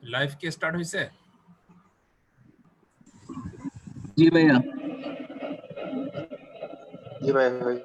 Live কি start হইছে? জি ভাইয়া। জি ভাই ভাই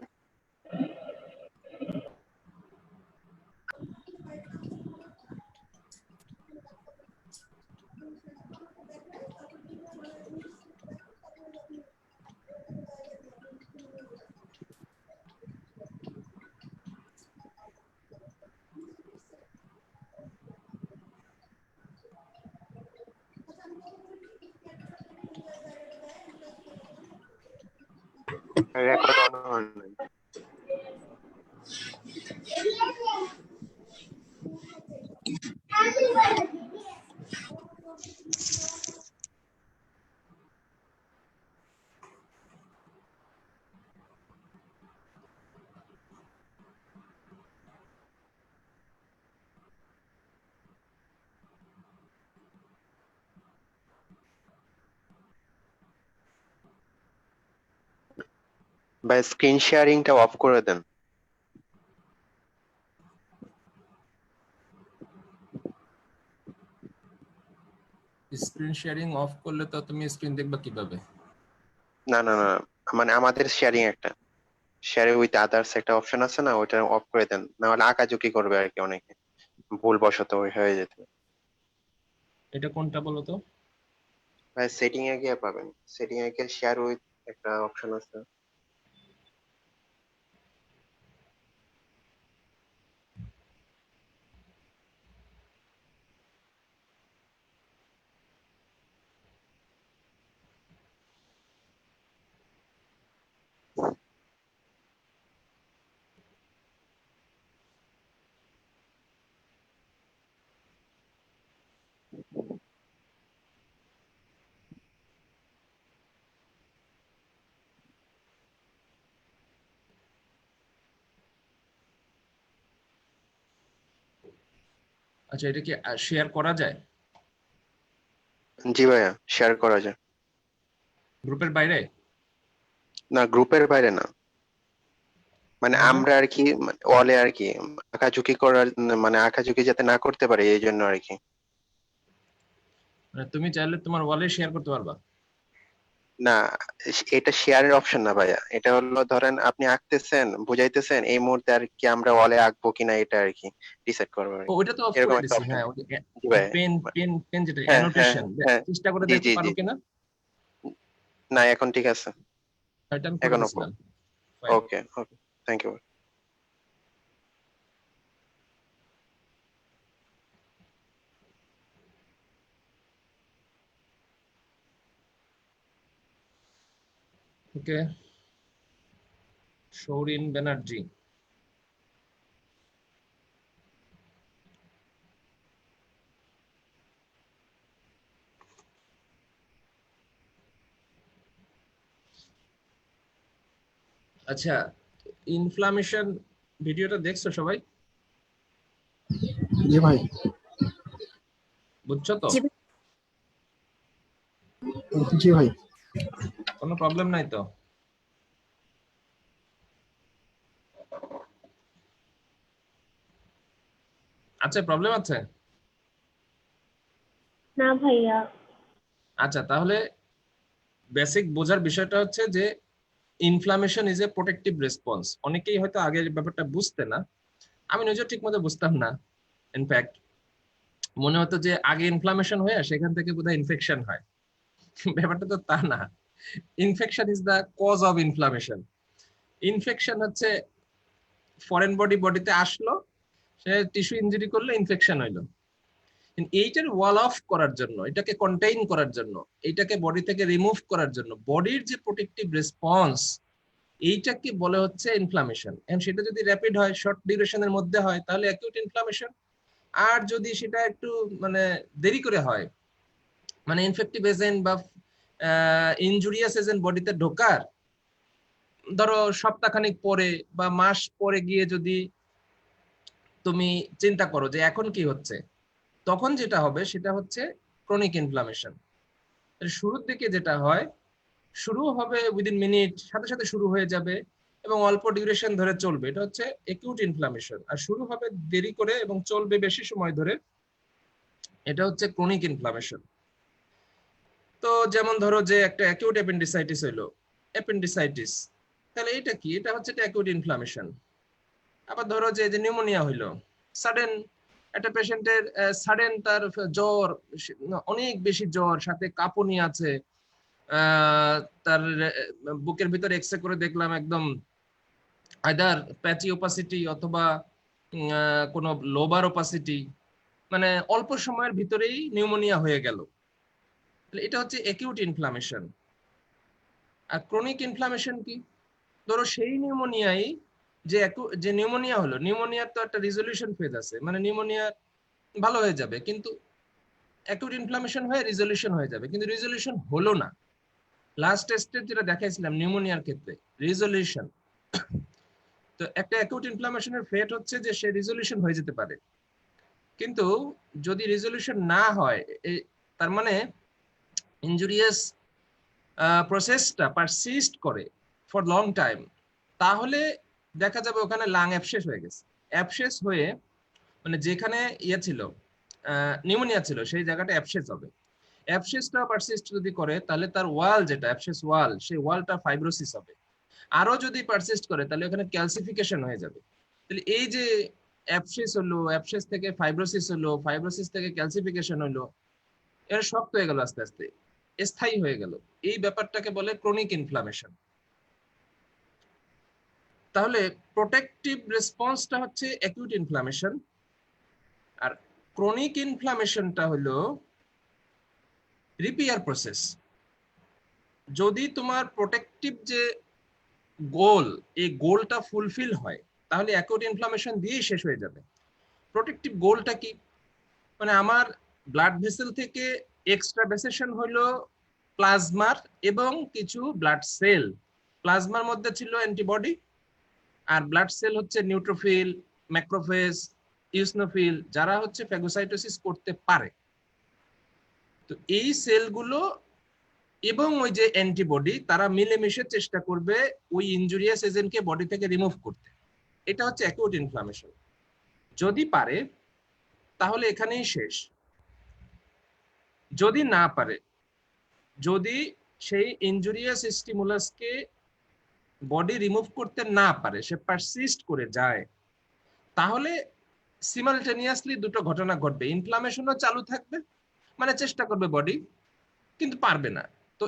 রেকর্ড অন হয় নাই। ভাই স্ক্রিন শেয়ারিংটা অফ করে দেন। স্ক্রিন শেয়ারিং অফ করলে তো তুমি স্ক্রিন দেখবা কিভাবে? না না না, মানে আমাদের শেয়ারিং একটা শেয়ারিং উইথ আদার্স একটা অপশন আছে না, ওইটা অফ করে দেন, না হলে আঁকাঝুঁকি করবে আর কি, অনেকে ভুলবশত হয়ে যেতে। এটা কোনটা বলো তো? ভাই সেটিং এ গিয়ে পাবেন, সেটিং এ গিয়ে শেয়ার উইথ একটা অপশন আছে। আচ্ছা, এটা কি শেয়ার করা যায় জি ভাইয়া, শেয়ার করা যায়। গ্রুপের বাইরে? না, গ্রুপের বাইরে না, মানে তাহলে আমরা আর কি ওয়ালে আর কি আঁকাঝুঁকি করার, মানে আঁকাঝুঁকি যাতে না করতে পারে এই জন্য আর কি। মানে তুমি চাইলে তোমার ওয়ালে শেয়ার করতে পারবা? না, এটা শেয়ারের অপশন না ভাইয়া, এটা হলো ধরেন আপনি আঁকতেছেন বুঝাইতেছেন, এই মুহূর্তে আর কি আমরা ওয়ালে আঁকবো কিনা এটা আর কি ডিসাইড করবো আর ও, কি। ওইটা তো অফ এরকম করে একটা দিছি। অপশন। হ্যাঁ, জি ভাই। পেন পেন পেন যেটা হ্যাঁ হ্যাঁ অ্যানোটেশন, হ্যাঁ। চেষ্টা করে জি দেখতে জি জি। পারো কিনা? না, এখন ঠিক আছে। এটা আমি করে এখন দিছিলাম। Fine. Okay okay, thank you. Okay, Sourin Banerjee. আচ্ছা, ইনফ্লামেশন ভিডিওটা দেখছো সবাই? জি ভাই। বুঝছো তো? জি ভাই। কোনো প্রবলেম নাই তো? আচ্ছা, প্রবলেম আছে? না ভাইয়া। আচ্ছা, তাহলে বেসিক বোঝার বিষয়টা হচ্ছে যে inflammation is A protective response. অনেকেই হয়তো আগে এই ব্যাপারটা বুঝতে না, আমি নিজেও ঠিক মতো বুঝতাম না। ইনফ্যাক্ট মনে হতো যে আগে ইনফ্লামেশন হয়ে সেখান থেকে বোধহয় ইনফেকশন হয়। ব্যাপারটা তো তা না। Infection is the cause of inflammation. Infection হচ্ছে ফরেন বডিতে আসলো, সে টিস্যু ইনজুরি করলে ইনফেকশন হইলো। এইটার ওয়াল অফ করার জন্য, এটাকে কন্টেইন করার জন্য, এইটাকে বডি থেকে রিমুভ করার জন্য বডির যে প্রোটেক্টিভ রেসপন্স, এইটাকে বলে হচ্ছে ইনফ্লামেশন। এন্ড সেটা যদি র্যাপিড হয়, শর্ট ডিউরেশনের মধ্যে হয়, তাহলে অ্যাকিউট ইনফ্লামেশন। আর যদি সেটা একটু মানে দেরি করে হয়, মানে ইনফেক্টিভ এজেন্ট বা ইনজুরিয়াস এজেন্ট বডিতে ঢোকার ধরো সপ্তাহখানিক পরে বা মাস পরে গিয়ে যদি তুমি চিন্তা করো যে এখন কি হচ্ছে, তখন যেটা হবে সেটা হচ্ছে ক্রনিক ইনফ্লামেশন। শুরুর দিকে যেটা হয়, শুরু হবে উইদিন মিনিট, সাথে সাথে শুরু হয়ে যাবে এবং অল্প ডিউরেশন ধরে চলবে, এটা হচ্ছে একিউট ইনফ্লামেশন। আর শুরু হবে দেরি করে এবং চলবে বেশি সময় ধরে, এটা হচ্ছে ক্রনিক ইনফ্লামেশন। তো যেমন ধরো যে একটা অ্যাকিউট অ্যাপেন্ডিসাইটিস হইলো, অ্যাপেন্ডিসাইটিস, তাহলে এটা কি? এটা হচ্ছে অ্যাকিউট ইনফ্লামেশন। আবার ধরো যে যে নিউমোনিয়া হইলো, সাডেন একটা পেশেন্টের সাডেন তার জ্বর, অনেক বেশি জ্বর, সাথে কাঁপুনি আছে, তার বুকের ভিতরে এক্সরে করে দেখলাম একদম আইদার প্যাচি ওপাসিটি অথবা কোনো লোবার ওপাসিটি, মানে অল্প সময়ের ভিতরেই নিউমোনিয়া হয়ে গেল। এটা হচ্ছে অ্যাকিউট ইনফ্লামেশন। আর ক্রনিক ইনফ্লামেশন কি? ধরো সেই নিউমোনিয়াই যে নিউমোনিয়া হলো, নিউমোনিয়ার তো একটা রিজলিউশন ফেজ আছে, মানে নিউমোনিয়া ভালো হয়ে যাবে, কিন্তু অ্যাকিউট ইনফ্লামেশন হয়ে রিজলিউশন হয়ে যাবে, কিন্তু রিজলিউশন হলো না। লাস্ট টেস্টে যেটা দেখাইছিলাম নিউমোনিয়ার ক্ষেত্রে রিজলিউশন। তো একটা অ্যাকিউট ইনফ্লামেশনের ফেট হচ্ছে যে সে রিজলিউশন হয়ে যেতে পারে, কিন্তু যদি রিজলিউশন না হয়, তার মানে ইনজুরিয়াস প্রসেসটা পারসিস্ট করে ফর লং টাইম, তাহলে দেখা যাবে ওখানে লাং অ্যাবসেস হয়ে গেছে। অ্যাবসেস হয়ে মানে যেখানে ইয়ে ছিল, নিউমোনিয়া ছিল, সেই জায়গাটা অ্যাবসেস হবে। অ্যাবসেসটা পারসিস্ট যদি করে তাহলে তার ওয়াল, যেটা অ্যাবসেস ওয়াল, সেই ওয়ালটা ফাইব্রোসিস হবে। আরো যদি পারসিস্ট করে তাহলে ওখানে ক্যালসিফিকেশন হয়ে যাবে। তাহলে এই যে অ্যাবসেস হলো, অ্যাবসেস থেকে ফাইব্রোসিস হলো, ফাইব্রোসিস থেকে ক্যালসিফিকেশন হলো, এর শক্ত হয়ে গেল, আস্তে আস্তে স্থায়ী হয়ে গেল, এই ব্যাপারটাকে বলে ক্রনিক ইনফ্লামেশন। তাহলে প্রোটেক্টিভ রেসপন্সটা হচ্ছে অ্যাকিউট ইনফ্লামেশন, আর ক্রনিক ইনফ্লামেশনটা হলো রিপেয়ার প্রসেস। যদি তোমার প্রোটেক্টিভ যে গোল, এই গোলটা ফুলফিল হয়, তাহলে অ্যাকিউট ইনফ্লামেশন দিয়েই শেষ হয়ে যাবে। প্রোটেক্টিভ গোলটা কি? মানে আমার ব্লাড ভেসেল থেকে এক্সট্রা ভেসেশন হলো প্লাজমার এবং কিছু ব্লাড সেল। প্লাজমার মধ্যে ছিল অ্যান্টিবডি, আর ব্লাড সেল হচ্ছে নিউট্রোফিল, ম্যাক্রোফেজ, ইউসনোফিল, যারা হচ্ছে ফ্যাগোসাইটোসিস করতে পারে। তো এই সেলগুলো এবং ওই যে অ্যান্টিবডি, তারা মিলেমিশে চেষ্টা করবে ওই ইনজুরিয়াস এজেন্টকে বডি থেকে রিমুভ করতে। এটা হচ্ছে অ্যাকিউট ইনফ্লামেশন। যদি পারে তাহলে এখানেই শেষ। যদি না পারে, যদি সেই ইনজুরিয়াস স্টিমুলাসকে বডি রিমুভ করতে না পারে, সে পারসিস্ট করে যায়, তাহলে সিমালটেনিয়াসলি দুটো ঘটনা ঘটবে। ইনফ্লামেশনও চালু থাকবে, মানে চেষ্টা করবে বডি, কিন্তু পারবে না। তো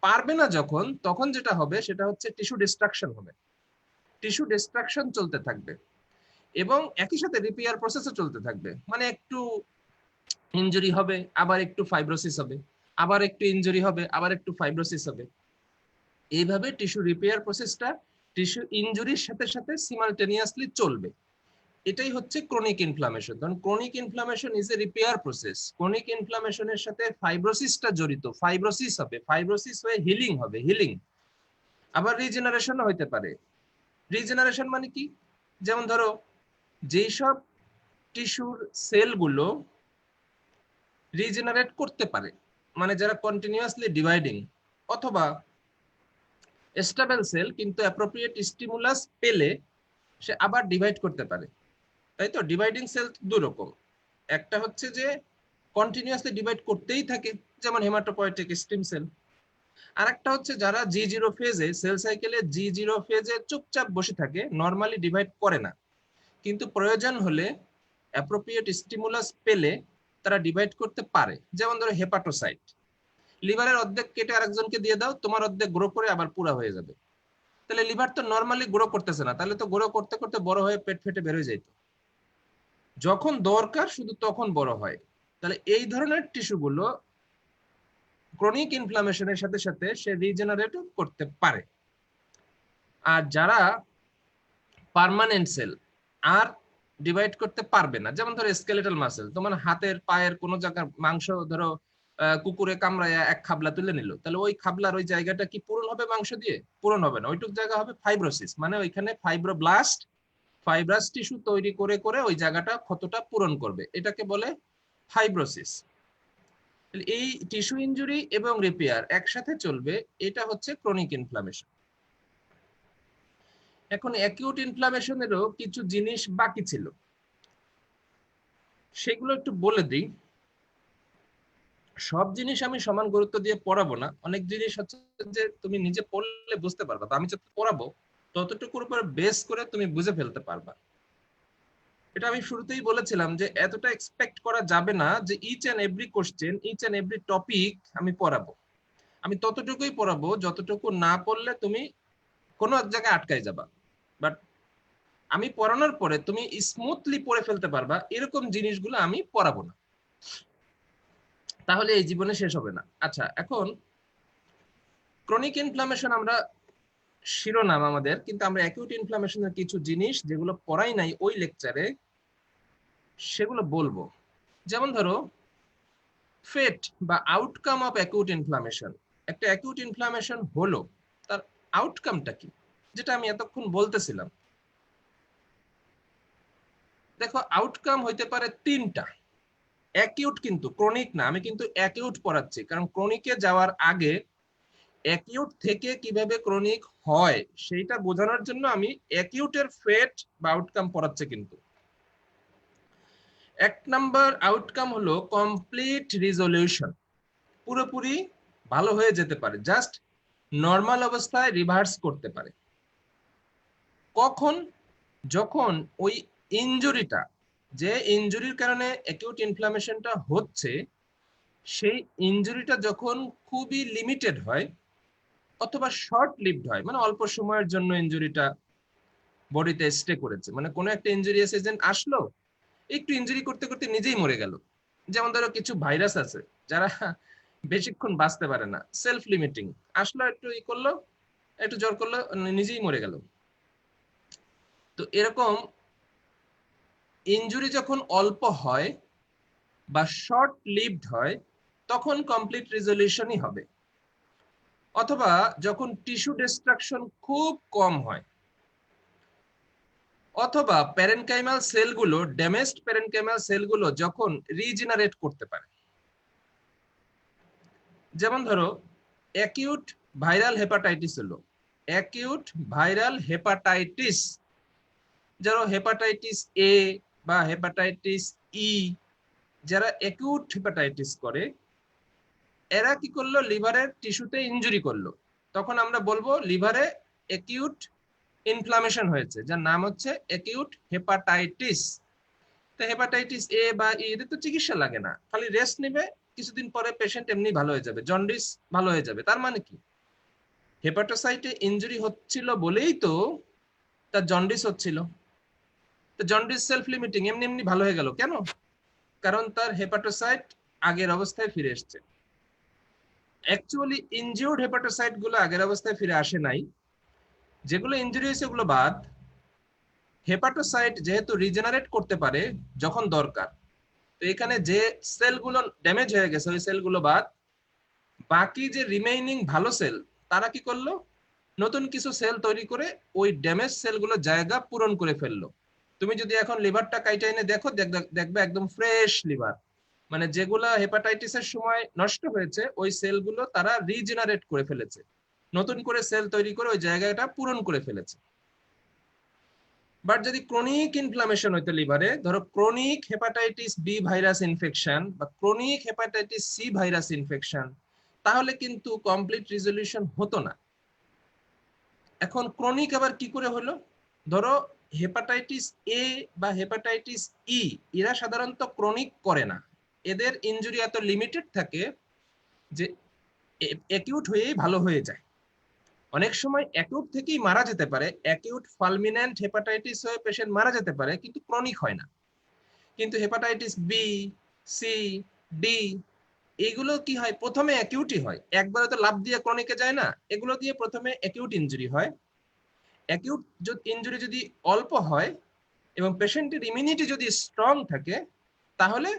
পারবে না যখন, তখন যেটা হবে সেটা হচ্ছে টিস্যু ডিস্ট্রাকশন হবে। টিস্যু ডিস্ট্রাকশন চলতে থাকবে এবং একই সাথে রিপেয়ার প্রসেসও চলতে থাকবে। মানে একটু ইনজুরি হবে, আবার একটু ফাইব্রোসিস হবে, আবার একটু ইনজুরি হবে, আবার একটু ফাইব্রোসিস হবে। এইভাবে টিস্যু রিপেয়ার প্রসেসটা টিস্যু ইনজুরির সাথে সাথে সিমালটেনিয়াসলি চলবে। এটাই হচ্ছে ক্রনিক ইনফ্লামেশন। কারণ chronic inflammation is a repair process. Chronic ইনফ্লামেশনের সাথে ফাইব্রোসিসটা জড়িত, ফাইব্রোসিস হবে, ফাইব্রোসিস হয়ে হিলিং হবে, হিলিং। আবার রিজেনারেশনও হইতে পারে। রিজেনারেশন মানে কি? যেমন ধরো যেই সব টিস্যুর সেলগুলো রিজেনারেট করতে পারে, মানে যারা কন্টিনিউয়াসলি ডিভাইডিং, অথবা স্টেবল সেল কিন্তু অ্যাপ্রোপ্রিয়েট স্টিমুলাস পেলে সে আবার ডিভাইড করতে পারে। তাই তো? ডিভাইডিং সেল দুই রকম, একটা হচ্ছে যে কন্টিনিউয়াসলি ডিভাইড করতেই থাকে, যেমন হেমাটোপয়েটিক স্টেম সেল। আর একটা হচ্ছে যারা G0 ফেজে, সেল সাইকেলে G0 ফেজে চুপচাপ বসে থাকে, নরমালি ডিভাইড করে না, কিন্তু প্রয়োজন হলে অ্যাপ্রোপ্রিয়েট স্টিমুলাস পেলে তারা ডিভাইড করতে পারে। যেমন ধরো হেপাটোসাইট, লিভারের অর্ধেক কেটে আরেকজনকে দিয়ে দাও, তোমার অর্ধেক গ্রো করে আবার পুরা হয়ে যাবে। তাহলে লিভার তো নরমালি গ্রো করতেছে না, তাহলে তো গ্রো করতে করতে বড় হয়ে পেট ফেটে বের হয়ে যাইতো। যখন দরকার শুধু তখন বড় হয়। তাহলে এই ধরনের টিস্যুগুলো ক্রনিক ইনফ্লামেশনের সাথে সাথে সে রিজেনারেট করতে পারে। আর যারা পার্মানেন্ট সেল আর ডিভাইড করতে পারবে না, যেমন ধরো স্কেলেটাল মাসেল, তোমার হাতের পায়ের কোনো জায়গার মাংস ধরো কুকুরে কামড়ায় এক খাবলা তুলে নিল, তাহলে ওই খাবলার ওই জায়গাটা কি পূরণ হবে মাংস দিয়ে? পূরণ হবে না, ওইটুক জায়গা হবে ফাইব্রোসিস, মানে ওইখানে ফাইব্রোব্লাস্ট, ফাইব্রাস টিস্যু তৈরি করে করে ওই জায়গাটা ক্ষতটা পূরণ করবে, এটাকে বলে ফাইব্রোসিস। এই টিস্যু ইনজুরি এবং রিপেয়ার একসাথে চলবে, এটা হচ্ছে ক্রনিক ইনফ্লামেশন। এখন অ্যাকিউট ইনফ্লামেশনেরও কিছু জিনিস বাকি ছিল, সেগুলো একটু বলে দিই। সব জিনিস আমি সমান গুরুত্ব দিয়ে পড়াবো না, অনেক জিনিস হচ্ছে যে তুমি নিজে পড়লে বুঝতে পারবা, তো আমি যত পড়াবো ততটুকুর উপর বেস করে তুমি বুঝে ফেলতে পারবা। এটা আমি শুরুতেই বলেছিলাম যে এতটা এক্সপেক্ট করা যাবে না যে each and every question, each and every topic আমি পড়াবো। আমি ততটুকুই পড়াবো যতটুকু না পড়লে তুমি কোনো এক জায়গায় আটকায় যাবা, বাট আমি পড়ানোর পরে তুমি স্মুথলি পড়ে ফেলতে পারবা এরকম জিনিসগুলো আমি পড়াবো না, তাহলে এই জীবনে শেষ হবে না। আচ্ছা, এখন ক্রনিক ইনফ্লামেশন আমরা শিরোনাম আমাদের, কিন্তু আমরা অ্যাকিউট ইনফ্লামেশনের কিছু জিনিস যেগুলো পড়াই নাই ওই লেকচারে সেগুলো বলবো। যেমন ধরো ফেট বা আউটকাম অফ অ্যাকিউট ইনফ্লামেশন। একটা অ্যাকিউট ইনফ্লামেশন হলো, তার আউটকামটা কি, যেটা আমি এতক্ষণ বলতেছিলাম। দেখো আউটকাম হইতে পারে তিনটা, অ্যাকিউট কিন্তু ক্রনিক না। আমি কিন্তু অ্যাকিউট পড়াচ্ছি কারণ ক্রনিকে যাওয়ার আগে অ্যাকিউট থেকে কিভাবে ক্রনিক হয় সেইটা বোঝানোর জন্য আমি অ্যাকিউটের ফেট বা আউটকাম পড়াচ্ছি। কিন্তু এক নাম্বার আউটকাম হলো কমপ্লিট রিজলিউশন, পুরোপুরি ভালো হয়ে যেতে পারে, জাস্ট নর্মাল অবস্থায় রিভার্স করতে পারে। কখন? যখন ওই ইনজুরিটা, যে ইনজুরির কারণে অ্যাকিউট ইনফ্লামেশনটা হচ্ছে, সেই ইনজুরিটা যখন খুবই লিমিটেড হয় অথবা শর্ট লিভড হয়, মানে অল্প সময়ের জন্য ইনজুরিটা বডিতে স্টে করেছে, মানে কোনো একটা ইনজুরিয়াস এজেন্ট আসলো, একটু ইনজুরি করতে করতে নিজেই মরে গেল। যেমন ধরো কিছু ভাইরাস আছে যারা বেশিক্ষণ বাঁচতে পারে না, সেলফ লিমিটিং, আসলো একটু ই করলো, একটু জ্বর করলো, নিজেই মরে গেল। তো এরকম ইনজুরি যখন অল্প হয় বা শর্ট লিভড হয় তখন কমপ্লিট রেজলিউশনই হবে। অথবা যখন টিস্যু ডিস্ট্রাকশন খুব কম হয়, অথবা প্যারেনকাইমাল সেলগুলো, ড্যামেজড প্যারেনকাইমাল সেলগুলো যখন রিজেনারেট করতে পারে। যেমন ধরো অ্যাকিউট ভাইরাল হেপাটাইটিস হলো, অ্যাকিউট ভাইরাল হেপাটাইটিস, যারা হেপাটাইটিস এ বা হেপাটাইটিস ই, যারা অ্যাকিউট হেপাটাইটিস করে, এরা কি করলো, লিভারের টিস্যুতে ইনজুরি করলো, তখন আমরা বলবো লিভারে অ্যাকিউট ইনফ্লামেশন হয়েছে, যার নাম হচ্ছে অ্যাকিউট হেপাটাইটিস। তো হেপাটাইটিস এ বা ই এদের তো চিকিৎসা লাগে না, খালি রেস্ট নেবে, কিছুদিন পরে পেশেন্ট এমনি ভালো হয়ে যাবে, জন্ডিস ভালো হয়ে যাবে। তার মানে কি, হেপাটোসাইটে ইনজুরি হচ্ছিল বলেই তো তার জন্ডিস হচ্ছিল। তো জন্ডিস সেলফ লিমিটিং, এমনি এমনি ভালো হয়ে গেল কেন? কারণ তার হেপাটোসাইট আগের অবস্থায় ফিরে এসছে। অ্যাকচুয়ালি ইনজিউর্ড হেপাটোসাইট গুলো আগের অবস্থায় ফিরে আসে নাই, যেগুলো ইনজুরি হয়েছে ওগুলো বাদ। হেপাটোসাইট যেহেতু রিজেনারেট করতে পারে যখন দরকার, তো এখানে যে সেলগুলো ড্যামেজ হয়ে গেছে ওই সেলগুলো বাদ, বাকি যে রিমেইনিং ভালো সেল, তারা কি করলো, নতুন কিছু সেল তৈরি করে ওই ড্যামেজ সেলগুলো জায়গা পূরণ করে ফেললো। তুমি যদি এখন লিভারটা কাইটা এনে দেখো, দেখবে একদম ফ্রেশ লিভার, মানে যেগুলা হেপাটাইটিসের সময় নষ্ট হয়েছে ওই সেলগুলো তারা রিজেনারেট করে ফেলেছে, নতুন করে সেল তৈরি করে ওই জায়গাটা পূরণ করে ফেলেছে। বাট যদি ক্রনিক ইনফ্লামেশন হইতো লিভারে, ধরো chronic hepatitis B virus infection বা chronic hepatitis C virus infection, তাহলে কিন্তু কমপ্লিট রিজলিউশন হতো না। এখন ক্রনিক আবার কি করে হলো? ধরো হেপাটাইটিস এ বা হেপাটাইটিস ই, এরা সাধারণত ক্রনিক করে না, এদের ইনজুরি এত লিমিটেড থাকে যে অ্যাকিউট হয়েই ভালো হয়ে যায়। অনেক সময় অ্যাকিউট থেকেই মারা যেতে পারে, অ্যাকিউট ফালমিনেন্ট হেপাটাইটিস হয়ে পেশেন্ট মারা যেতে পারে, কিন্তু ক্রনিক হয় না। কিন্তু হেপাটাইটিস বি, সি, ডি, এগুলো কি হয়, প্রথমে অ্যাকিউটই হয়, একবারে তো লাভ দিয়ে ক্রনিকে যায় না, এগুলো দিয়ে প্রথমে অ্যাকিউট ইনজুরি হয়। অ্যাকিউট ইনজুরি যদি অল্প হয় এবং পেশেন্টের ইমিউনিটি যদি স্ট্রং থাকে, তাহলে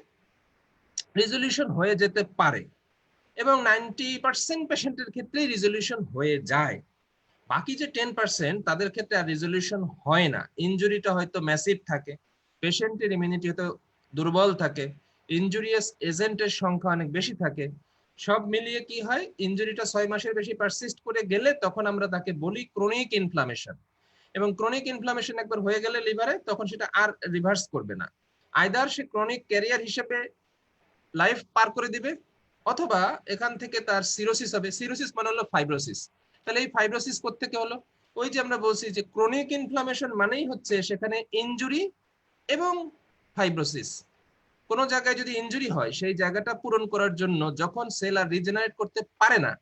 রেজলিউশন হয়ে যেতে পারে, এবং 90% পেশেন্টের ক্ষেত্রেই রেজলিউশন হয়ে যায়। বাকি যে 10% তাদের ক্ষেত্রে আর রেজলিউশন হয় না, ইনজুরিটা হয়তো ম্যাসিভ থাকে, পেশেন্টের ইমিউনিটি হয়তো দুর্বল থাকে, ইনজুরিয়াস এজেন্টের সংখ্যা অনেক বেশি থাকে। সব মিলিয়ে কি হয়, ইনজুরিটা 6 মাসের বেশি পারসিস্ট করে গেলে তখন আমরা তাকে বলি ক্রনিক ইনফ্লামেশন। এবং ক্রনিক ইনফ্লামেশন একবার হয়ে গেলে লিভারে, তখন সেটা আর রিভার্স করবে না। আইদার সে ক্রনিক ক্যারিয়ার হিসেবে লাইফ পার করে দিবে, অথবা এখান থেকে তার সিরোসিস হবে। সিরোসিস মানে হলো ফাইব্রোসিস। তাহলে এই ফাইব্রোসিস কোত্থেকে হলো? ওই যে আমরা বলছি যে ক্রনিক ইনফ্লামেশন মানেই হচ্ছে সেখানে ইনজুরি এবং ফাইব্রোসিস। কোন জায়গায় যদি ইনজুরি হয় সেই জায়গাটা পূরণ করার জন্য যখন সেল আর রিজেনারেট করতে পারে না,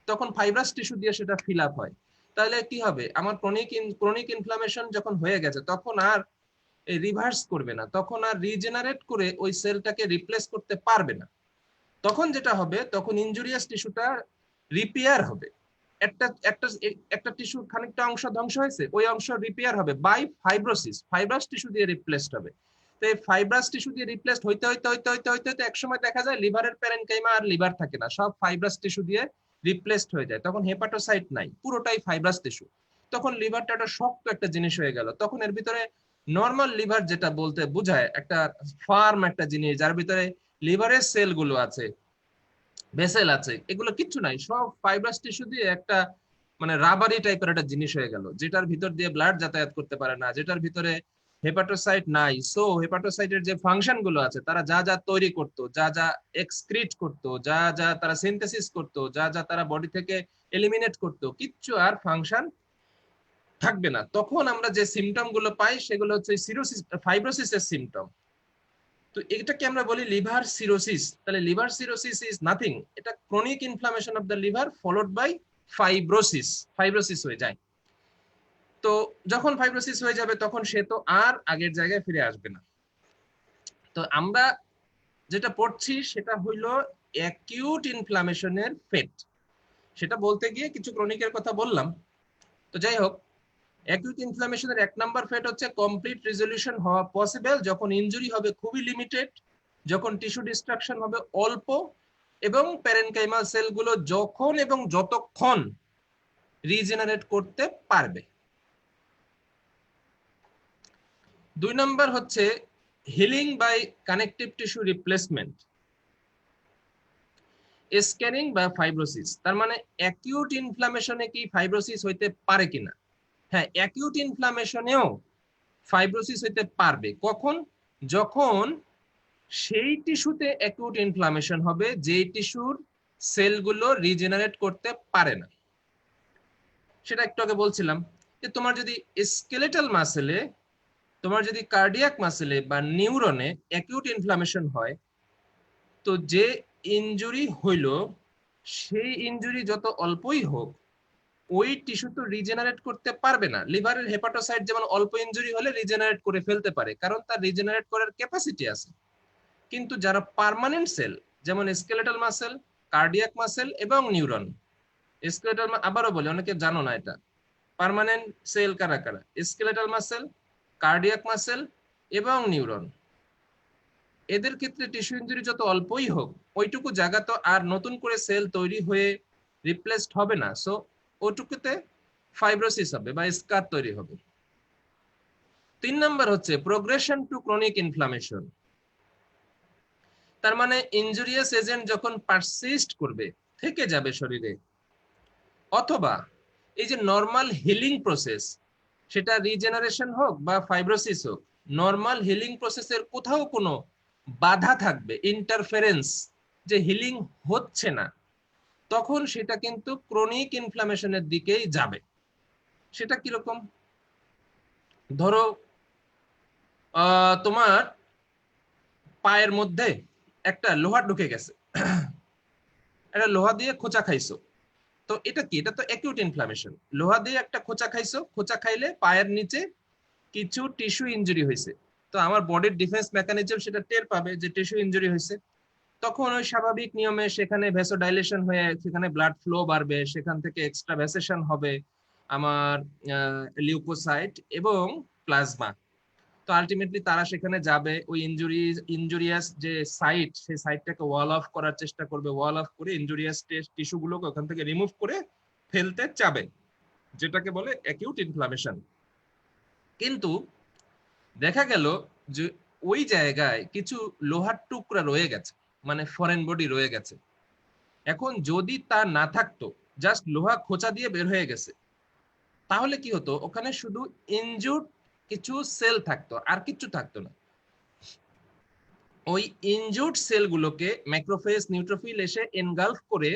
তখন ফাইব্রাস টিস্যু দিয়ে সেটা ফিল আপ হয়। তাহলে কি হবে, আমার ক্রনিক ইনফ্লামেশন যখন হয়ে গেছে তখন আর রিভার্স করবে না, তখন আর রিজেনারেট করে ওই সেলটাকে রিপ্লেস করতে পারবে না। তখন যেটা হবে, তখন ইনজুরিয়াস টিস্যুটা রিপেয়ার হবে। একটা একটা একটা টিস্যুর খানিকটা অংশ ধ্বংস হয়েছে, ওই অংশ রিপেয়ার হবে বাই ফাইব্রোসিস, ফাইব্রাস টিস্যু দিয়ে রিপ্লেসড হবে। তো এই ফাইব্রাস টিস্যু দিয়ে রিপ্লেসড হইতে হইতে হইতে হইতে হইতে হইতে একসময় দেখা যায় লিভারের প্যারেনকাইমা আর লিভার থাকে না, সব ফাইব্রাস টিস্যু দিয়ে রিপ্লেসড হয়ে যায়। তখন হেপাটোসাইট নাই, পুরোটাই ফাইব্রাস টিস্যু। তখন লিভারটা একটা শক্ত একটা জিনিস হয়ে গেল। তখন এর ভিতরে নর্মাল লিভার যেটা বলতে বোঝায় একটা ফার্ম একটা জিনিস, যার ভিতরে লিভারের সেলগুলো আছে, ভেসেল আছে, এগুলো কিচ্ছু নাই, সব ফাইব্রাস টিস্যু দিয়ে একটা মানে রাবারি টাইপের একটা জিনিস হয়ে গেল, যেটার ভিতর দিয়ে ব্লাড যাতায়াত করতে পারে না, যেটার ভিতরে হেপাটোসাইট নাই। সো হেপাটোসাইটের যে ফাংশন গুলো আছে, তারা যা যা তৈরি করতো, যা যা এক্সক্রিট করতো, যা যা তারা সিনথেসিস করতো, যা যা তারা বডি থেকে এলিমিনেট করতো, কিচ্ছু আর ফাংশন থাকবে না। তখন আমরা যে সিমটম গুলো পাই সেগুলো হচ্ছে সিরোসিস, ফাইব্রোসিসের সিমটম। তো এটাকে আমরা বলি লিভার সিরোসিস। তাহলে লিভার সিরোসিস ইজ নাথিং, এটা chronic inflammation of the liver followed by fibrosis, fibrosis হয়ে যায়। তো যখন ফাইব্রোসিস হয়ে যাবে তখন সে তো আর আগের জায়গায় ফিরে আসবে না। তো আমরা যেটা পড়ছি সেটা হইলো অ্যাকিউট ইনফ্লামেশনের ফেট। সেটা বলতে গিয়ে কিছু ক্রনিকের কথা বললাম। তো যাই হোক, অ্যাকিউট ইনফ্লামেশনের 1 নাম্বার ফেট হচ্ছে কমপ্লিট রেজলিউশন হওয়া পসিবল যখন ইনজুরি হবে খুবই লিমিটেড, যখন টিস্যু ডিস্ট্রাকশন হবে অল্প, এবং প্যারেনকাইমাল সেলগুলো যখন এবং যতক্ষণ রিজেনারেট করতে পারবে। 2 নাম্বার হচ্ছে healing by connective tissue replacement, scanning বা ফাইব্রোসিস। তার মানে অ্যাকিউট ইনফ্লামেশনে কি ফাইব্রোসিস হইতে পারে কিনা? হ্যাঁ, অ্যাকিউট ইনফ্লামেশনেও ফাইব্রোসিস হইতে পারবে। কখন? যখন সেই টিস্যুতে অ্যাকিউট ইনফ্লামেশন হবে যেই টিস্যুর সেলগুলো রিজেনারেট করতে পারে না। সেটা একটু আগে বলছিলাম যে তোমার যদি স্কেলেটাল মাসেলে, তোমার যদি কার্ডিয়াক মাসেলে বা নিউরনে অ্যাকিউট ইনফ্লামেশন হয়, তো যে ইনজুরি হইল সেই ইনজুরি যত অল্পই হোক, ওই টিস্যু তো রিজেনারেট করতে পারবে না। লিভারের হেপাটোসাইট যেমন অল্প ইনজুরি হলে রিজেনারেট করে ফেলতে পারে, কারণ তার রিজেনারেট করার ক্যাপাসিটি আছে। কিন্তু যারা পার্মানেন্ট সেল, যেমন স্কেলেটাল মাসেল, কার্ডিয়াক মাসেল এবং নিউরন, স্কেলেটাল, আবারও বলি অনেকে জানো না এটা, পার্মানেন্ট সেল কারা কারা? স্কেলেটাল মাসেল, কার্ডিয়াক মাসেল এবং নিউরন। এদের ক্ষেত্রে টিস্যু ইনজুরি যত অল্পই হোক, ওইটুকু জায়গা তো আর নতুন করে সেল তৈরি হয়ে রিপ্লেসড হবে না। সো ওটুকুতে ফাইব্রোসিস হবে বা স্কার তৈরি হবে। 3 নাম্বার হচ্ছে প্রোগ্রেশন টু ক্রনিক ইনফ্লামেশন। তার মানে ইনজুরিয়াস এজেন্ট যখন পারসিস্ট করবে, থেকে যাবে শরীরে, অথবা এই যে নর্মাল হিলিং প্রসেস, সেটা রিজেনারেশন হোক বা ফাইব্রোসিস হোক, নর্মাল হিলিং প্রসেসের কোথাও কোনো বাধা থাকবে, ইন্টারফারেন্স, যে হিলিং হচ্ছে না, তখন সেটা কিন্তু ক্রনিক ইনফ্লামেশনের দিকেই যাবে। সেটা কিরকম? ধরো তোমার পায়ের মধ্যে একটা লোহা ঢুকে গেছে, একটা লোহা দিয়ে খোঁচা খাইছো, তো এটা কি? এটা তো অ্যাকিউট ইনফ্লামেশন। লোহা দিয়ে একটা খোঁচা খাইছো, খোঁচা খাইলে পায়ের নিচে কিছু টিস্যু ইনজুরি হয়েছে। তো আমার বডির ডিফেন্স মেকানিজম সেটা টের পাবে যে টিস্যু ইনজুরি হয়েছে, তখন ওই স্বাভাবিক নিয়মে সেখানে ভ্যাসোডাইলেশন হয়ে সেখানে ব্লাড ফ্লো বাড়বে, সেখান থেকে এক্সট্রা ভ্যাসেশন হবে আমার লিউকোসাইট এবং প্লাজমা। তো আলটিমেটলি তারা সেখানে যাবে, ওই ইনজুরিয়াস যে সাইট, সেই সাইটটাকে ওয়াল অফ করার চেষ্টা করবে, ওয়াল অফ করে ইনজুরিয়াস টিস্যুগুলোকে ওখান থেকে রিমুভ করে ফেলতে চাবে, যেটাকে বলে অ্যাকিউট ইনফ্লামেশন। কিন্তু দেখা গেল যে ওই জায়গায় কিছু লোহার টুকরা রয়ে গেছে, মানে ফরেন বডি রয়ে গেছে। এখন যদি তা না থাকতো, জাস্ট লোহা খোঁচা দিয়ে বের হয়ে গেছে, তাহলে কি হতো? ওখানে শুধু ইনজুর্ড কিছু সেল থাকতো, আর কিচ্ছু থাকতো না। ওই ইনজুর্ড সেলগুলোকে ম্যাক্রোফেজ নিউট্রোফিল এসে এনগালফ করে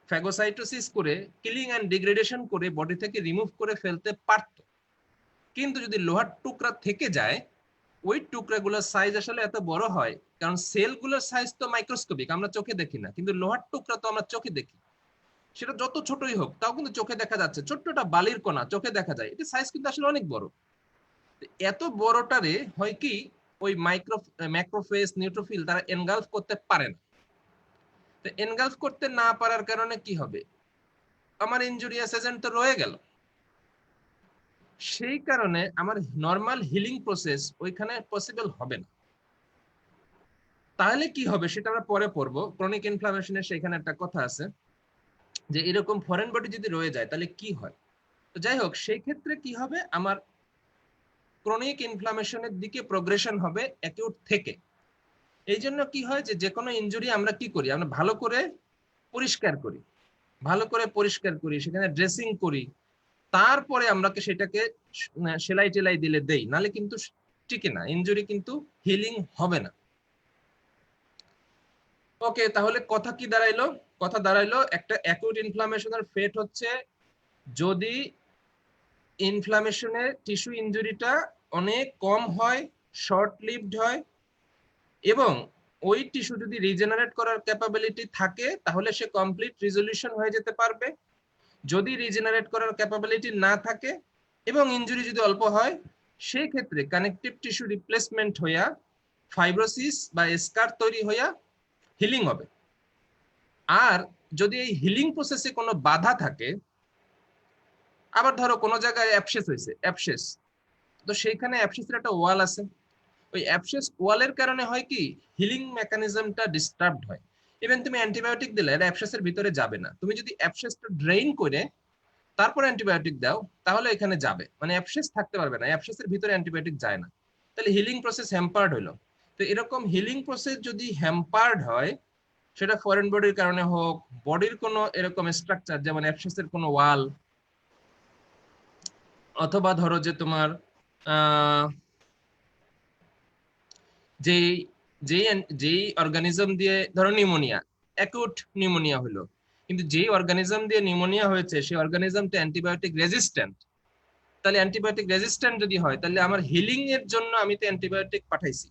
ফ্যাগোসাইটোসিস করে কিলিং এন্ড ডিগ্রেডেশন করে বডি থেকে রিমুভ করে ফেলতে পারত। কিন্তু যদি লোহার টুকরা থেকে যায়, ওই টুকরাগুলোর সাইজ আসলে এত বড় হয়, কারণ সেলগুলোর সাইজ তো মাইক্রোস্কোপিক, আমরা চোখে দেখি না, কিন্তু লোহার টুকরা তো আমরা চোখে দেখি। সেটা যত ছোটই হোক তাও কিন্তু চোখে দেখা যাচ্ছে, ছোট্টটা বালির কণা চোখে দেখা যায়, এটা সাইজ কিন্তু আসলে অনেক বড়। এত বড়টারে হয় কি ওই ম্যাক্রোফেজ নিউট্রোফিল তারা এনগালফ করতে পারে না। তো এনগালফ করতে না পারার কারণে কি হবে, আমার ইনজুরিয়াস এজেন্ট তো রয়ে গেল। সেই কারণে আমার নরমাল হিলিং প্রসেস ওইখানে পসিবল হবে না। তাহলে কি হবে সেটা আমরা পরে পড়বো। ক্রনিক ইনফ্লামেশনের সেখানে একটা কথা আছে যে এরকম ফরেন বডি যদি রয়ে যায় তাহলে কি হয়। তো যাই হোক, সেই ক্ষেত্রে কি হবে, আমার ক্রনিক ইনফ্লামেশনের দিকে প্রোগ্রেশন হবে অ্যাকিউট থেকে। এই জন্য কি হয় যে কোনো ইনজুরি আমরা কি করি, আমরা ভালো করে পরিষ্কার করি, সেখানে ড্রেসিং করি, তারপরে আমরা সেটাকে সেলাই টেলাই দিলে দেই, নালে কিন্তু টিকে না, ইনজুরি কিন্তু হিলিং হবে না। ওকে, তাহলে কথা কি দাঁড়াইলো? কথা দাঁড়াইলো একটা অ্যাকিউট ইনফ্লামেশনের ফেট হচ্ছে যদি ইনফ্লামেশনের টিস্যু ইনজুরিটা অনেক কম হয়, শর্ট লিভড হয়, এবং ওই টিস্যু যদি রিজেনারেট করার ক্যাপাবিলিটি থাকে তাহলে সে কমপ্লিট রিজলিউশন হয়ে যেতে পারবে। যদি রিজেনারেট করার ক্যাপাবিলিটি না থাকে এবং ইনজুরি যদি অল্প হয়, সেই ক্ষেত্রে কানেকটিভ টিস্যু রিপ্লেসমেন্ট হইয়া ফাইব্রোসিস বা স্কার তৈরি হইয়া হিলিং হবে। আর যদি এই হিলিং প্রসেসে কোনো বাধা থাকে, আবার ধরো কোনো জায়গায় অ্যাবসেস হয়েছে, অ্যাবসেস, তো সেইখানে অ্যাবসেসের একটা ওয়াল আছে, ওই অ্যাবসেস ওয়ালের কারণে হয় কি হিলিং মেকানিজমটা ডিস্টার্বড হয়। ইভেন তুমি অ্যান্টিবায়োটিক দিলে এটা অ্যাবসেসের ভিতরে যাবে না, তুমি যদি অ্যাবসেসটা ড্রেইন করে তারপর অ্যান্টিবায়োটিক দাও তাহলে এখানে যাবে, মানে অ্যাবসেস থাকতে পারবে না, অ্যাবসেসের ভিতরে অ্যান্টিবায়োটিক যায় না, তাহলে হিলিং প্রসেস হ্যাম্পার্ড হলো। তো এরকম হিলিং প্রসেস যদি হ্যাম্পার্ড হয়, সেটা ফরেন বডির কারণে হোক, বডির কোনো এরকম স্ট্রাকচার যেমন অ্যাবসেসের কোনো ওয়াল, অথবা ধরো যে তোমার যেই অর্গানিজম দিয়ে ধরো নিউমোনিয়া, অ্যাকুট নিউমোনিয়া হলো, কিন্তু যেই অর্গানিজম দিয়ে নিউমোনিয়া হয়েছে সেই অর্গানিজমটা অ্যান্টিবায়োটিক রেজিস্ট্যান্ট, তাহলে অ্যান্টিবায়োটিক রেজিস্ট্যান্ট যদি হয় তাহলে আমার হিলিং এর জন্য আমি তো অ্যান্টিবায়োটিক পাঠাইছি,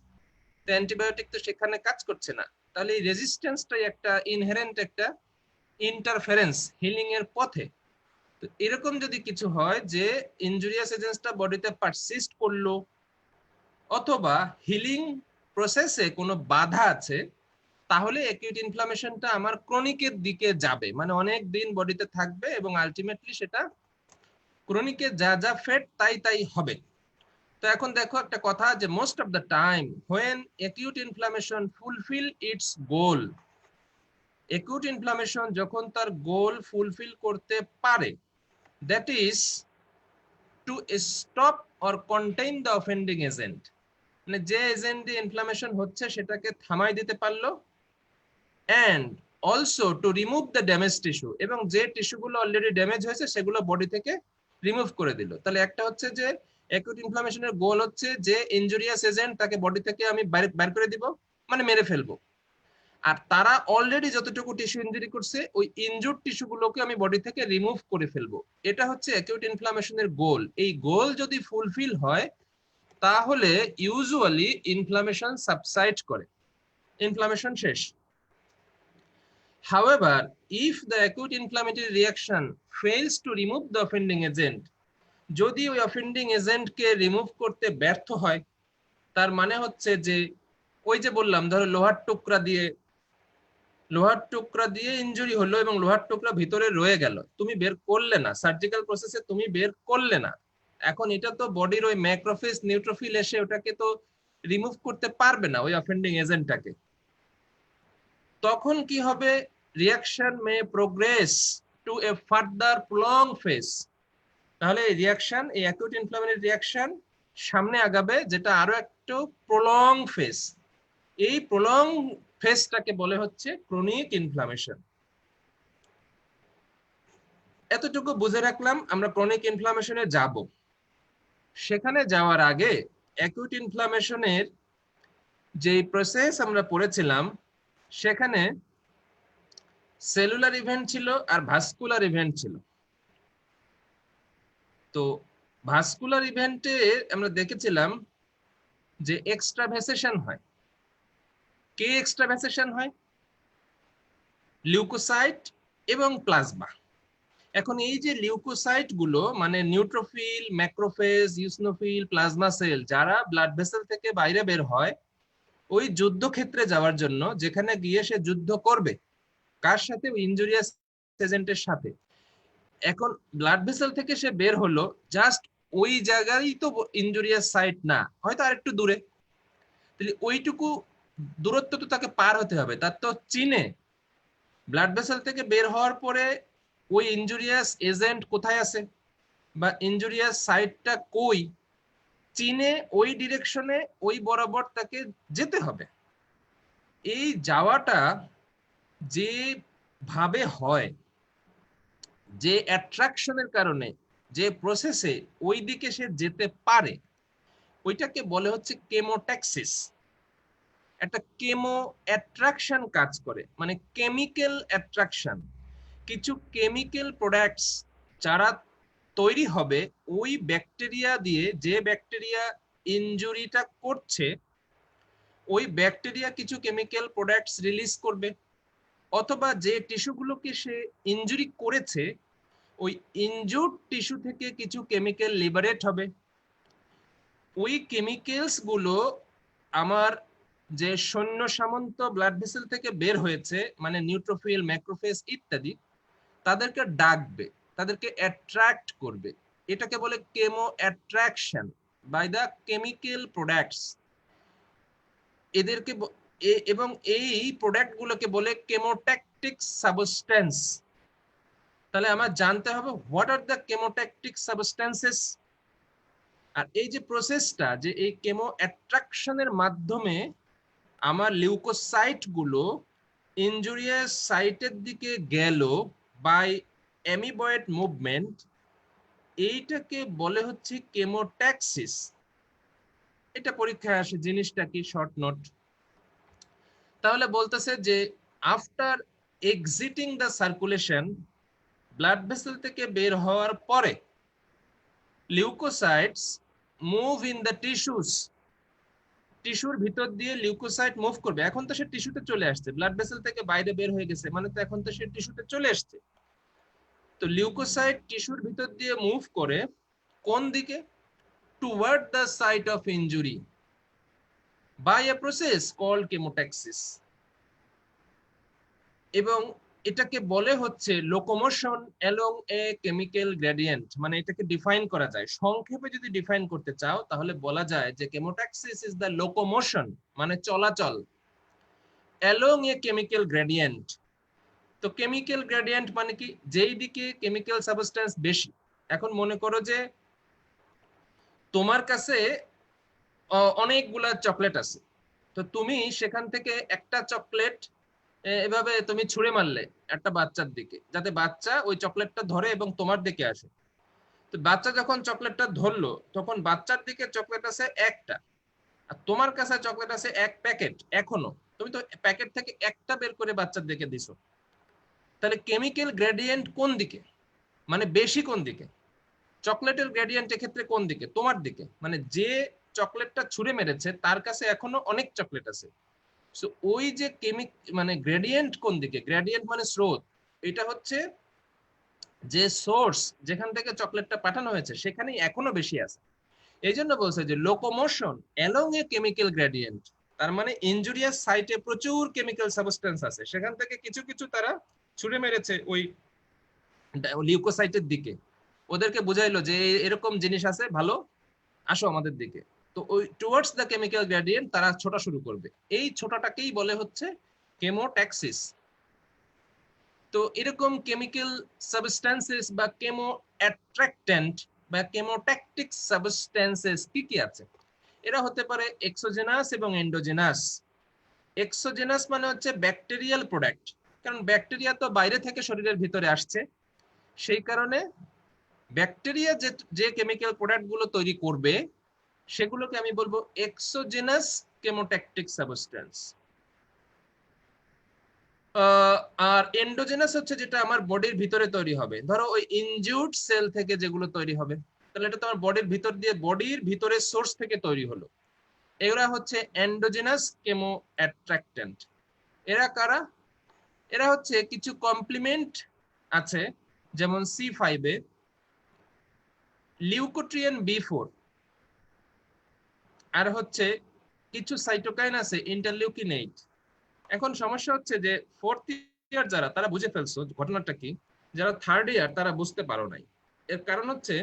তো অ্যান্টিবায়োটিক তো সেখানে কাজ করছে না, তাহলে এই রেজিস্ট্যান্সটাই একটা ইনহেরেন্ট একটা ইন্টারফারেন্স হিলিং এর পথে। তো এরকম যদি কিছু হয় যে ইনজুরিয়াস এজেন্টটা বডিতে পারসিস্ট করলো, অথবা হিলিং প্রসেসে কোনো বাধা আছে, তাহলে অ্যাকিউট ইনফ্লামেশনটা আমার ক্রনিকের দিকে যাবে, মানে অনেক দিন বডিতে থাকবে এবং আলটিমেটলি সেটা ক্রনিকে যা যা ফেট তাই তাই হবে। তো এখন দেখো একটা কথা যে most of the time when acute inflammation fulfil it's goal, acute inflammation যখন তার গোল ফুলফিল করতে পারে, that is to stop or contain the offending agent, মানে যে এজেন্ট দিয়ে ইনফ্লামেশন হচ্ছে সেটাকে থামাই দিতে পারলো, and also to remove the damage tissue, এবং যে টিস্যুগুলো অলরেডি ড্যামেজ হয়েছে সেগুলো বডি থেকে রিমুভ করে দিল। তাহলে একটা হচ্ছে যে অ্যাকিউট ইনফ্লামেশনের গোল হচ্ছে যে ইনজুরিয়াস এজেন্ট তাকে বডি থেকে আমি বাইর করে দিব, মানে মেরে ফেলবো, আর তারা অলরেডি যতটুকু টিস্যু ইনজুরি করছে ওই ইনজুর্ড টিস্যুগুলোকে আমি বডি থেকে রিমুভ করে ফেলবো। এটা হচ্ছে অ্যাকিউট ইনফ্লামেশনের গোল। এই গোল যদি ফুলফিল হয় তাহলে ইউজুয়ালি ইনফ্লামেশন সাবসাইড করে, ইনফ্লামেশন শেষ। However, if the acute inflammatory reaction fails to remove the offending agent, যদি ওই অফেন্ডিং এজেন্টকে রিমুভ করতে ব্যর্থ হয়, তার মানে হচ্ছে যে ওই যে বললাম ধরো লোহার টুকরা দিয়ে ইনজুরি হলো এবং লোহার টুকরা ভিতরে রয়ে গেল, তুমি বের করলে না, সার্জিক্যাল প্রসেসে তুমি বের করলে না, এখন এটা তো বডির ওই ম্যাক্রোফেজ নিউট্রোফিল এসে ওটাকে তো রিমুভ করতে পারবে না ওই অফেন্ডিং এজেন্টটাকে। তখন কি হবে, reaction may progress to a further prolong phase. তাহলে এই রিঅ্যাকশন, এই অ্যাকিউট ইনফ্লামেটরি রিঅ্যাকশন সামনে আগাবে, যেটা আরো একটু প্রলং ফেজ। এই প্রলং ফেজটাকে বলে হচ্ছে ক্রনিক ইনফ্লামেশন। এতটুকু বুঝে রাখলাম, আমরা ক্রনিক ইনফ্লামেশনে যাব। সেখানে যাওয়ার আগে অ্যাকিউট ইনফ্লামেশনের যে প্রসেস আমরা পড়েছিলাম সেখানে সেলুলার ইভেন্ট ছিল আর ভাস্কুলার ইভেন্ট ছিল। তো ভাস্কুলার ইভেন্টে আমরা দেখেছিলাম যে এক্সট্রাভ্যাসেশন হয়। কে এক্সট্রাভ্যাসেশন হয়? লিউকোসাইট এবং প্লাজমা। এখন এই যে লিউকোসাইট গুলো মানে নিউট্রোফিল, ম্যাক্রোফেজ, ইউসনোফিল, প্লাজমা সেল যারা ব্লাড ভেসেল থেকে বাইরে বের হয় ওই যুদ্ধক্ষেত্রে যাওয়ার জন্য, যেখানে গিয়ে সে যুদ্ধ করবে কার সাথে? ইনজুরিয়াস এজেন্টের সাথে। এখন ব্লাড ভেসেল থেকে সে বের হলো, জাস্ট ওই জায়গায় তো ইনজুরিয়াস সাইট না, হয়তো আরেকটু দূরে। তাহলে ওইটুকু দূরত্ব তো তাকে পার হতে হবে। তার তো চীনে ব্লাড ভেসেল থেকে বের হওয়ার পরে ওই ইনজুরিয়াস এজেন্ট কোথায় আছে বা ইনজুরিয়াস সাইটটা কই, চীনে ওই ডিরেকশনে ওই বরাবর তাকে যেতে হবে। এই যাওয়াটা যে ভাবে হয়, যে অ্যাট্রাকশনের কারণে যে প্রসেসে ওই দিকে সে যেতে পারে, ওইটাকে বলে হচ্ছে কেমোট্যাক্সিস। একটা কেমো অ্যাট্রাকশন কাজ করে, মানে কেমিক্যাল অ্যাট্রাকশন। কিছু কেমিক্যাল প্রোডাক্টস যারা তৈরি হবে ওই ব্যাকটেরিয়া দিয়ে, যে ব্যাকটেরিয়া ইনজুরিটা করছে ওই ব্যাকটেরিয়া কিছু কেমিক্যাল প্রোডাক্টস রিলিজ করবে, অথবা যে টিস্যুগুলোকে সে ইনজুরি করেছে ওই ইনজুর্ড টিস্যু থেকে কিছু কেমিক্যাল লিবারেট হবে। ওই কেমিক্যালস গুলো আমার যে সৈন্য সামন্ত ব্লাড ভেসেল থেকে বের হয়েছে মানে নিউট্রোফিল, ম্যাক্রোফেজ ইত্যাদি, তাদেরকে ডাকবে, তাদেরকে অ্যাট্রাক্ট করবে। এটাকে বলে chemoattraction by the chemical products. এদেরকে এবং এই প্রোডাক্ট গুলোকে বলে কেমোট্যাকটিক সাবস্টেন্স। তাহলে আমার জানতে হবে what are the chemotactic substances. আর এই যে প্রসেসটা, যে এই কেমো অ্যাট্রাকশনের মাধ্যমে আমার লিউকোসাইট গুলো ইনজুরিয়াস সাইটের দিকে গেল বাই অ্যামিবয়েড মুভমেন্ট, এইটাকে বলে হচ্ছে কেমোট্যাক্সিস। এটা পরীক্ষায় আসে, জিনিসটা কি শর্ট নোট। তাহলে বলতেছে যে after exciting the circulation, blood vessel থেকে বের হওয়ার পরে leucocytes move in the tissues. টিস্যুর ভিতর দিয়ে লিউকোসাইট মুভ করবে। এখন তো সে টিস্যুতে চলে আসছে, ব্লাড ভেসেল থেকে বাইরে বের হয়ে গেছে, মানে তো এখন তো সে টিস্যুতে চলে আসছে। তো লিউকোসাইট টিস্যুর ভিতর দিয়ে মুভ করে কোন দিকে? Toward the site of injury by a process called chemotaxis. এবং এটাকে বলে হচ্ছে locomotion along a chemical gradient. মানে এটাকে ডিফাইন করা যায়, সংক্ষেপে যদি ডিফাইন করতে চাও তাহলে বলা যায় যে কেমোট্যাক্সিস ইজ দ্য লোকোমোশন, মানে চলাচল, অ্যালং এ কেমিক্যাল গ্রেডিয়েন্ট। তো কেমিক্যাল গ্রেডিয়েন্ট মানে কি? যেই দিকে কেমিক্যাল সাবস্টেন্স বেশি। এখন মনে করো যে তোমার কাছে অনেকগুলা চকলেট আছে, তো তুমি সেখান থেকে একটা চকলেট এভাবে তুমি ছুঁড়ে মারলে একটা বাচ্চার দিকে, যাতে বাচ্চা ওই চকলেটটা ধরে এবং তোমার দিকে আসে। তো বাচ্চা যখন চকলেটটা ধরলো তখন বাচ্চার দিকে চকলেট আছে একটা, আর তোমার কাছে চকলেট আছে এক প্যাকেট। এখনো তুমি তো প্যাকেট থেকে একটা বের করে বাচ্চার দিকে দিছো। তাহলে কেমিক্যাল গ্রেডিয়েন্ট কোন দিকে, মানে বেশি কোন দিকে? চকলেটের গ্রেডিয়েন্ট এক্ষেত্রে কোন দিকে? তোমার দিকে। মানে যে চকলেটটা ছুঁড়ে মেরেছে তার কাছে এখনো অনেক চকলেট আছে। সো ওই যে মানে গ্রেডিয়েন্ট কোন দিকে? গ্রেডিয়েন্ট মানে স্রোত। এটা হচ্ছে যে সোর্স যেখান থেকে চকলেটটা পাঠানো হয়েছে সেখানেই এখনো বেশি আছে। এই জন্য বলছে যে locomotion along a chemical gradient. তার মানে ইনজুরিয়াস সাইটে প্রচুর কেমিক্যাল সাবস্টেন্স আছে, সেখান থেকে কিছু কিছু তারা ছুঁড়ে মেরেছে ওই লিউকোসাইটের দিকে। ওদেরকে বুঝাইলো যে এরকম জিনিস আছে, ভালো আসো আমাদের দিকে। তো ওই টুয়ার্ডস দ্য কেমিক্যাল গ্রেডিয়েন্ট তারা ছোটা শুরু করবে। এই ছোটাটাকেই বলে হচ্ছে কেমোট্যাক্সিস। তো এরকম কেমিক্যাল সাবস্টেন্সেস বা কেমো অ্যাট্রাক্টেন্ট বা কেমোট্যাকটিক সাবস্টেন্সেস কি কি আছে? এরা হতে পারে এক্সোজেনাস এবং এন্ডোজেনাস। এক্সোজেনাস মানে হচ্ছে ব্যাকটেরিয়াল প্রোডাক্ট, কারণ ব্যাকটেরিয়া তো বাইরে থেকে শরীরের ভিতরে আসছে, সেই কারণে ব্যাকটেরিয়া যে কেমিক্যাল প্রোডাক্ট গুলো তৈরি করবে সেগুলোকে আমি বলবো এক্সোজেনাস কেমোট্যাকটিক সাবস্টেন্স। আর এন্ডোজেনাস হচ্ছে যেটা আমার বডির ভিতরে তৈরি হবে, ধরো ওই ইনজিউরড সেল থেকে যেগুলো তৈরি হবে, তাহলে এটা তোমার বডির ভিতর দিয়ে বডির ভিতরে সোর্স থেকে তৈরি হলো, এগুলা হচ্ছে এন্ডোজেনাস কেমো অ্যাট্রাক্টেন্ট। এরা কারা? এরা হচ্ছে কিছু কমপ্লিমেন্ট আছে, যেমন C5 এ লিউকোট্রিয়েন B4, আর হচ্ছে কিছু সাইটোকাইন আছে ইন্টারলিউকিন 8। এখন সমস্যা হচ্ছে যে ফোর্থ ইয়ার যারা, তারা বুঝে ফেলছো ঘটনাটা কি, যারা থার্ড ইয়ার তারা বুঝতে পারো নাই। এর কারণ হচ্ছে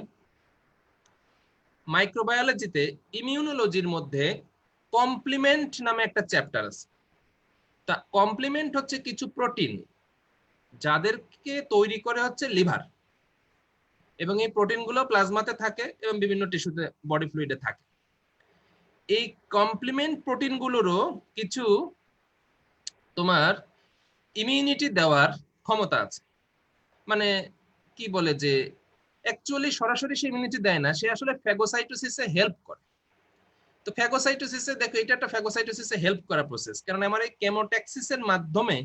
মাইক্রোবায়োলজিতে ইমিউনোলজির মধ্যে কমপ্লিমেন্ট নামে একটা চ্যাপ্টার আছে। তা কমপ্লিমেন্ট হচ্ছে কিছু প্রোটিন যাদেরকে তৈরি করে হচ্ছে লিভার, এবং এই প্রোটিনগুলো প্লাজমাতে থাকে এবং বিভিন্ন টিস্যুতে বডি ফ্লুইডে থাকে। এই কমপ্লিমেন্ট প্রোটিনগুলোরও কিছু তোমার ইমিউনিটি দেওয়ার ক্ষমতা আছে। মানে কি বলে যে অ্যাকচুয়ালি সরাসরি সে ইমিউনিটি দেয় না, সে আসলে ফ্যাগোসাইটোসিসে হেল্প করে। তো ফ্যাগোসাইটোসিসে দেখো, এটা একটা ফ্যাগোসাইটোসিসে হেল্প করা প্রসেস, কারণ আমার এই কেমোট্যাক্সিসের মাধ্যমে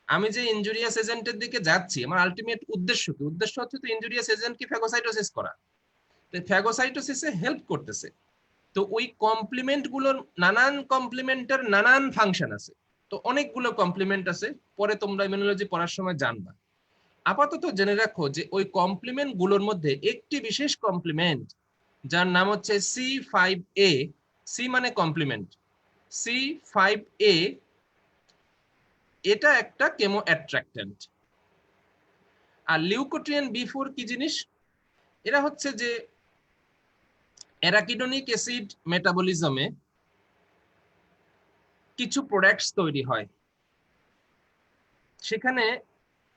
আমি যে ইনজুরিয়াস এজেন্টের দিকে যাচ্ছি, আমার আলটিমেট উদ্দেশ্য কি? উদ্দেশ্য হচ্ছে তো ইনজুরিয়াস এজেন্টকে ফ্যাগোসাইটোসিস করা। তো ফ্যাগোসাইটোসিসে হেল্প করতেছে। তো ওই কমপ্লিমেন্ট গুলোর নানান কমপ্লিমেন্টের নানান ফাংশন আছে। তো অনেকগুলো কমপ্লিমেন্ট আছে, পরে তোমরা ইমিউনোলজি পড়ার সময় জানবা। আপাতত জেনে রাখো যে ওই কমপ্লিমেন্ট গুলোর মধ্যে একটি বিশেষ কমপ্লিমেন্ট যার নাম হচ্ছে C5a। সি মানে কমপ্লিমেন্ট, C5a এটা একটা কেমো অ্যাট্রাক্টেন্ট। আর লিউকোট্রিয়েন B4 কি জিনিস? এরা হচ্ছে যে অ্যারাকিডোনিক অ্যাসিড মেটাবলিজমে কিছু প্রোডাক্টস তৈরি হয়, সেখানে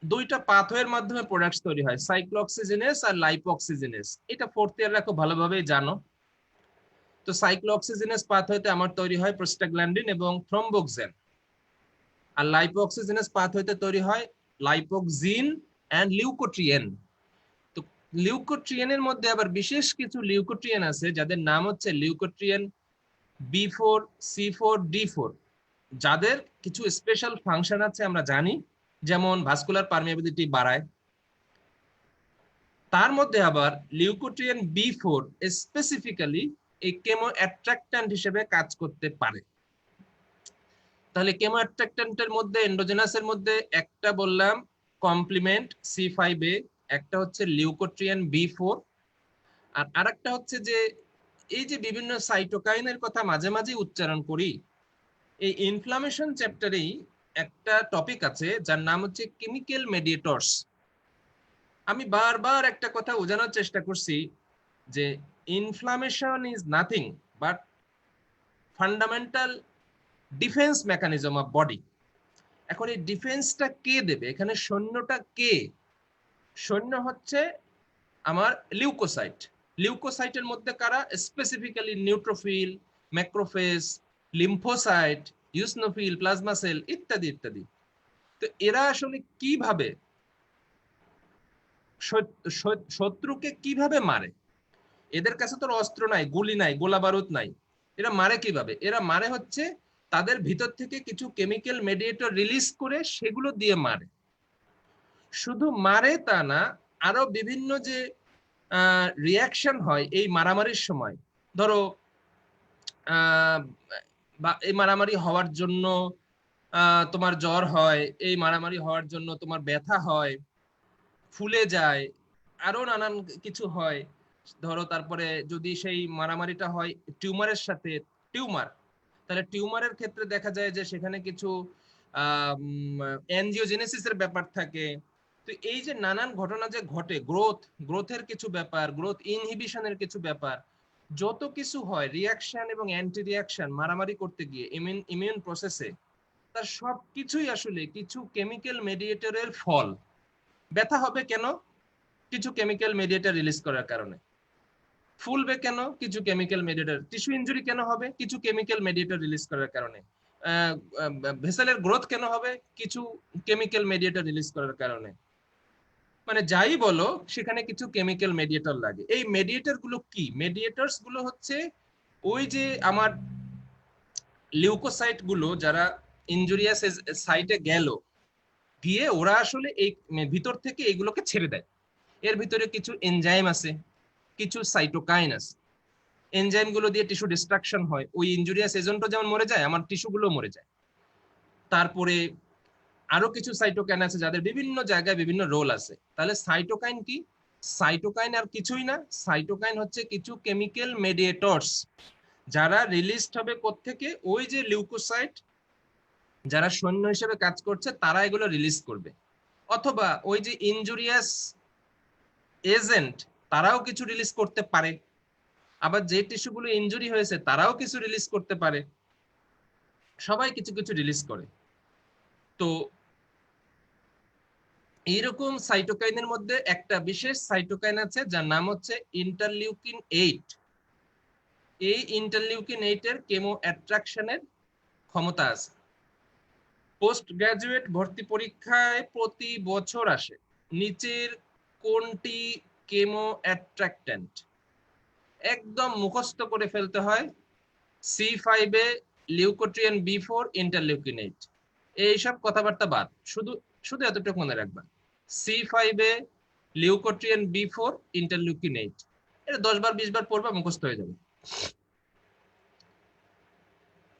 দুইটা পাথওয়ের মাধ্যমে প্রোডাক্টস তৈরি হয়, সাইক্লোঅক্সিজেনেস আর লাইপোঅক্সিজেনেস। এটা ফোর্থ ইয়াররা খুব ভালোভাবেই জানো। তো সাইক্লোঅক্সিজেনেস পাথওয়েতে আমার তৈরি হয় প্রোস্টাগ্ল্যান্ডিন এবং থ্রম্বোক্সিন, আর লাইপোঅক্সিজেনেস পাথওয়েতে তৈরি হয় লাইপোক্সিন এন্ড লিউকোট্রিয়েন। তো লিউকোট্রিয়েনের মধ্যে আবার বিশেষ কিছু লিউকোট্রিয়েন আছে যাদের নাম হচ্ছে লিউকোট্রিয়েন B4, C4, D4, যাদের কিছু স্পেশাল ফাংশন আছে আমরা জানি, যেমন ভাস্কুলার পারমিয়াবিলিটি বাড়ায়। তার মধ্যে আবার লিউকোট্রিয়েন B4 স্পেসিফিক্যালি এই কেমো অ্যাট্রাক্ট্যান্ট হিসেবে কাজ করতে পারে। তাহলে কেমো অ্যাট্রাক্ট্যান্টের মধ্যে এন্ডোজেনাসের মধ্যে একটা বললাম কমপ্লিমেন্ট C5a, একটা হচ্ছে লিউকোট্রিয়েন B4, আর আরেকটা হচ্ছে যে এই যে বিভিন্ন সাইটোকাইনের কথা মাঝে মাঝে উচ্চারণ করি, এই ইনফ্লামেশন চ্যাপ্টারেই একটা টপিক আছে যার নাম হচ্ছে কেমিক্যাল মেডিয়েটরস। আমি বারবার একটা কথা বোঝানোর চেষ্টা করছি যে inflammation is nothing but fundamental defence mechanism of body. এখন এই ডিফেন্সটা কে দেবে? এখানে সৈন্যটা কে? সৈন্য হচ্ছে আমার লিউকোসাইট। লিউকোসাইটের মধ্যে কারা? Specifically neutrophil, macrophage, lymphocyte, eosinophil, plasma cell ইত্যাদি ইত্যাদি। তো এরা আসলে কিভাবে শত্রুকে কিভাবে মারে? এদের কাছে তো অস্ত্র নাই, গুলি নাই, গোলা বারুদ নাই। এরা মারে কিভাবে? এরা মারে হচ্ছে তাদের ভিতর থেকে কিছু কেমিক্যাল মেডিয়েটর রিলিজ করে সেগুলো দিয়ে মারে। শুধু মারে তা না, আরো বিভিন্ন যে রিয়াকশন হয় এই মারামারির সময়, ধরো এই মারামারি হওয়ার জন্য তোমার জ্বর হয়, এই মারামারি হওয়ার জন্য তোমার ব্যথা হয়, ফুলে যায়, আরো নানান কিছু হয়। ধরো তারপরে যদি সেই মারামারিটা হয় টিউমারের সাথে, টিউমার, তাহলে টিউমারের ক্ষেত্রে দেখা যায় যে সেখানে কিছু এনজিওজেনেসিসের ব্যাপার থাকে। তো এই যে নানান ঘটনা যে ঘটে, গ্রোথের কিছু ব্যাপার, গ্রোথ ইনহিবিশনের কিছু ব্যাপার, যত কিছু হয় রিয়াকশন এবং অ্যান্টি রিয়াকশন মারামারি করতে গিয়ে ইমিউন প্রসেসে, তার সবকিছুই আসলে কিছু কেমিক্যাল মেডিয়েটরের ফল। ব্যথা হবে কেন? কিছু কেমিক্যাল মেডিয়েটর রিলিজ করার কারণে। ফুলবে কেন? কিছু কেমিক্যাল মেডিয়েটর। টিস্যু ইনজুরি কেন হবে? কিছু কেমিক্যাল মেডিয়েটর রিলিজ করার কারণে। ভেসেলের গ্রোথ কেন হবে? কিছু কেমিক্যাল মেডিয়েটর রিলিজ করার কারণে। মানে যাই বলো, সেখানে কিছু কেমিক্যাল মেডিয়েটর লাগে। এই মেডিয়েটর গুলো কি? মেডিয়েটরস গুলো হচ্ছে ওই যে আমার লিউকোসাইট গুলো যারা ইনজুরিয়াস সাইটে গেল, গিয়ে ওরা আসলে এই ভিতর থেকে এগুলোকে ছেড়ে দেয়। এর ভিতরে কিছু এনজাইম আছে, কিছু সাইটোকাইন আছে। এনজাইম গুলো দিয়ে টিস্যু ডিস্ট্রাকশন হয়, ওই ইনজুরিয়াস এজেন্টও যেমন মরে যায়, আমার টিস্যু গুলো মরে যায়। তারপরে আরো কিছু সাইটোকাইন আছে যাদের বিভিন্ন জায়গায় বিভিন্ন রোল আছে। তাহলে সাইটোকাইন কি? সাইটোকাইন আর কিছুই না, সাইটোকাইন হচ্ছে কিছু কেমিক্যাল মেডিয়েটরস যারা রিলিজড হবে কোত্থেকে, ওই যে লিউকোসাইট যারা সৈন্য হিসেবে কাজ করছে তারা এগুলো রিলিজ করবে, অথবা ওই যে ইনজুরিয়াস এজেন্ট তারাও কিছু রিলিজ করতে পারে, আবার যে টিস্যুগুলো ইনজুরি হয়েছে তারাও কিছু রিলিজ করতে পারে, সবাই কিছু কিছু রিলিজ করে। তো এইরকম সাইটোকাইনের মধ্যে একটা বিশেষ সাইটোকাইন আছে যার নাম হচ্ছে ইন্টারলিউকিন 8। এই ইন্টারলিউকিন 8 এর কেমো অ্যাট্রাকশনের ক্ষমতা আছে। পোস্ট গ্রাজুয়েট ভর্তি পরীক্ষায় প্রতি বছর আসে, নিচের কোনটি কেমো অ্যাট্রাক্ট্যান্ট? একদম মুখস্থ করে ফেলতে হয়। C5 এ লিউকোট্রিয়েন B4 ইন্টারলিউকিন 8, এইসব কথাবার্তা বাদ, শুধু শুধু এতটুকু মনে রাখবা, C5 এ লিউকোট্রিয়েন B4 ইন্টারলিউকিন 8, এটা 10 বার 20 বার পড়বা, মুখস্থ হয়ে যাবে।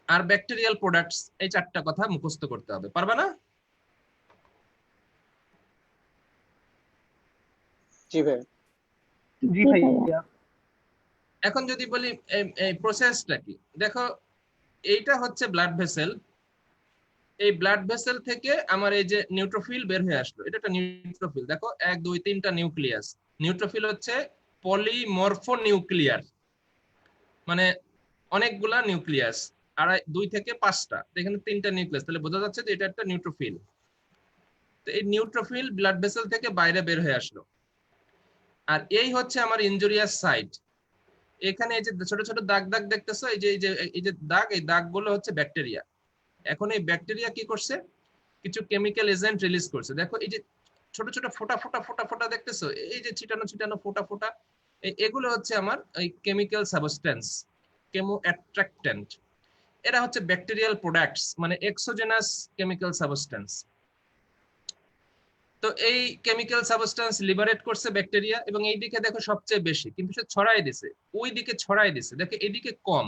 আর ব্যাকটেরিয়াল প্রোডাক্টস, এই 4টা কথা মুখস্থ করতে হবে, পারবা না? জি ভাই। জি ভাইয়া। এখন যদি বলি এই প্রসেসটা কি, দেখো এইটা হচ্ছে ব্লাড ভেসেল। এই ব্লাড ভেসেল থেকে আমার এই যে নিউট্রোফিল বের হয়ে আসলো, এটা একটা নিউট্রোফিল। দেখো 1 2 3টা নিউক্লিয়াস। নিউট্রোফিল হচ্ছে পলিমরফো নিউক্লিয়ার, মানে অনেকগুলা নিউক্লিয়াস, আর 2 থেকে 5টা, এখানে 3টা নিউক্লিয়াস, তাহলে বোঝা যাচ্ছে যে এটা একটা নিউট্রোফিল। তো এই নিউট্রোফিল ব্লাড ভেসেল থেকে বাইরে বের হয়ে আসলো। আর এই হচ্ছে আমার ইনজুরিয়াস সাইট। এখানে এই যে ছোট ছোট দাগ দাগ দেখতেছো, এই যে দাগ, এই দাগগুলো হচ্ছে ব্যাকটেরিয়া। এখন এই ব্যাকটেরিয়া কি করছে? কিছু কেমিক্যাল এজেন্ট রিলিজ করছে। দেখো এই যে ছোট ছোট ফোঁটা ফোঁটা ফোঁটা ফোঁটা দেখতেছো, এই যে ছিটানো ছিটানো ফোঁটা ফোঁটা, এগুলো হচ্ছে আমার এই কেমিক্যাল সাবস্টেন্স, কেমো অ্যাট্রাক্ট্যান্ট। এরা হচ্ছে ব্যাকটেরিয়াল প্রোডাক্টস, মানে এক্সোজেনাস কেমিক্যাল সাবস্টেন্স। তো এই কেমিক্যাল সাবস্টেন্স লিবারেট করছে ব্যাকটেরিয়া, এবং এই দিকে দেখো সবচেয়ে বেশি, কিন্তু সে ছড়াই দিছে, ওই দিকে ছড়াই দিছে, দেখো এদিকে কম।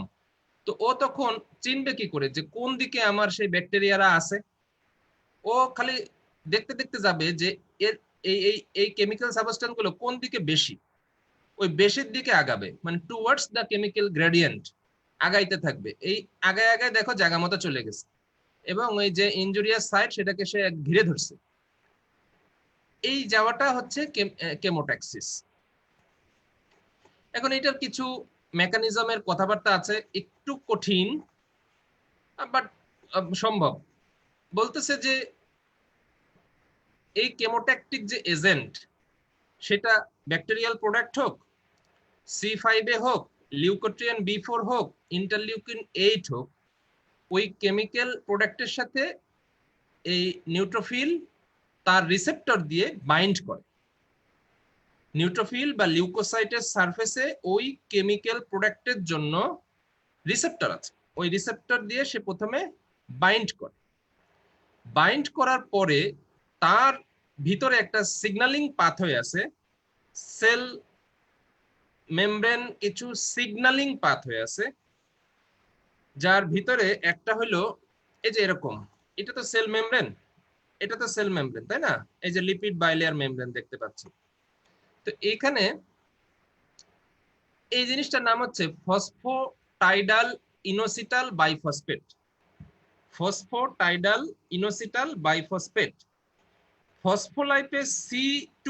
তো ও তখন চিনবে কি করে যে কোন দিকে আমার সেই ব্যাকটেরিয়ারা আছে? ও খালি দেখতে দেখতে যাবে যে এর এই এই এই কেমিক্যাল সাবস্টেন্স গুলো কোন দিকে বেশি, ওই বেশির দিকে আগাবে, মানে টুয়ার্ডস দ্য কেমিক্যাল গ্রেডিয়েন্ট আগাইতে থাকবে। এই আগায় আগায় দেখো জায়গা মতো চলে গেছে, এবং ওই যে ইনজুরিয়াস সাইট সেটাকে সে ঘিরে ধরছে। এই যাওয়াটা হচ্ছে কেমোট্যাক্সিস। এখন এটার কিছু মেকানিজমের কথাবার্তা আছে, একটু কঠিন বাট সম্ভব। বলতেছে যে এই কেমোট্যাকটিক যে এজেন্ট, সেটা ব্যাকটেরিয়াল প্রোডাক্ট হোক, C5 এ হোক, লিউকোট্রিয়েন B4 হোক, ইন্টারলিউকিন 8 হোক, ওই কেমিক্যাল প্রোডাক্টের সাথে এই নিউট্রোফিল তার রিসেপ্টর দিয়ে বাইন্ড করে। নিউট্রোফিল বা লিউকোসাইটের সারফেসে ওই কেমিক্যাল প্রোডাক্টের জন্য রিসেপ্টর আছে, ওই রিসেপ্টর দিয়ে সে প্রথমে বাইন্ড করে। বাইন্ড করার পরে তার ভিতরে একটা সিগন্যালিং পাথওয়ে আছে, সেল মেমব্রেন কিছু সিগন্যালিং পাথওয়ে আছে, যার ভিতরে একটা হলো এই যে এরকম, এটা তো সেল মেমব্রেন, এটা তো সেল মেমব্রেন, তাই না? এই যে লিপিড বাইলেয়ার মেমব্রেন দেখতে পাচ্ছি। তো এখানে এই জিনিসটার নাম হচ্ছে ফসফোটাইডাল ইনোসিটাল বাইফসফেট। ফসফোটাইডাল ইনোসিটাল বাইফসফেট ফসফোলাইপেজ C2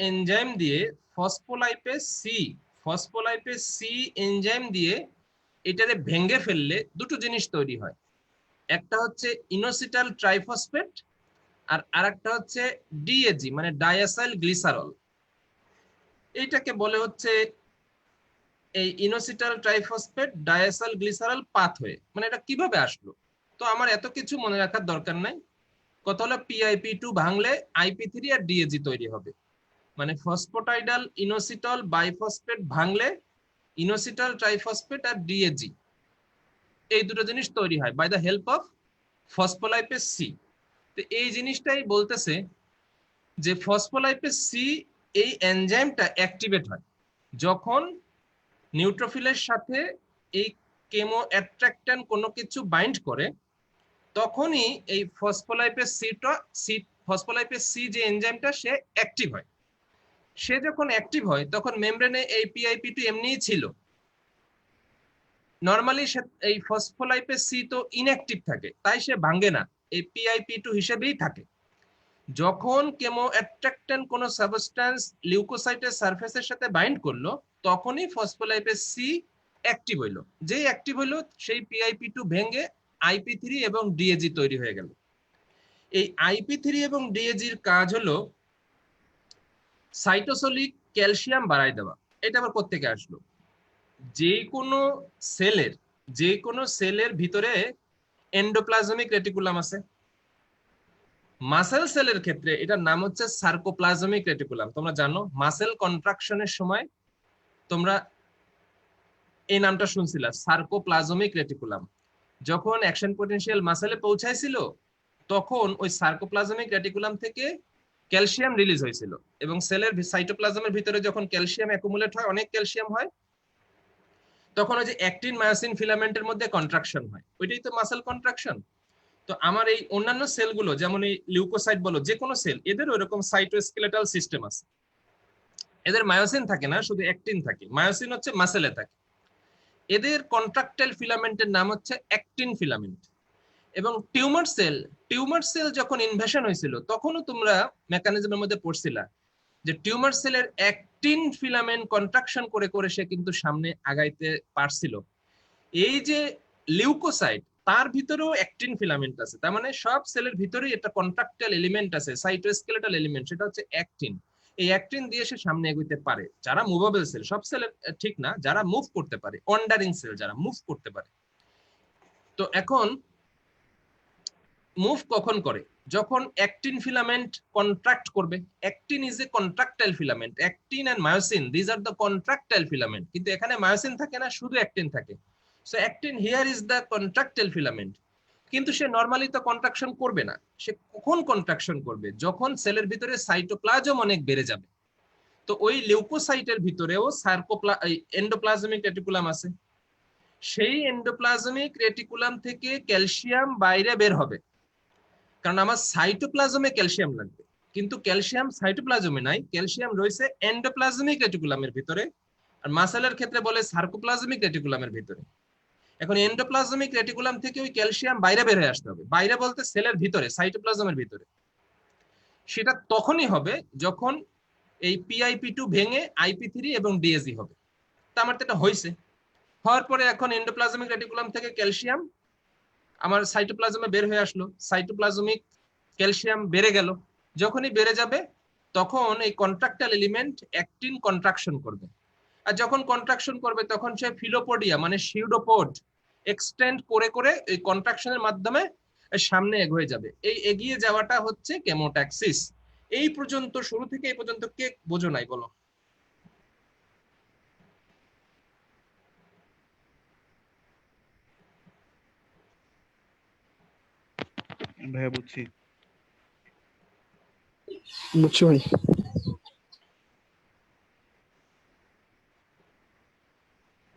এনজাইম দিয়ে, ফসফোলাইপেজ সি এনজাইম দিয়ে এটারে ভেঙে ফেললে দুটো জিনিস তৈরি হয়। একটা হচ্ছে ইনোসিটাল ট্রাইফসফেট, আর আরেকটা হচ্ছে DAG, মানে ডায়াসাইল গ্লিসারল। এইটাকে বলে হচ্ছে এই ইনোসিটাল ট্রাইফসফেট ডায়াসাইল গ্লিসারল পাথওয়ে। মানে এটা কিভাবে আসলো? তো আমার এত কিছু মনে রাখার দরকার নাই, কথা হলো PIP2 ভাঙলে IP3 আর DAG তৈরি হবে, মানে ফসফোটাইডাল ইনোসিটল বাইফসফেট ভাঙলে ইনোসিটাল ট্রাইফসফেট আর DAG। এই দুটো জিনিস তৈরি হয় by the help of phospholipase C. তো এই জিনিসটাই বলতেছে যে ফসফোলাইপেজ সি এই এনজাইমটা অ্যাক্টিভেট হয় যখন নিউট্রোফিলের সাথে এই কেমো অ্যাট্রাক্ট্যান্ট কোনো কিছু বাইন্ড করে, তখনই এই ফসফোলাইপেজ সি যে এনজাইমটা সে অ্যাক্টিভ হয়। সে যখন অ্যাক্টিভ হয় তখন মেমব্রেনে এই PIP2 এমনিই ছিল। নরমালি এই ফসফোলাইপেজ সি তো ইনঅ্যাক্টিভ থাকে, তাই সে ভাঙে না, এই PIP2 হিসেবেই থাকে। যখন কেমো অ্যাট্রাক্ট্যান্ট কোনো সাবস্টেন্স লিউকোসাইটের সারফেসের সাথে বাইন্ড করলো, তখনই ফসফোলাইপেজ সি অ্যাক্টিভ হইলো। যেই অ্যাক্টিভ হইলো সেই PIP2 ভেঙে IP3 এবং DAG তৈরি হয়ে গেল। এই IP3 এবং DAG এর কাজ হলো সাইটোসোলিক ক্যালসিয়াম বাড়ায় দেওয়া। এটা আবার কোত্থেকে আসলো? যে কোনো সেলের ভিতরে এন্ডোপ্লাজমিক রেটিকুলাম আছে। মাসেল সেলের ক্ষেত্রে এটার নাম হচ্ছে সার্কোপ্লাজমিক রেটিকুলাম। তোমরা জানো মাসেল কন্ট্রাকশনের সময় তোমরা এই নামটা শুনছিলা, সার্কোপ্লাজমিক রেটিকুলাম। যখন অ্যাকশন পটেনশিয়াল মাসেলে পৌঁছাইছিল তখন ওই সার্কোপ্লাজমিক রেটিকুলাম থেকে ক্যালসিয়াম রিলিজ হয়েছিল, এবং সেলের সাইটোপ্লাজমের ভিতরে যখন ক্যালসিয়াম অ্যাকুমুলেট হয়, অনেক ক্যালসিয়াম হয়, তখন ওই যে অ্যাক্টিন মায়োসিন ফিলামেন্টের মধ্যে কন্ট্রাকশন হয়, ওইটাই তো মাসেল কন্ট্রাকশন। তো আমার এই অন্যান্য সেলগুলো যেমন এই লিউকোসাইট বলো, যে কোনো সেল, এদের ওইরকম সাইটোস্কেলেটাল সিস্টেম আছে। এদের মায়োসিন থাকে না, শুধু অ্যাক্টিন থাকে। মায়োসিন হচ্ছে মাসেলে থাকে। এদের কন্ট্রাক্টাইল ফিলামেন্টের নাম হচ্ছে অ্যাক্টিন ফিলামেন্ট। এবং টিউমার সেল যখন ইনভেশন হয়েছিল তখনও তোমরা মেকানিজমের মধ্যে পড়ছিলা যে টিউমার সেলের অ্যাক্টিন ফিলামেন্ট কন্ট্রাকশন করে করে সে কিন্তু সামনে আগাইতে পারছিল। এই যে লিউকোসাইট, তার ভিতরেও অ্যাক্টিন ফিলামেন্ট আছে। তার মানে সব সেলের ভিতরেই একটা কন্ট্রাক্টাইল এলিমেন্ট আছে, সাইটোস্কেলেটাল এলিমেন্ট, সেটা হচ্ছে অ্যাক্টিন। এই অ্যাক্টিন দিয়ে সে সামনে এগোতে পারে। যারা মুভেবল সেল, সব সেলের ঠিক না, যারা মুভ করতে পারে, ওয়ান্ডারিং সেল যারা মুভ করতে পারে। তো এখন মুভ কখন করে? যখন অ্যাক্টিন ফিলামেন্ট কন্ট্রাক্ট করবে। Actin is a contractile filament. Actin and myosin, this are the contractile filament. কিন্তু এখানে মায়োসিন থাকে না, শুধু অ্যাক্টিন থাকে। So actin here is the contractile filament. কিন্তু সে নরমালি তো কন্ট্রাকশন করবে না। সে কখন কন্ট্রাকশন করবে? যখন সেলের ভিতরে সাইটোপ্লাজম অনেক বেড়ে যাবে। তো ওই লিউকোসাইটের ভিতরেও এন্ডোপ্লাজমিক রেটিকুলাম আছে। সেই এন্ডোপ্লাজমিক রেটিকুলাম থেকে ক্যালসিয়াম বাইরে বের হবে, কারণ আমার সাইটোপ্লাজমে ক্যালসিয়াম লাগবে। কিন্তু ক্যালসিয়াম সাইটোপ্লাজমে নাই, ক্যালসিয়াম রয়েছে এন্ডোপ্লাজমিক রেটিকুলামের ভিতরে। আর মাসেলের ক্ষেত্রে বলে সার্কোপ্লাজমিক রেটিকুলামের ভিতরে। এখন এন্ডোপ্লাজমিক রেটিকুলাম থেকে ওই ক্যালসিয়াম বাইরে বের হয়ে আসতে হবে। বাইরে বলতে সেলের ভিতরে, সাইটোপ্লাজমের ভিতরে। সেটা তখনই হবে যখন এই PIP2 ভেঙে IP3 এবং DAG হবে। তা আমার তো এটা হয়েছে। হওয়ার পরে এখন এন্ডোপ্লাজমিক রেটিকুলাম থেকে ক্যালসিয়াম আমার সাইটোপ্লাজমে বের হয়ে আসলো। সাইটোপ্লাজমিক ক্যালসিয়াম বেড়ে গেল। যখনই বেড়ে যাবে তখন এই কন্ট্রাক্টাইল এলিমেন্ট অ্যাক্টিন কন্ট্রাকশন করবে। আর যখন কন্ট্রাকশন করবে তখন সে ফিলোপোডিয়া মানে সিউডোপোড এক্সটেন্ড করে করে এই কন্ট্রাকশনের মাধ্যমে সামনে এগিয়ে যাবে। এই এগিয়ে যাওয়াটা হচ্ছে কেমোট্যাক্সিস। এই পর্যন্ত, শুরু থেকে এই পর্যন্ত কে বোঝো নাই বলো? ভাইয়া বুঝছি। বুঝছি ভাই।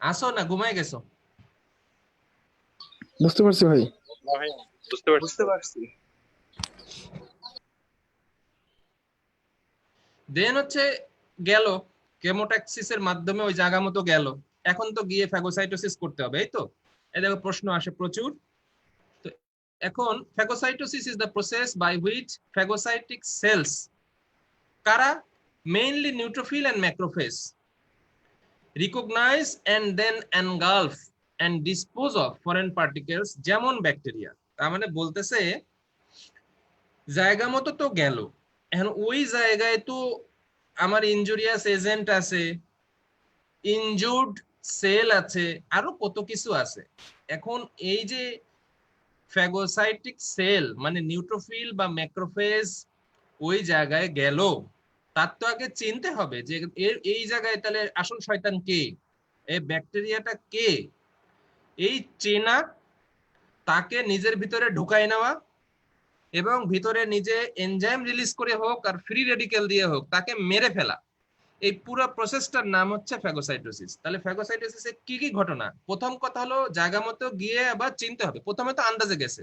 আসো না ঘুমাই গেছো? বুঝতে পারছি ভাই। বুঝতে পারছি। দেন হচ্ছে গেল কেমোট্যাক্সিসের মাধ্যমে ওই জায়গা মতো গেল। এখন তো গিয়ে ফ্যাগোসাইটোসিস করতে হবে, এই তো। এই দেখো প্রশ্ন আসে প্রচুর। তো এখন phagocytosis is the process by which phagocytic cells, কারা? Mainly neutrophil and macrophage, recognize and then engulf and dispose of foreign particles, যেমন ব্যাকটেরিয়া। তার মানে বলতেছে জায়গা মতো তো গেল, এখন ওই জায়গায় তো আমার ইনজুরিয়াস এজেন্ট আছে, ইনজুর্ড সেল আছে, আরো কত কিছু আছে। এখন এই যে ফ্যাগোসাইটিক সেল মানে নিউট্রোফিল বা ম্যাক্রোফেজ ওই জায়গায় গেল, তার তো আগে চিনতে হবে যে এই জায়গায় তাহলে আসল শয়তান কে, এই ব্যাকটেরিয়াটা কে। এই চেনা তাকে নিজের ভিতরে ঢুকাই নেওয়া এবং ভিতরে নিজে এনজাইম রিলিজ করে হোক আর ফ্রি রেডিক্যাল দিয়ে হোক তাকে মেরে ফেলা, এই পুরো প্রসেসটার নাম হচ্ছে ফ্যাগোসাইটোসিস। তাহলে ফ্যাগোসাইটোসিসে কি কি ঘটনা? প্রথম কথা হলো জায়গা মতো গিয়ে আবার চিনতে হবে। প্রথমে তো আন্দাজে গেছে,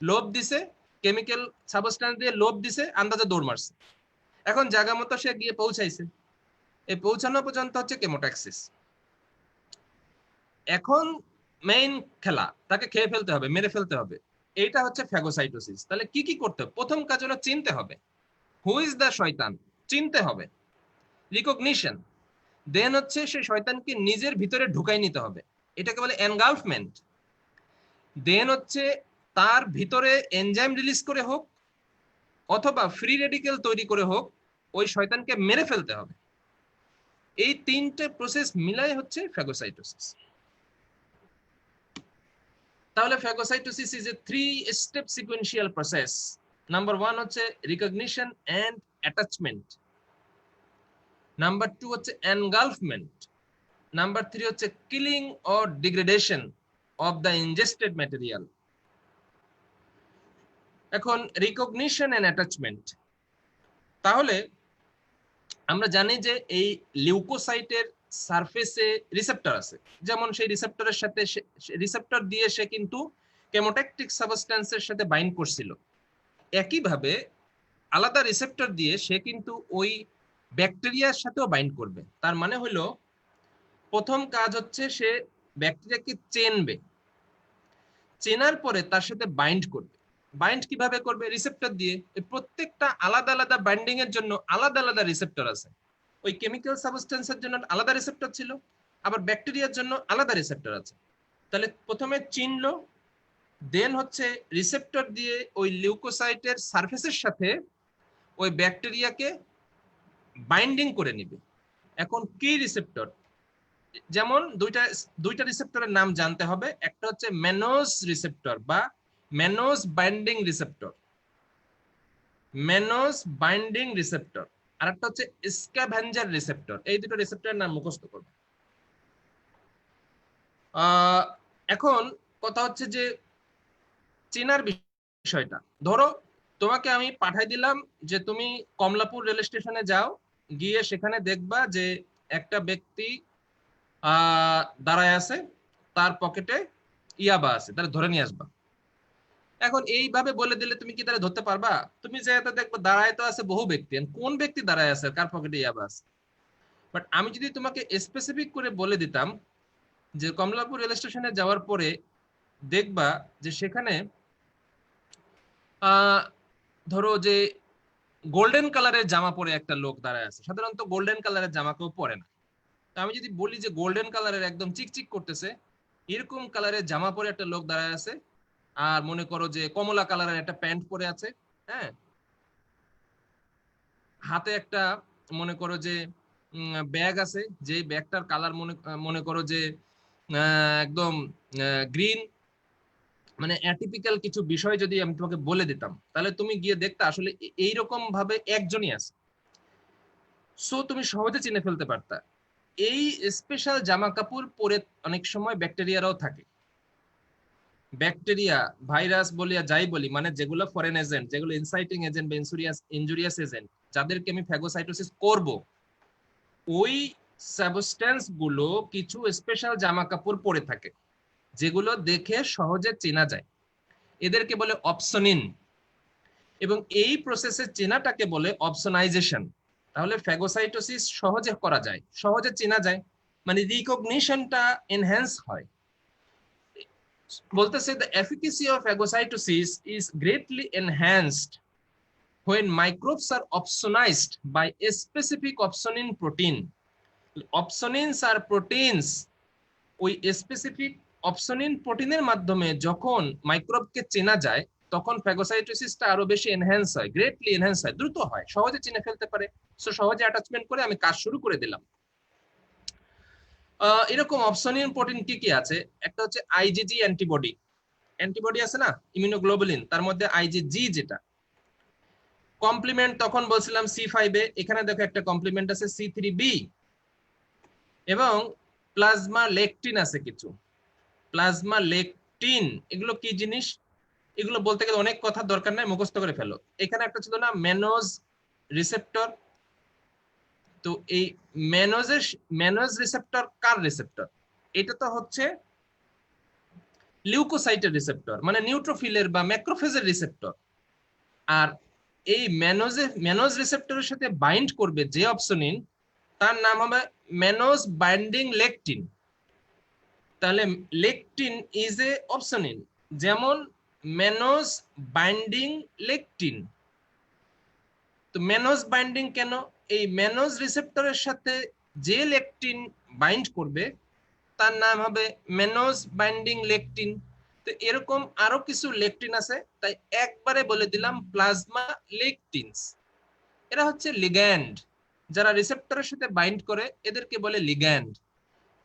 লোভ দিছে, কেমিক্যাল সাবস্টেন্স দিয়ে লোভ দিছে, আন্দাজে দৌড় মারছে। এখন জায়গা মতো সে গিয়ে পৌঁছাইছে, এই পৌঁছানো পর্যন্ত হচ্ছে কেমোট্যাক্সিস। এখন মেইন খেলা, তাকে খেয়ে ফেলতে হবে, মেরে ফেলতে হবে, এইটা হচ্ছে ফ্যাগোসাইটোসিস। তাহলে কি কি করতে হবে? প্রথম কাজ হলো চিনতে হবে হু ইজ দ্য শয়তান, চিনতে হবে, রিকগনিশন। দেন হচ্ছে সেই শয়তানকে নিজের ভিতরে ঢুকাই নিতে হবে, এটাকে বলে এনগালফমেন্ট। দেন হচ্ছে তার ভিতরে এনজাইম রিলিজ করে হোক অথবা ফ্রি রেডিক্যাল তৈরি করে হোক ওই শয়তানকে মেরে ফেলতে হবে। এই তিনটে প্রসেস মিলাই হচ্ছে ফ্যাগোসাইটোসিস। তাহলে phagocytosis is a 3-step sequential process. Number 1 হচ্ছে রিকগনিশন এন্ড অ্যাটাচমেন্ট, নাম্বার 2 হচ্ছে এনগালফমেন্ট, নাম্বার 3 হচ্ছে killing or degradation of the ingested material. এখন রিকগনিশন এন্ড অ্যাটাচমেন্ট, তাহলে আমরা জানি যে এই লিউকোসাইটের সারফেসে রিসেপ্টর আছে, যেমন সেই রিসেপ্টরের সাথে রিসেপ্টর দিয়ে সে কিন্তু কেমোট্যাকটিক সাবস্টেন্সের সাথে বাইন্ড করছিল। একইভাবে আলাদা রিসেপ্টর দিয়ে সে কিন্তু ওই ব্যাকটেরিয়ার সাথেও বাইন্ড করবে। তার মানে হলো প্রথম কাজ হচ্ছে সে ব্যাকটেরিয়াকে চেনবে, চেনার পরে তার সাথে বাইন্ড করবে। বাইন্ড কিভাবে করবে? রিসেপ্টর দিয়ে। এই প্রত্যেকটা আলাদা আলাদা বাইন্ডিং এর জন্য আলাদা আলাদা রিসেপ্টর আছে। ওই কেমিক্যাল সাবস্টেন্সের জন্য আলাদা রিসেপ্টর ছিল, আবার ব্যাকটেরিয়ার জন্য আলাদা রিসেপ্টর আছে। তাহলে প্রথমে চিনলো, দেন হচ্ছে রিসেপ্টর দিয়ে ওই লিউকোসাইটের সারফেসের সাথে ওই ব্যাকটেরিয়াকে বাইন্ডিং করে নিবে। এখন কি রিসেপ্টর? যেমন দুইটা রিসেপ্টরের নাম জানতে হবে, একটা হচ্ছে ম্যানোজ রিসেপ্টর বা mannose binding receptor, mannose binding receptor, আর একটা হচ্ছে স্ক্যাভেঞ্জার রিসেপ্টর। এই দুটো রিসেপ্টরের নাম মুখস্থ করবে। এখন কথা হচ্ছে যে চেনার বিষয়টা, ধরো তোমাকে আমি পাঠাই দিলাম যে তুমি কমলাপুর রেল স্টেশনে যাও, গিয়ে সেখানে দেখবা যে একটা ব্যক্তি দাঁড়ায় আছে, তার পকেটে ইয়াবা আছে, তাহলে ধরে নিয়ে আসবা। এখন এইভাবে বলে দিলে তুমি কি তারা ধরতে পারবা? তুমি যেটা দেখবো দাঁড়ায় তো আছে বহু ব্যক্তি, কোন ব্যক্তি দাঁড়ায় আছে, কার পকেটে ইয়াবা আছে। বাট আমি যদি তোমাকে স্পেসিফিক করে বলে দিতাম যে কমলাপুর রেল স্টেশনে যাওয়ার পরে দেখবা যে সেখানে ধরো যে গোল্ডেন কালারের জামা পরে একটা লোক দাঁড়ায় আছে, সাধারণত গোল্ডেন কালারের জামা কেউ পরে না। তো আমি যদি বলি যে গোল্ডেন কালারের একদম চিকচিক করতেছে এরকম কালারের জামা পরে একটা লোক দাঁড়ায় আছে, আর মনে করো যে কমলা কালারের একটা প্যান্ট পরে আছে, হ্যাঁ, হাতে একটা মনে করো যে ব্যাগ আছে, যে ব্যাগটার কালার মনে করো যে একদম গ্রিন, মানে অ্যাটিপিক্যাল কিছু বিষয় যদি আমি তোমাকে বলে দিতাম, তাহলে তুমি গিয়ে দেখতে আসলে এইরকম ভাবে একজনই আছে। সো তুমি সহজে চিনে ফেলতে পারতা। এই স্পেশাল জামা কাপড় পরে অনেক সময় ব্যাকটেরিয়ারাও থাকে। ব্যাকটেরিয়া, ভাইরাস বলি আর যাই বলি, মানে যেগুলো ফরেন এজেন্ট, যেগুলো ইনসাইটিং এজেন্ট বা ইনজুরিয়াস এজেন্ট, যাদেরকে আমি ফ্যাগোসাইটোসিস করব, ওই সাবস্টেন্স গুলো কিছু স্পেশাল জামা কাপড় পরে থাকে যেগুলো দেখে সহজে চেনা যায়, এদেরকে বলে অপসনিন। এবং এই প্রসেসে চেনাটাকে বলে অপসনাইজেশন। তাহলে ফ্যাগোসাইটোসিস সহজে করা যায়, সহজে চেনা যায়, মানে রিকগনিশনটা এনহ্যান্স হয়। বলতেছে the efficacy of phagocytosis is greatly enhanced when microbes are opsonized by a specific opsonin protein. Opsonins are proteins, ওই স্পেসিফিক অপসনিন প্রোটিনের মাধ্যমে যখন মাইক্রোবকে চেনা যায় তখন ফ্যাগোসাইটোসিসটা আরো বেশি এনহ্যান্স হয়, গ্রেটলি এনহ্যান্স হয়, দ্রুত হয়, সহজে চিনে ফেলতে পারে। সো সহজে অ্যাটাচমেন্ট করে আমি কাজ শুরু করে দিলাম। এরকম অপসনিন প্রোটিন কি কি আছে? একটা হচ্ছে আইজিজি অ্যান্টিবডি, অ্যান্টিবডি আছে না ইমিউনোগ্লোবুলিন, তার মধ্যে আইজিজি যেটা কমপ্লিমেন্ট, তখন বলছিলাম C5 এ, এখানে দেখো একটা কমপ্লিমেন্ট আছে C3b, এবং প্লাজমা লেকটিন আছে কিছু, প্লাজমা লেকটিন, এগুলো কি জিনিস? এগুলো বলতে গেলে অনেক কথা দরকার নাই, মুখস্থ করে ফেলো। এখানে একটা ছিল না ম্যানোজ রিসেপ্টর, তো এই ম্যানোজ রিসেপ্টর কার রিসেপ্টর? এটা তো হচ্ছে লিউকোসাইটের রিসেপ্টর, মানে নিউট্রোফিলের বা ম্যাক্রোফেজের রিসেপ্টর। আর এই ম্যানোজ রিসেপ্টরের সাথে বাইন্ড করবে যে অপসনিন, তার নাম হবে ম্যানোজ বাইন্ডিং লেকটিন। তাহলে লেকটিন ইজ এ অপসনিন, যেমন ম্যানোজ বাইন্ডিং লেকটিন। তো ম্যানোজ বাইন্ডিং কেন? এই ম্যানোজ রিসেপ্টরের সাথে যে লেকটিন বাইন্ড করবে তার নাম হবে ম্যানোজ বাইন্ডিং লেকটিন। তো এরকম আরো কিছু লেকটিন আছে, তাই একবারে বলে দিলাম প্লাজমা লেকটিনস। এরা হচ্ছে লিগ্যান্ড, যারা রিসেপ্টরের সাথে বাইন্ড করে এদেরকে বলে লিগ্যান্ড।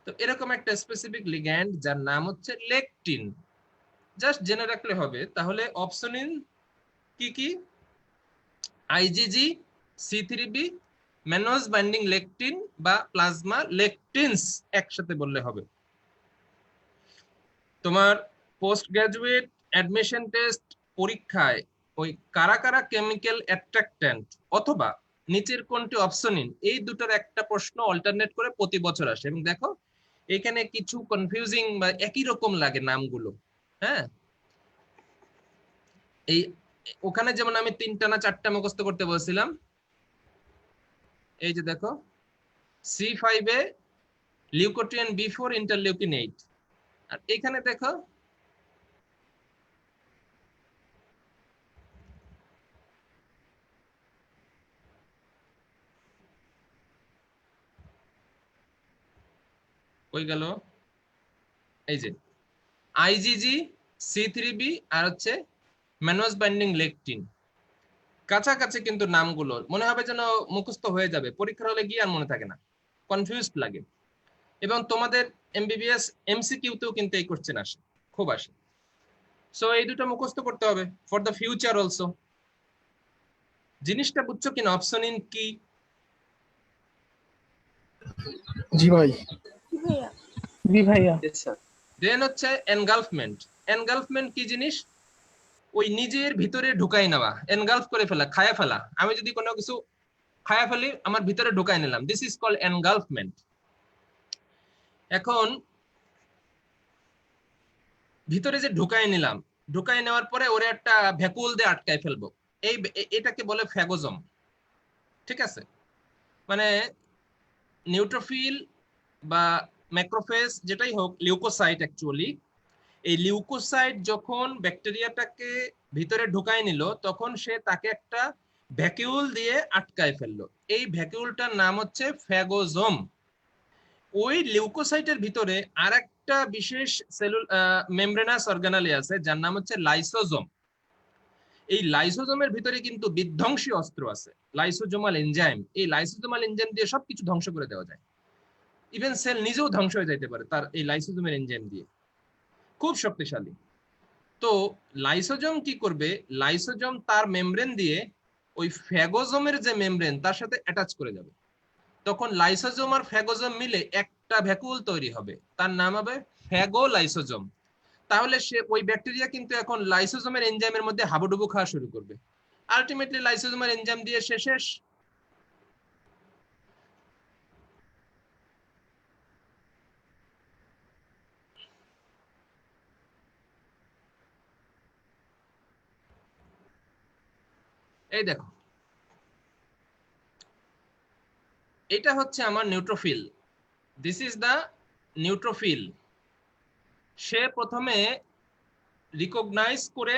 তো এরকম একটা স্পেসিফিক লিগ্যান্ড যার নাম হচ্ছে লেকটিন, জাস্ট জেনে রাখলে হবে। তাহলে অপসনিন কি কি? IgG, C3b, mannose binding lectin বা প্লাজমা লেকটিনস একসাথে বললে হবে। তোমার পোস্ট গ্রাজুয়েট অ্যাডমিশন টেস্ট পরীক্ষায় ওই কারা কারা কেমিক্যাল অ্যাট্রাক্ট্যান্ট অথবা নিচের কোনটি অপশনিন, এই দুটোর একটা প্রশ্ন অল্টারনেট করে প্রতি বছর আসে। এবং দেখো এখানে কিছু কনফিউজিং বা একই রকম লাগে নামগুলো। হ্যাঁ, এই ওখানে যেমন আমি 3টা না 4টা মুখস্থ করতে বলছিলাম, এই যে দেখো C5a লিউকোট্রিয়েন B4 ইন্টারলিউকিন 8, আর এখানে দেখো কই গেল, এই যে আইজিজি, C3b আর হচ্ছে ম্যানোজ বাইন্ডিং লেকটিন। কাছাকাছি কিন্তু নামগুলো মনে হবে যেন মুখস্থ হয়ে যাবে, পরীক্ষার হলে গিয়ে আর মনে থাকে না, কনফিউজড লাগে। এবং তোমাদের MBBS MCQ-তেও কিন্তু এই কোশ্চেন আসে, খুব আসে। সো এই দুটো মুখস্থ করতে হবে ফর দ্য ফিউচার অলসো। জিনিসটা বুঝছো কিনা অপশনিন কি? জি ভাই। জি ভাইয়া। দেন হচ্ছে এনগালফমেন্ট। এনগালফমেন্ট কি জিনিস? ওই নিজের ভিতরে ঢুকাই নেওয়া, এনগালফ করে ফেলা, খায়া ফেলা। আমি যদি কোনো কিছু খায়া ফেলি, আমার ভিতরে ঢুকাই নিলাম, দিস ইজ কল্ড এনগালফমেন্ট। এখন ভিতরে যে ঢুকাই নিলাম, ঢুকাই নেওয়ার পরে ওরে একটা ভ্যাকুল দিয়ে আটকায় ফেলবো, এটাকে বলে ফ্যাগোজম। ঠিক আছে, মানে নিউট্রোফিল বা ম্যাক্রোফেজ যেটাই হোক, লিউকোসাইট অ্যাকচুয়ালি, এই লিউকোসাইট যখন ব্যাকটেরিয়াটাকে ভিতরে ঢুকায় নিল, তখন সে তাকে একটা ভ্যাকিউল দিয়ে আটকায় ফেললো। এই ভ্যাকিউলটার নাম হচ্ছে ফ্যাগোজোম। ওই লিউকোসাইটের ভিতরে আরেকটা বিশেষ মেমব্রেনাস অর্গানালি আছে যার নাম হচ্ছে লাইসোজোম। এই লাইসোজোমের ভিতরে কিন্তু বিধ্বংসী অস্ত্র আছে, লাইসোজোমাল এনজাইম। এই লাইসোজোমাল এনজাইম দিয়ে সবকিছু ধ্বংস করে দেওয়া যায়, ইভেন সেল নিজেও ধ্বংস হয়ে যাইতে পারে তার এই লাইসোজোমের এনজাইম দিয়ে, খুব শক্তিশালী। তো লাইসোজোম কি করবে? লাইসোজোম তার মেমব্রেন দিয়ে ওই ফ্যাগোজোমের যে মেমব্রেন তার সাথে অ্যাটাচ করে যাবে। তখন লাইসোজোম আর ফ্যাগোজোম মিলে একটা ভ্যাকুল তৈরি হবে, তার নাম হবে ফ্যাগোলাইসোজোম। তাহলে সে ওই ব্যাকটেরিয়া কিন্তু এখন লাইসোজোমের এনজাইমের মধ্যে হাবুডুবু খাওয়া শুরু করবে, আলটিমেটলি লাইসোজোমের এনজাইম দিয়ে সে শেষ। এই দেখো, এটা হচ্ছে আমার neutrophil, this is the neutrophil. সে প্রথমে রিকগনাইজ করে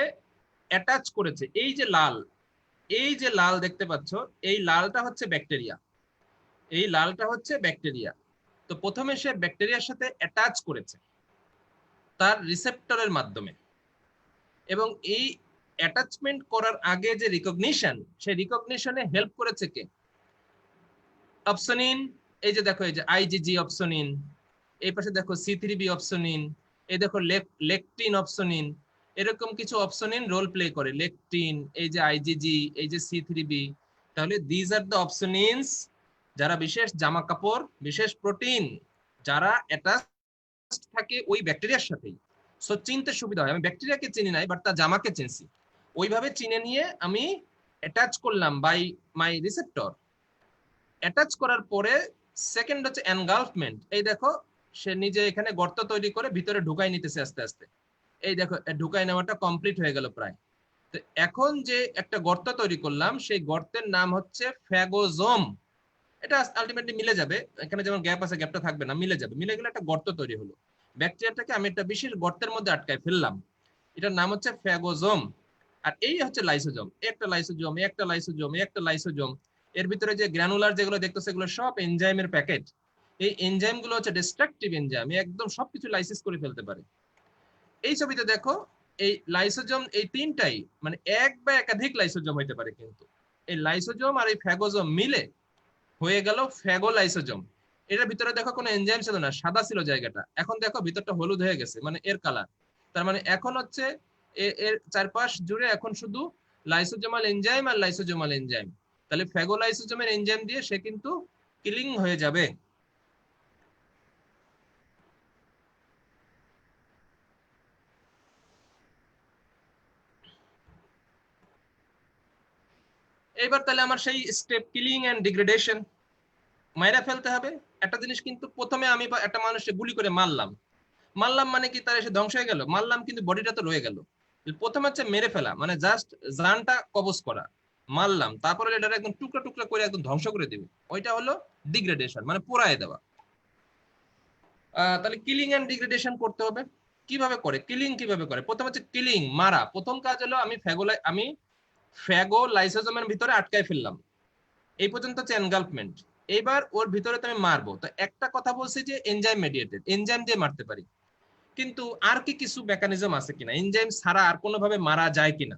অ্যাটাচ করেছে, এই যে লাল, এই যে লাল দেখতে পাচ্ছ, এই লালটা হচ্ছে ব্যাকটেরিয়া, এই লালটা হচ্ছে ব্যাকটেরিয়া। তো প্রথমে সে ব্যাকটেরিয়ার সাথে অ্যাটাচ করেছে তার রিসেপ্টরের মাধ্যমে, এবং এই অ্যাটাচমেন্ট করার আগে যে রিকগনিশন, সেই রিকগনিশনে হেল্প করেছে কে? অপসনিন। এই যে দেখো, এই যে আইজিজি অপসনিন, এই পাশে দেখো C3b অপসনিন, এই দেখো লেকটিন অপসনিন, এরকম কিছু অপসনিন রোল প্লে করে। লেকটিন, এই যে আইজিজি, এই যে C3b। তাহলে দিজ আর দ্য অপসনিনস যারা বিশেষ জামা কাপড়, বিশেষ প্রোটিন যারা অ্যাটাচ থাকে ওই ব্যাকটেরিয়ার সাথেই, সো চিনতে সুবিধা হয়। আমি ব্যাকটেরিয়াকে চিনি নাই, বাট তার জামাকে চিনছি। ওইভাবে চিনে নিয়ে আমি অ্যাটাচ করলাম বাই মাই রিসেপ্টর। অ্যাটাচ করার পরে সেকেন্ড হচ্ছে এনগালফমেন্ট। এই দেখো সে নিজে এখানে গর্ত তৈরি করে ভিতরে ঢুকাই নিতেছে আস্তে আস্তে। এই দেখো ঢুকাই নেওয়াটা কমপ্লিট হয়ে গেল প্রায়। তো এখন যে একটা গর্ত তৈরি করলাম, সেই গর্তের নাম হচ্ছে ফ্যাগোজোম। এটা আলটিমেটলি মিলে যাবে, এখানে যেমন গ্যাপ আছে গ্যাপটা থাকবে না, মিলে যাবে। মিলে গেলে একটা গর্ত তৈরি হলো। ব্যাকটেরিয়াটাকে আমি একটা বিশেষ গর্তের মধ্যে আটকায় ফেললাম, এটার নাম হচ্ছে ফ্যাগোজোম। আর এই হচ্ছে লাইসোজোম। একটা লাইসোজোম, একটা লাইসোজোম, একটা লাইসোজোম। এর ভিতরে যে গ্র্যানুলার যেগুলো দেখতেছে এগুলো সব এনজাইমের প্যাকেট। এই এনজাইম গুলো হচ্ছে ডিস্ট্রাকটিভ এনজাইম, একদম সবকিছু লাইসিস করে ফেলতে পারে। এই ছবিতে দেখো এই লাইসোজোম এই তিনটাই মানে এক বা একাধিক লাইসোজোম হইতে পারে, কিন্তু এই লাইসোজোম আর এই ফ্যাগোজোম মিলে হয়ে গেল ফ্যাগোলাইসোজোম। এটার ভিতরে দেখো কোনো এনজাইম ছিল না, সাদা ছিল জায়গাটা, এখন দেখো ভিতরটা হলুদ হয়ে গেছে, মানে এর কালার। তার মানে এখন হচ্ছে এর চারপাশ জুড়ে এখন শুধু লাইসোজোমাল এনজাইম আর লাইসোজোমাল এনজাইম। তাহলে ফ্যাগোলাইসোজোমের এনজাইম দিয়ে সে কিন্তু কিলিং হয়ে যাবে। এইবার তাহলে আমার সেই স্টেপ কিলিং এন্ড ডিগ্রেডেশন, মাইরা ফেলতে হবে। একটা জিনিস কিন্তু প্রথমে আমি একটা মানুষকে গুলি করে মারলাম, মারলাম মানে কি তার এসে ধ্বংস হয়ে গেল? মারলাম কিন্তু বডিটা তো রয়ে গেল। প্রথমে হচ্ছে মেরে ফেলা, মানে জাস্ট জানটা কবজ করা, মারলাম, তারপরে এটা একদম টুকরা টুকরা করে একদম ধ্বংস করে দিবে, ওইটা হলো ডিগ্রেডেশন, মানে পোড়ায় দেওয়া। তাহলে কিলিং এন্ড ডিগ্রেডেশন করতে হবে। কিভাবে করে কিলিং, কিভাবে করে? প্রথম হচ্ছে কিলিং, মারা। প্রথম কাজ হলো আমি ফ্যাগোলাইসোজোমের ভিতরে আটকায় ফেললাম, এই পর্যন্ত হচ্ছে এনগালফমেন্ট। এইবার ওর ভিতরে তো আমি মারবো। তো একটা কথা বলছি যে এনজাইম মেডিয়েটেড, এনজাইম দিয়ে মারতে পারি, কিন্তু আর কি কিছু মেকানিজম আছে কিনা, এনজাইম ছাড়া আর কোনোভাবে মারা যায় কিনা?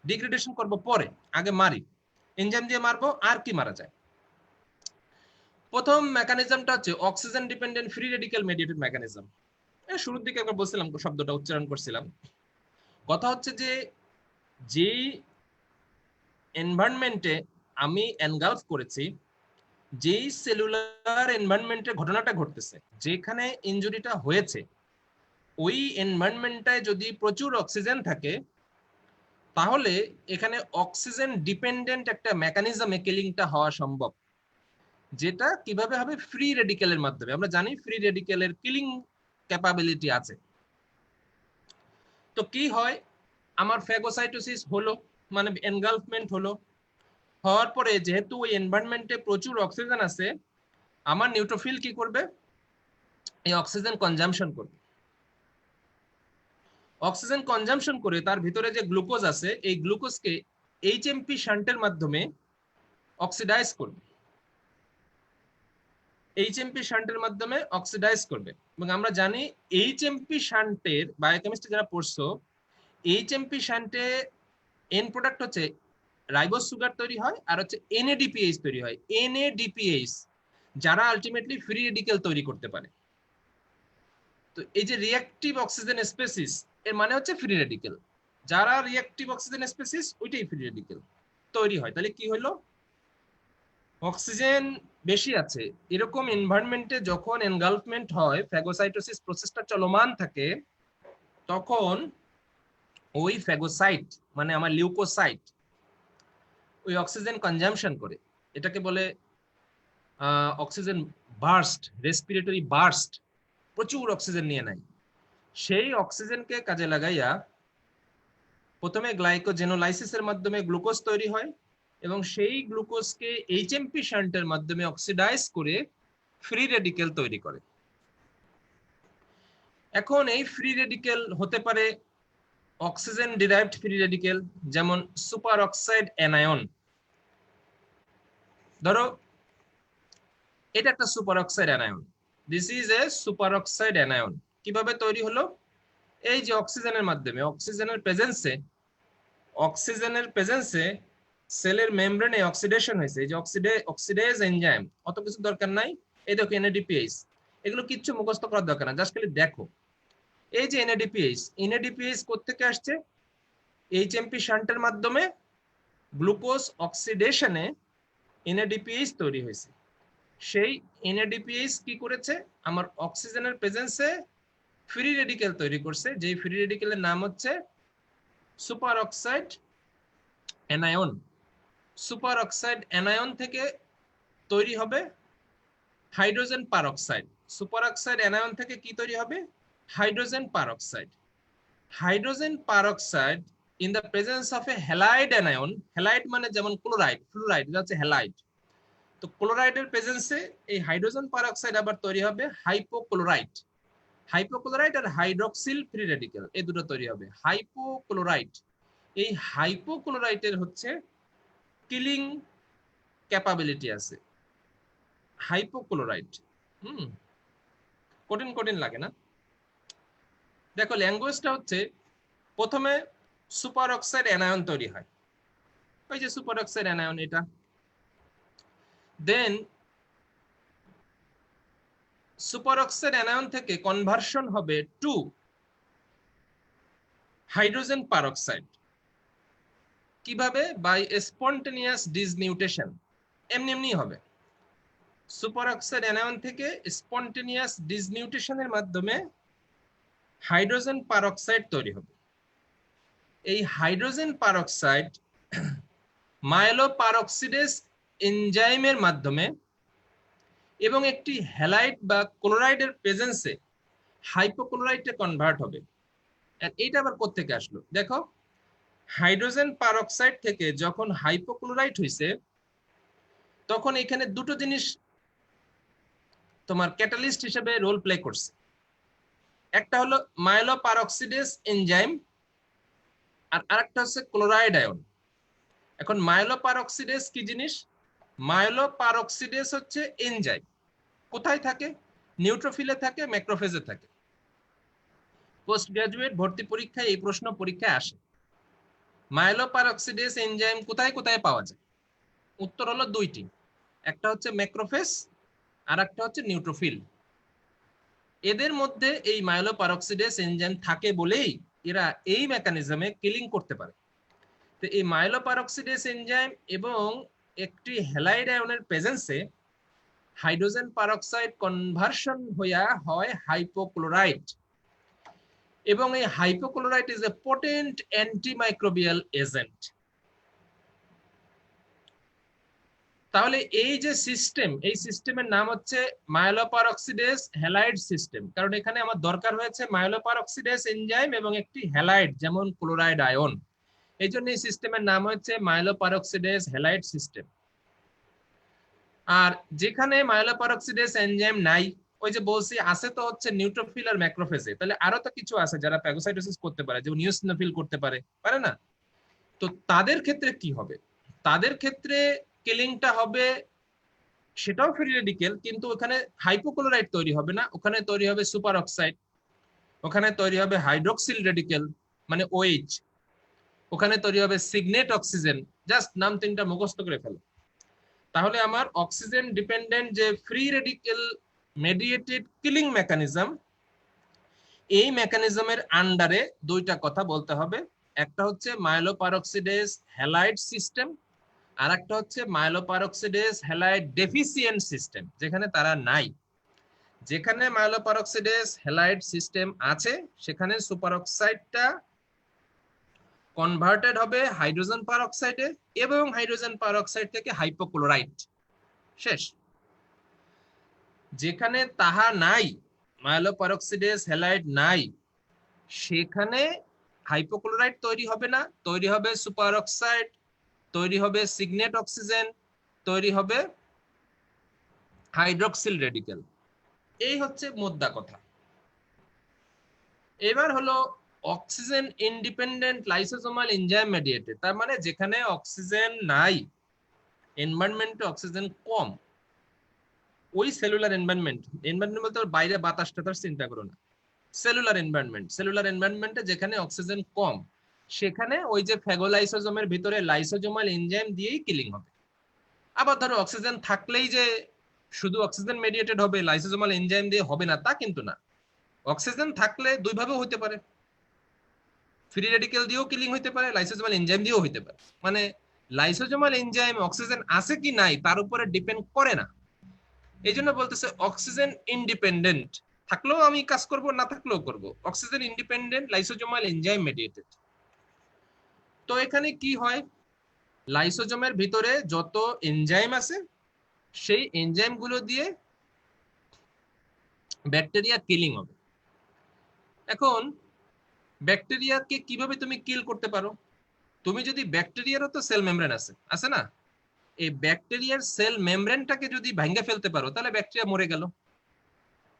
ডিগ্রেডেশন করব পরে, আগে মারি। এনজাইম দিয়ে মারবো, আর কি মারা যায়? প্রথম মেকানিজমটা হচ্ছে oxygen dependent free radical mediated mechanism. শুরুর দিকে একবার বলছিলাম, শব্দটা উচ্চারণ করছিলাম। কথা হচ্ছে যে যেই এনভায়রনমেন্টে আমি এনগালফ করেছি, যেই সেলুলার এনভায়রনমেন্টের ঘটনাটা ঘটতেছে, যেখানে ইনজুরিটা হয়েছে, ওই এনভায়রনমেন্টটায় যদি প্রচুর অক্সিজেন থাকে, তাহলে এখানে অক্সিজেন ডিপেন্ডেন্ট একটা মেকানিজমে কিলিংটা হওয়া সম্ভব। যেটা কিভাবে হবে? ফ্রি রেডিক্যালের মাধ্যমে। আমরা জানি ফ্রি রেডিক্যালের কিলিং ক্যাপাবিলিটি আছে। তো কি হয়, আমার ফ্যাগোসাইটোসিস হলো, মানে এনগালফমেন্ট হলো। হওয়ার পরে যেহেতু ওই এনভায়রনমেন্টে প্রচুর অক্সিজেন আছে, আমার নিউট্রোফিল কি করবে? এই অক্সিজেন কনজাম্পশন করবে। অক্সিজেন কনজাম্পশন করে তার ভিতরে যে গ্লুকোজ আছে, এই গ্লুকোজকে এইচএমপি শান্টের মাধ্যমে অক্সিডাইজ করবে। এইচএমপি শান্টের মাধ্যমে অক্সিডাইজ করবে। এবং আমরা জানি এইচএমপি শান্টের, বায়োকেমিস্ট্রি যারা পড়ছো, এইচএমপি শান্টে এন প্রোডাক্ট হচ্ছে রাইবোজ সুগার তৈরি হয়, আর হচ্ছে এনএডিপিএইচ তৈরি হয়। এনএডিপিএইচ যারা আলটিমেটলি ফ্রি রেডিক্যাল তৈরি করতে পারে। তো এই যে রিঅ্যাক্টিভ অক্সিজেন স্পেসিস, এর মানে হচ্ছে ফ্রি রেডিক্যাল। যারা রিঅ্যাক্টিভ অক্সিজেন স্পেসিস, ওইটাই ফ্রি রেডিক্যাল তৈরি হয়। তাহলে কি হলো? অক্সিজেন বেশি আছে এরকম এনভায়রনমেন্টে যখন এনগালফমেন্ট হয়, ফ্যাগোসাইটোসিস প্রসেসটা চলমান থাকে, তখন ওই ফ্যাগোসাইট মানে আমার লিউকোসাইট ওই অক্সিজেন কনজাম্পশন করে। এটাকে বলে অক্সিজেন বার্স্ট, রেসপিরেটরি বার্স্ট, প্রচুর অক্সিজেন নিয়ে নেয়। সেই অক্সিজেনকে কাজে লাগাইয়া প্রথমে গ্লাইকোজেনোলাইসিসের মাধ্যমে গ্লুকোজ তৈরি হয়, এবং সেই গ্লুকোজকে এইচএমপি শান্টের মাধ্যমে অক্সিডাইজ করে ফ্রি রেডিক্যাল তৈরি করে। এখন এই ফ্রি রেডিক্যাল হতে পারে অক্সিজেন ডিরাইভড ফ্রি রেডিক্যাল, যেমন সুপার অক্সাইড অ্যানায়ন। ধরো এটা একটা super oxide anion, this is a super oxide anion. কিভাবে তৈরি হলো? এই যে অক্সিজেনের মাধ্যমে, অক্সিজেনের প্রেজেন্সে সেলের মেমব্রেনে অক্সিডেশন হয়েছে। এই যে অক্সিডেজ এনজাইম, অত কিছু দরকার নাই। এই দেখো এনএডিপিএইচ, এগুলো কিচ্ছু মুখস্থ করার দরকার না, জাস্ট খালি দেখো। এই যে এনএডিপিএইচ কোত্থেকে আসছে? এইচএমপি শান্টের মাধ্যমে গ্লুকোজ অক্সিডেশনে এনএডিপিএইচ তৈরি হয়েছে। সেই এনএডিপিএইচ কি করেছে? আমার অক্সিজেনের প্রেজেন্সে ফ্রি রেডিকেল তৈরি করছে, যেই ফ্রি রেডিকেলের নাম হচ্ছে super oxide anion. Super oxide anion থেকে তৈরি হবে hydrogen peroxide. Super oxide anion থেকে কি তৈরি হবে? Hydrogen peroxide. Hydrogen peroxide in the presence of A halide anion, halide মানে যেমন ক্লোরাইড, ফ্লুরাইড, এটা হচ্ছে হ্যালাইড। তো ক্লোরাইডের প্রেজেন্সে এই হাইড্রোজেন পারঅক্সাইড আবার তৈরি হবে হাইপোক্লোরাইড। হাইপোক্লোরাইড আর হাইড্রক্সিল ফ্রি রেডিকেল, এই দুটো তৈরি হবে হাইপোক্লোরাইড। এই হাইপোক্লোরাইডের হচ্ছে কিলিং ক্যাপাবিলিটি আছে। হাইপোক্লোরাইড কঠিন কঠিন লাগে না? দেখো ল্যাঙ্গুয়েজটা হচ্ছে, প্রথমে সুপার অক্সাইড অ্যানায়ন তৈরি হয়, ওই যে সুপার অক্সাইড অ্যানায়ন এটা। দেন সুপার অক্সাইড অ্যানায়ন থেকে কনভার্সন হবে টু হাইড্রোজেন পারঅক্সাইড। কিভাবে? By spontaneous dismutation. এমনি এমনি হবে। সুপার অক্সাইড অ্যানায়ন থেকে স্পন্টেনিয়াস ডিসনিউটেশনের মাধ্যমে হাইড্রোজেন পারঅক্সাইড তৈরি হবে। এই হাইড্রোজেন পারঅক্সাইড মাইলোপারঅক্সিডেজ এনজাইমের মাধ্যমে এবং একটি হ্যালাইড বা ক্লোরাইডের প্রেজেন্সে হাইপোক্লোরাইডে কনভার্ট হবে। এইটা আবার কোত্থেকে আসলো? দেখো, হাইড্রোজেন পারঅক্সাইড থেকে যখন হাইপোক্লোরাইড হয়েছে, তখন এখানে দুটো জিনিস তোমার ক্যাটালিস্ট হিসেবে রোল প্লে করছে। একটা হলো মাইলোপারঅক্সিডেজ এনজাইম, আর আরেকটা হচ্ছে ক্লোরাইড আয়ন। এখন মাইলোপারঅক্সিডেজ কি জিনিস? মাইলোপারঅক্সিডেজ হচ্ছে এনজাইম। কোথায় থাকে? নিউট্রোফিলে থাকে, ম্যাক্রোফেজে থাকে। পোস্ট গ্রাজুয়েট ভর্তি পরীক্ষায় এই প্রশ্ন পরীক্ষায় আসে, মাইলোপারঅক্সিডেজ এনজাইম কোথায় কোথায় পাওয়া যায়? উত্তর হলো দুইটি, একটা হচ্ছে ম্যাক্রোফেজ আর একটা হচ্ছে নিউট্রোফিল। এদের মধ্যে এই মাইলোপারঅক্সিডেজ এনজাইম থাকে বলেই এরা এই মেকানিজমে কিলিং করতে পারে। তো এই মাইলোপারঅক্সিডেজ এনজাইম এবং একটি হ্যালাইড আয়নের প্রেজেন্সে হাইড্রোজেন পারঅক্সাইড কনভার্সন হইয়া হয় হাইপোক্লোরাইড, এবং এই hypochlorite is a potent antimicrobial agent. তাহলে এই যে সিস্টেম, এই সিস্টেমের নাম হচ্ছে মাইলোপারঅক্সিডেজ হ্যালাইড সিস্টেম, কারণ এখানে আমার দরকার হয়েছে মাইলোপারঅক্সিডেজ এনজাইম এবং একটি হ্যালাইড যেমন ক্লোরাইড আয়ন। এই জন্য এই সিস্টেমের নাম হচ্ছে মাইলোপারঅক্সিডেজ হ্যালাইড সিস্টেম। আর যেখানে মাইলোপারঅক্সিডেজ এনজাইম নাই, ওই যে বলছি আছে তো হচ্ছে নিউট্রোফিল আর ম্যাক্রোফেজে, তাহলে আরো তো কিছু আছে যারা প্যাগোসাইটোসিস করতে পারে, যেমন ইওসিনোফিল করতে পারে না? তো তাদের ক্ষেত্রে কি হবে? তাদের ক্ষেত্রে কিলিংটা হবে, সেটাও ফ্রি রেডিকেল, কিন্তু ওখানে হাইপোক্লোরাইড তৈরি হবে না, ওখানে তৈরি হবে সুপার অক্সাইড, ওখানে তৈরি হবে হাইড্রোক্সিল রেডিকেল মানে OH, ওখানে তৈরি হবে সিগনেট অক্সিজেন। জাস্ট নাম তিনটা মুখস্থ করে ফেলো, তাহলে আমার অক্সিজেন ডিপেন্ডেন্ট যে free radical mediated killing mechanism, এই মেকানিজমের আন্ডারে দুইটা কথা বলতে হবে। একটা হচ্ছে মাইলোপারঅক্সিডেজ হ্যালাইড সিস্টেম, আর একটা হচ্ছে মাইলোপারঅক্সিডেজ হ্যালাইড ডেফিসিয়েন্ট সিস্টেম, যেখানে তারা নাই। যেখানে মাইলোপারঅক্সিডেজ হ্যালাইড সিস্টেম আছে, সেখানে সুপার অক্সাইডটা কনভার্টেড হবে হাইড্রোজেন পারঅক্সাইডে, এবং হাইড্রোজেন পারঅক্সাইড থেকে হাইপোক্লোরাইড। শেষ। যেখানে তাহা নাই, মাইলোপারঅক্সিডেজ হ্যালাইড নাই, সেখানে হাইপোক্লোরাইড তৈরি হবে না, তৈরি হবে সুপার অক্সাইড, তৈরি হবে সিগনেট অক্সিজেন, তৈরি হবে হাইড্রোক্সিল রেডিকেল। এই হচ্ছে মোদ্দা কথা। এবার হলো oxygen independent lysosomal enzyme mediated, তার মানে যেখানে অক্সিজেন নাই, এনভায়রনমেন্টে অক্সিজেন কম, ওই সেলুলার এনভায়রনমেন্ট বলতে বাইরে বাতাস টাতাস চিন্তা করো না, সেলুলার এনভায়রনমেন্টে যেখানে অক্সিজেন কম, সেখানে ওই যে ফ্যাগোলাইসোজোমের ভিতরে লাইসোজোমাল এনজাইম দিয়েই কিলিং হবে। আবার ধরো অক্সিজেন থাকলেই যে শুধু অক্সিজেন মেডিয়েটেড হবে, লাইসোজোমাল এনজাইম দিয়ে হবে না, তা কিন্তু না। অক্সিজেন থাকলে দুইভাবে হতে পারে, ফ্রি রেডিকেল দিয়েও কিলিং হতে পারে, লাইসোজোমাল এনজাইম দিয়েও হতে পারে। মানে লাইসোজোমাল এনজাইম অক্সিজেন আছে কি নাই তার উপরে ডিপেন্ড করে না। এই জন্য বলতেছে অক্সিজেন ইন্ডিপেন্ডেন্ট। থাকলেও আমি কাজ করব, না থাকলেও করব। Oxygen independent lysosomal enzyme mediated. তো এখানে কি হয়, লাইসোজোমের ভিতরে যত এনজাইম আছে সেই এনজাইম গুলো দিয়ে ব্যাকটেরিয়া কিলিং হবে। এখন ব্যাকটেরিয়াকে কিভাবে তুমি কিল করতে পারো? তুমি যদি ব্যাকটেরিয়ারও তো সেল মেমব্রেন আছে না, এই ব্যাকটেরিয়ার সেল মেমব্রেনটাকে যদি ভাঙে ফেলতে পারো তাহলে ব্যাকটেরিয়া মরে গেল।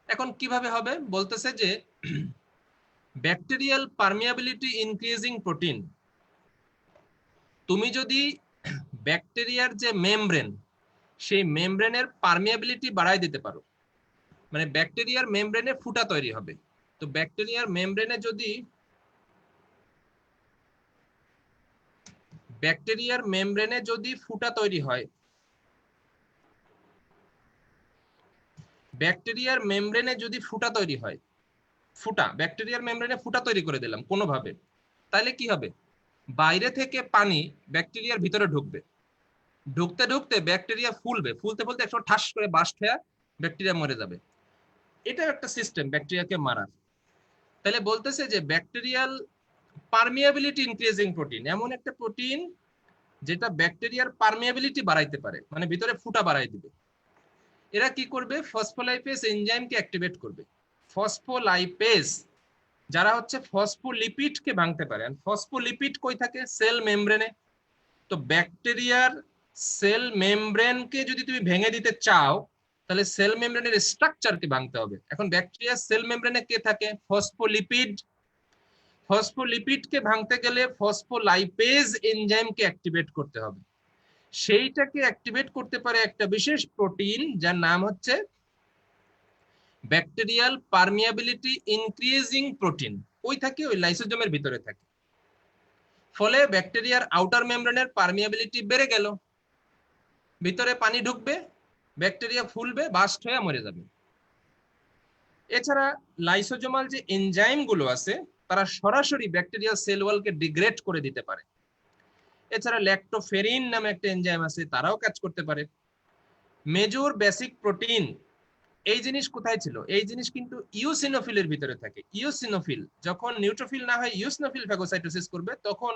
এখন কিভাবে হবে বলতেছে যে ব্যাকটেরিয়াল পারমিয়াবিলিটি ইনক্রিজিং প্রোটিন, তুমি যদি ব্যাকটেরিয়ার যে মেমব্রেন সেই মেমব্রেনের পারমিয়াবিলিটি বাড়ায় দিতে পারো, মানে ব্যাকটেরিয়ার মেমব্রেনে ফুটা তৈরি হবে। তো ব্যাকটেরিয়ার মেমব্রেনে যদি ফুটা তৈরি হয়, ব্যাকটেরিয়ার মেমব্রেনে ফুটা তৈরি করে দিলাম কোনোভাবে, তাহলে কি হবে, বাইরে থেকে পানি ব্যাকটেরিয়ার ভিতরে ঢুকবে, ঢুকতে ঢুকতে ব্যাকটেরিয়া ফুলতে একসময় ঠাস করে বাস্ট হয়ে ব্যাকটেরিয়া মরে যাবে। এটা একটা সিস্টেম ব্যাকটেরিয়াকে মারার। তাহলে বলতেছে যে ব্যাকটেরিয়াল পারমিয়াবিলিটি ইনক্রিজিং প্রোটিন এমন একটা প্রোটিন যেটা ব্যাকটেরিয়ার পারমিয়াবিলিটি বাড়াইতে পারে, মানে ভিতরে ফুটা বাড়াই দিবে। এরা কি করবে, ফসফোলাইপেজ এনজাইমকে অ্যাক্টিভেট করবে। ফসফোলাইপেজ যারা হচ্ছে ফসফোলিপিডকে ভাঙতে পারে। ফসফোলিপিড কই থাকে? সেল মেমব্রেনে। তো ব্যাকটেরিয়ার সেল মেমব্রেনকে যদি তুমি ভেঙে দিতে চাও তাহলে সেল মেমব্রেনের স্ট্রাকচারকে ভাঙতে হবে। এখন ব্যাকটেরিয়ার সেল মেমব্রেনে কে থাকে? ফসফোলিপিড। ফসফোলিপিডকে ভাঙতে গেলে ফসফোলাইপেজ এনজাইমকে অ্যাক্টিভেট করতে হবে। সেইটাকে অ্যাক্টিভেট করতে পারে একটা বিশেষ প্রোটিন যার নাম হচ্ছে ব্যাকটেরিয়াল পারমিয়াবিলিটি ইনক্রিজিং প্রোটিন। ওই লাইসোজোমের ভিতরে থাকে। ফলে ব্যাকটেরিয়ার আউটার মেমব্রেনের পারমিয়াবিলিটি বেড়ে গেল, ভিতরে পানি ঢুকবে, ব্যাকটেরিয়া ফুলবে, বাস্ট হয়ে মরে যাবে। এছাড়া লাইসোজোমাল যে এনজাইম গুলো আছে তারা সরাসরি ব্যাকটেরিয়াল সেল ওয়ালকে ডিগ্রেড করে দিতে পারে। এছাড়া ল্যাক্টোফেরিন নামে একটা এনজাইম আছে, তারাও কাজ করতে পারে। মেজর বেসিক প্রোটিন এই জিনিস কোথায় ছিল? এই জিনিস কিন্তু ইওসিনোফিলের ভিতরে থাকে। ইওসিনোফিল যখন নিউট্রোফিল না হয় ইওসিনোফিল ফ্যাগোসাইটোসিস করবে, তখন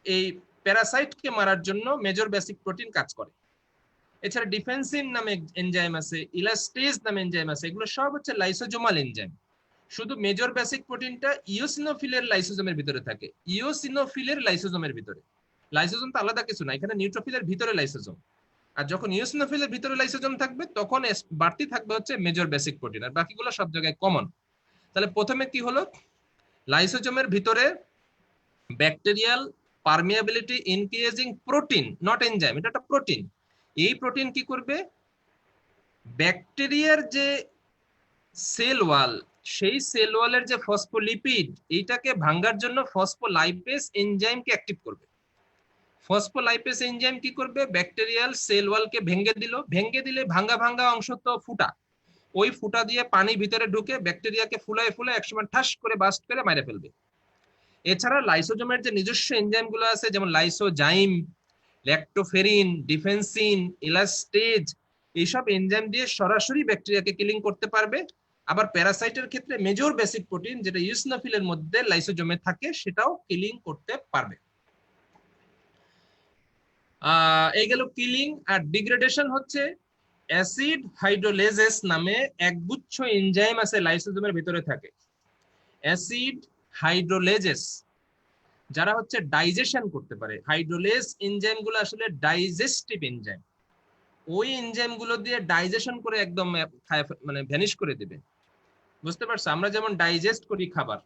এই প্যারাসাইটকে মারার জন্য মেজর বেসিক প্রোটিন কাজ করে। এছাড়া ডিফেন্সিন নামে এনজাইম আছে, ইলাস্টেজ নামে এনজাইম আছে, এগুলো সব হচ্ছে লাইসোজোমাল এনজাইম। শুধু মেজর বেসিক প্রোটিনটা ইওসিনোফিলের লাইসোজোমের ভিতরে থাকে, ইওসিনোফিলের লাইসোজোমের ভিতরে। লাইসোজোম তো আলাদা কিছু না, এখানে নিউট্রোফিলের ভিতরে লাইসোজোম। আর যখন ইওসিনোফিলের ভিতরে লাইসোজোম থাকবে তখন বাড়তি থাকবে হচ্ছে মেজর বেসিক প্রোটিন, আর বাকিগুলো সব জায়গায় কমন। তাহলে প্রথমে কি হলো, লাইসোজোমের ভিতরে bacterial permeability increasing protein, not enzyme, এটা একটা প্রোটিন। এই প্রোটিন কি করবে, ব্যাকটেরিয়ার যে সেল ওয়াল, সেই সেল ওয়ালের যে ফসফোলিপিড, এইটাকে ভাঙার জন্য ফসফোলাইপেজ এনজাইমকে অ্যাক্টিভ করবে। ফসফোলাইপেজ এনজাইম কি করবে, ব্যাকটেরিয়াল সেল ওয়ালকে ভেঙে দিলে ভাঙা ভাঙা অংশ তো ফুটা, ওই ফুটা দিয়ে পানি ভিতরে ঢুকে ব্যাকটেরিয়াকে ফুলায় একসময় ঠাস করে বাস্ট করে মেরে ফেলবে। এছাড়া লাইসোজোমের যে নিজস্ব এনজাইম গুলো আছে, যেমন লাইসোজাইম, ল্যাক্টোফেরিন, ডিফেন্সিন, ইলাস্টেজ, এইসব এনজাইম দিয়ে সরাসরি ব্যাকটেরিয়াকে কিলিং করতে পারবে। আবার প্যারাসাইটের ক্ষেত্রে মেজর বেসিক প্রোটিন যেটা ইওসিনোফিলের মধ্যে লাইসোজোমে থাকে সেটাও কিলিং করতে পারবে। এই গেল কিলিং। আর ডিগ্রেডেশন হচ্ছে অ্যাসিড হাইড্রোলেজেস নামে একগুচ্ছ এনজাইম আছে লাইসোজোমের ভিতরে থাকে। অ্যাসিড হাইড্রোলেজেস যারা হচ্ছে ডাইজেশন করতে পারে। হাইড্রোলেজ এনজাইম গুলো আসলে ডাইজেস্টিভ এনজাইম, ওই এনজাইম গুলো দিয়ে ডাইজেশন করে একদম মানে ভ্যানিশ করে দিবে। বুঝতে পারছো? আমরা যেমন ডাইজেস্ট করি খাবার,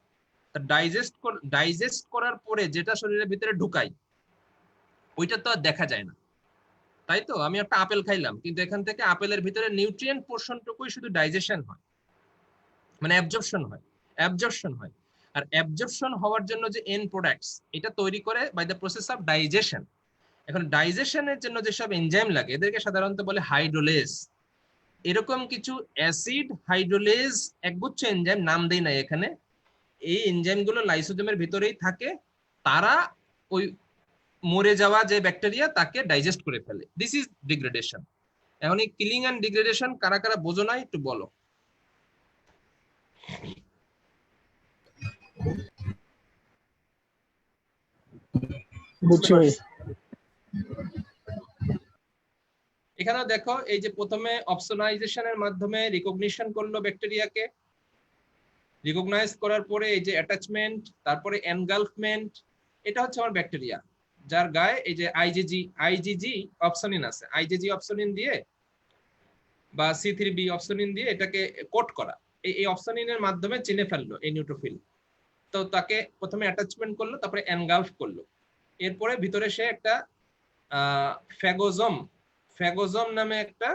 ডাইজেস্ট করার পরে যেটা শরীরের ভিতরে ঢুকাই ওইটা তো আর দেখা যায় না, তাই তো? আমি একটা আপেল খাইলাম, কিন্তু এখান থেকে আপেলের ভিতরে নিউট্রিয়েন্ট পোর্শনটুকুই শুধু ডাইজেশন হয়, মানে অ্যাবজর্পশন হয়। আর অ্যাবজর্পশন হওয়ার জন্য যে এন্ড প্রোডাক্টস, এটা তৈরি করে by the process of digestion. এখন ডাইজেশনের জন্য যেসব এনজাইম লাগে এদেরকে সাধারণত বলে হাইড্রোলেজ। এরকম কিছু অ্যাসিড হাইড্রোলেজ একগুচ্ছ এনজাইম, নাম দেই নাই এখানে, এই এনজাইম গুলো লাইসোজোমের ভিতরেই থাকে। তারা ওই মরে যাওয়া যে ব্যাকটেরিয়া তাকে ডাইজেস্ট করে ফেলে। This is degradation. এখন এই কিলিং এন্ড ডিগ্রেডেশন কারা কারা বোঝো না একটু বলো। বুঝছি ভাই। এখানে দেখো এই যে প্রথমে অপসোনাইজেশনের মাধ্যমে রিকগনিশন করলো ব্যাকটেরিয়াকে, রিকগনাইজ করার পরে এই যে অ্যাটাচমেন্ট, তারপরে এনগালফমেন্ট, এটা হচ্ছে আমার ব্যাকটেরিয়া যার গায়ে এই যে আইজিজি অপসনিন আছে। আইজিজি অপসনিন দিয়ে বা C3b অপসনিন দিয়ে এটাকে কোট করা, এই অপসনিনের মাধ্যমে চিনে ফেললো এই নিউট্রোফিল। তো তাকে প্রথমে অ্যাটাচমেন্ট করলো, তারপরে এনগালফ করলো, এরপরে ভিতরে সে একটা ফ্যাগোজম নামে একটা